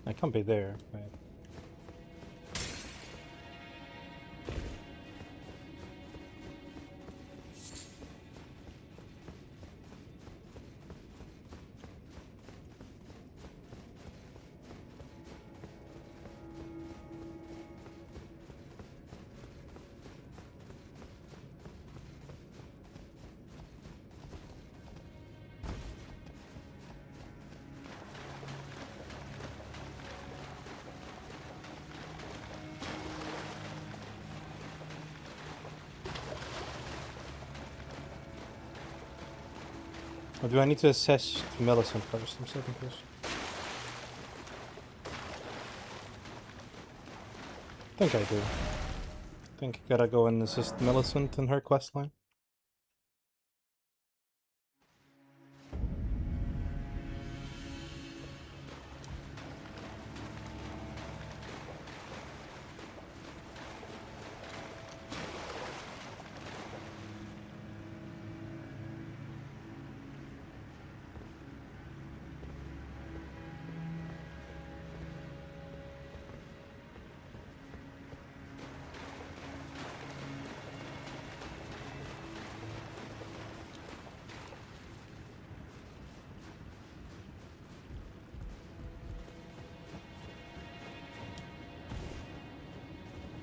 I can't be there. Wait. Or do I need to assess Millicent first? I'm so confused. I think I do. I think I gotta go and assist Millicent in her quest line.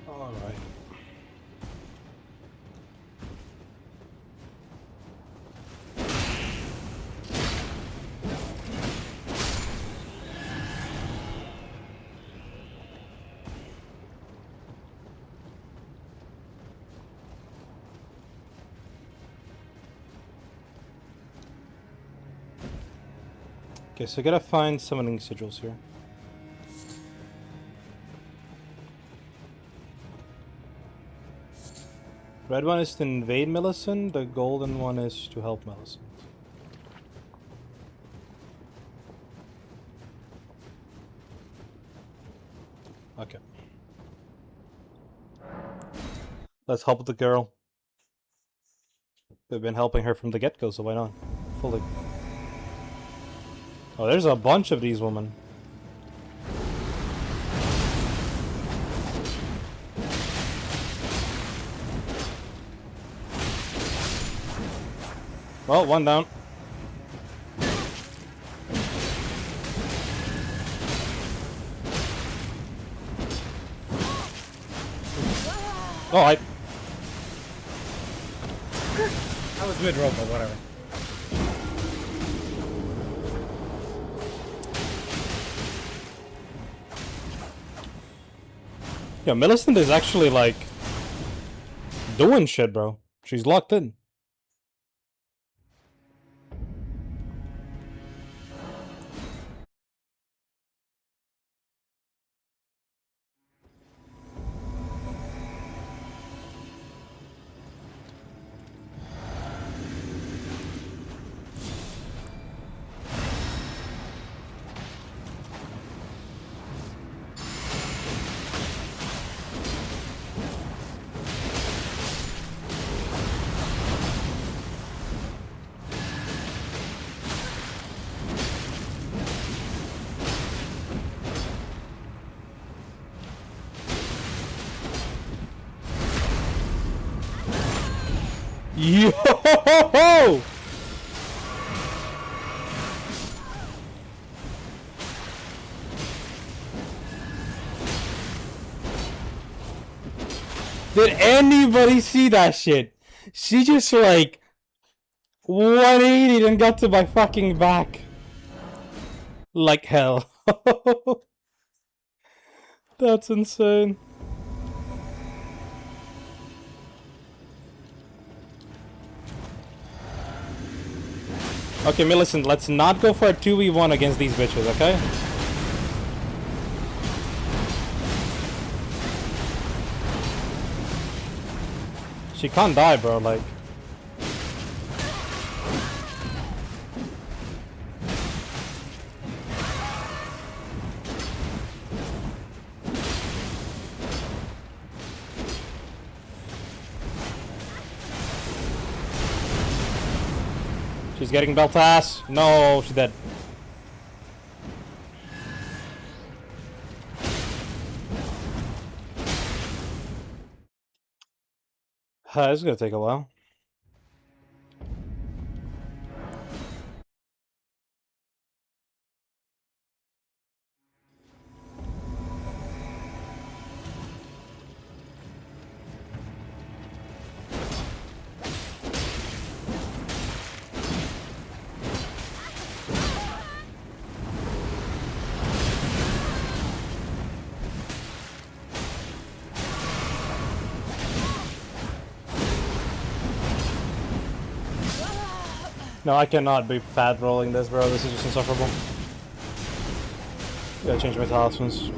Alright. Okay, so I gotta find summoning sigils here. Red one is to invade Millicent, the golden one is to help Millicent. Okay. Let's help the girl. We've been helping her from the get-go, so why not? Fully. Oh, there's a bunch of these women. Well, one down. Oh, I was mid-roll, but whatever. Yeah, Millicent is actually, like, doing shit, bro. She's locked in. Yo! Did anybody see that shit? She just like 180 and got to my fucking back. Like hell. That's insane. Okay, Millicent, let's not go for a 2v1 against these bitches, okay? She can't die, bro, like... She's getting belt ass. No, she's dead. This is gonna take a while. No, I cannot be fat rolling this, bro. This is just insufferable. Gotta change my talismans.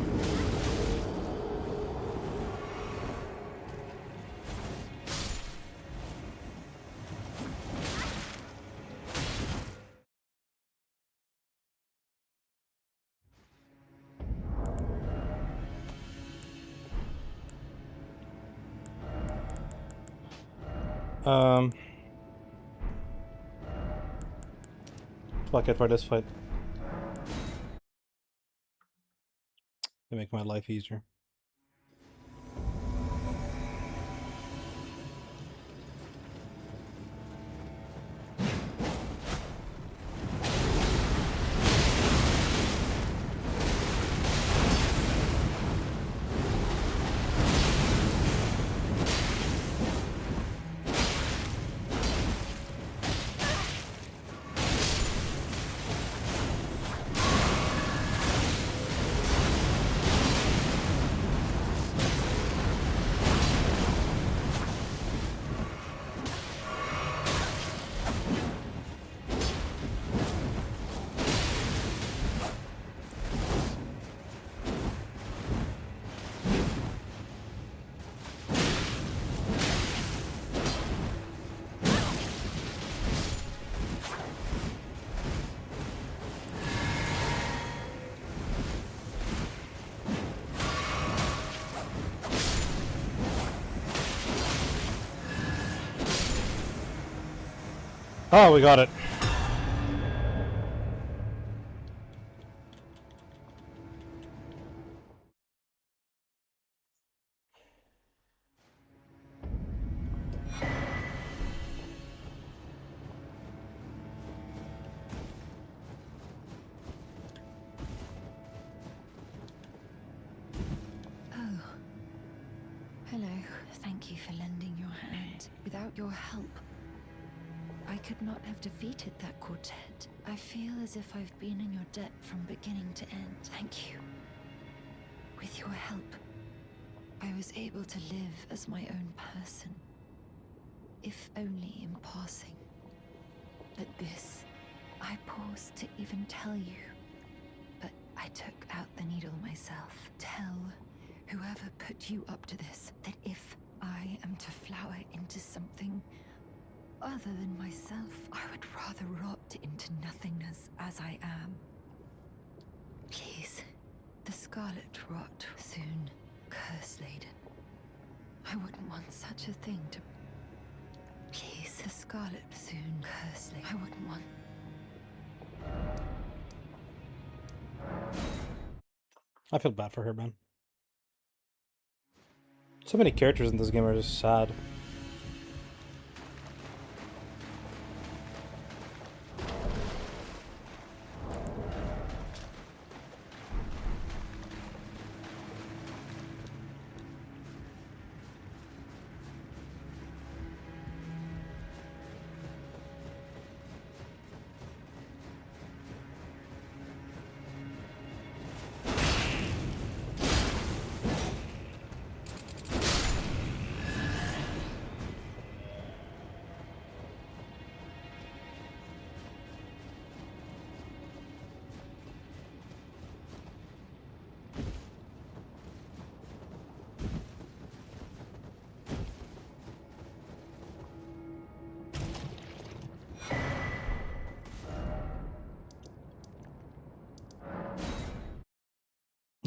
Fuck it for this fight. To make my life easier. Oh, we got it. Oh. Hello. Thank you for lending your hand. Without your help, I could not have defeated that quartet. I feel as if I've been in your debt from beginning to end. Thank you. With your help, I was able to live as my own person. If only in passing. But this, I paused to even tell you. But I took out the needle myself. Tell whoever put you up to this that if I am to flower into something other than myself, I would rather rot into nothingness as I am. Please, the scarlet rot soon, curse-laden. I wouldn't want such a thing to... Please, the scarlet soon, curse-laden. I wouldn't want... I feel bad for her, man. So many characters in this game are just sad.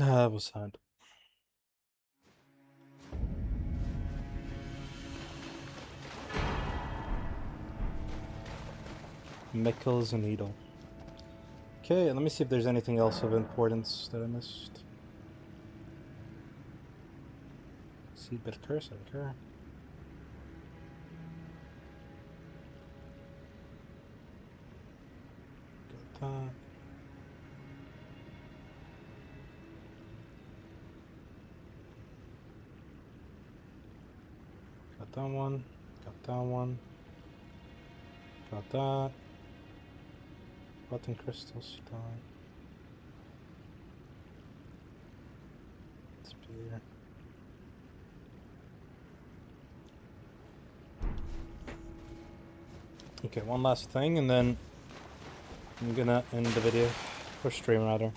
Ah, that was sad. Mickles and Needle. Okay, let me see if there's anything else of importance that I missed. Seedbed curse, I don't care. Got that. Got that one. Got that one. Got that. Button crystals. Spear. Okay, one last thing, and then I'm gonna end the video, or stream rather.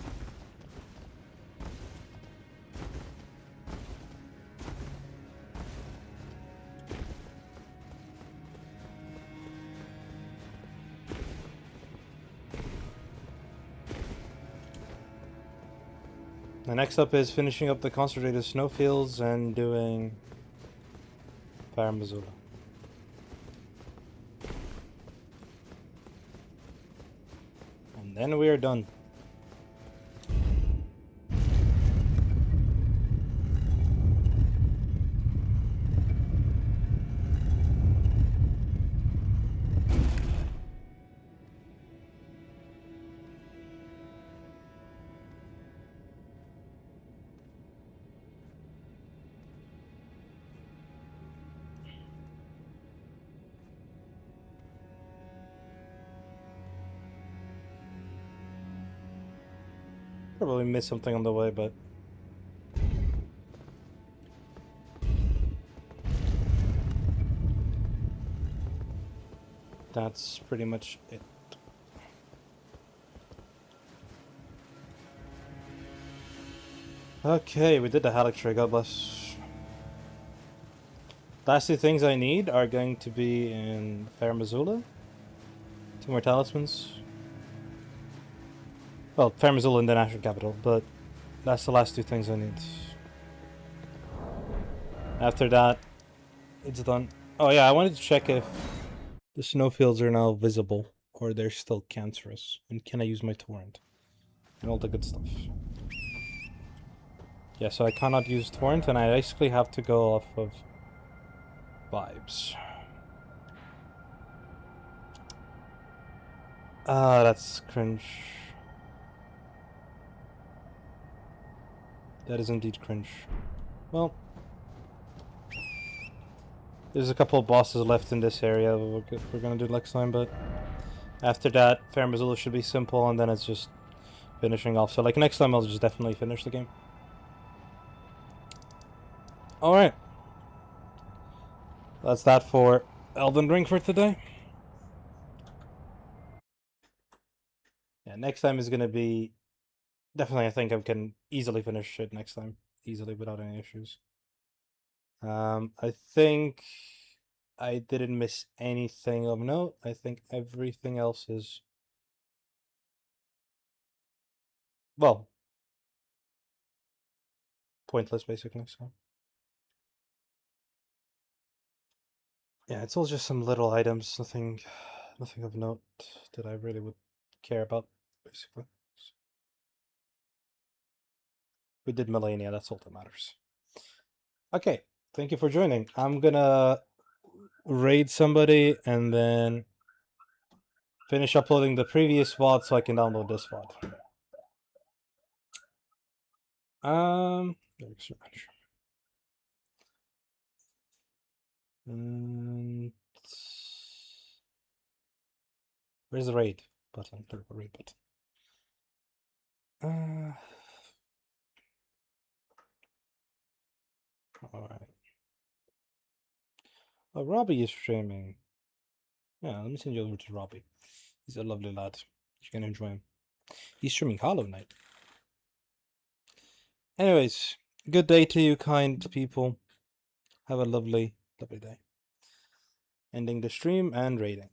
The next up is finishing up the concentrated snowfields and doing Fire Missoula. And then we are done. Probably missed something on the way, but that's pretty much it. Okay, we did the Halictree, God bless. Last two things I need are going to be in Fair Missoula. 2 more talismans. Well, Fair Missoula in the national capital, but that's the last 2 things I need. After that, it's done. Oh yeah, I wanted to check if The snowfields are now visible, or they're still cancerous. And can I use my torrent? And all the good stuff. Yeah, so I cannot use torrent, and I basically have to go off of vibes. Ah, that's cringe. That is indeed cringe. Well, there's a couple of bosses left in this area we're gonna do next time, but after that, Fair Missoula should be simple, and then it's just finishing off. So, like, next time I'll just definitely finish the game. Alright. That's that for Elden Ring for today. Yeah, next time is gonna be... Definitely, I think I can easily finish it next time. Easily, without any issues. I think I didn't miss anything of note. I think everything else is... Well, pointless, basically, so... Yeah, it's all just some little items, nothing of note that I really would care about, basically. We did Malenia, that's all that matters. Okay, thank you for joining. I'm gonna raid somebody and then finish uploading the previous VOD so I can download this VOD. Thanks so much. Where's the raid button? There's the raid button. Alright. Oh, Robbie is streaming. Yeah, let me send you over to Robbie. He's a lovely lad. You can enjoy him. He's streaming Hollow Knight. Anyways, good day to you, kind people. Have a lovely, lovely day. Ending the stream and raiding.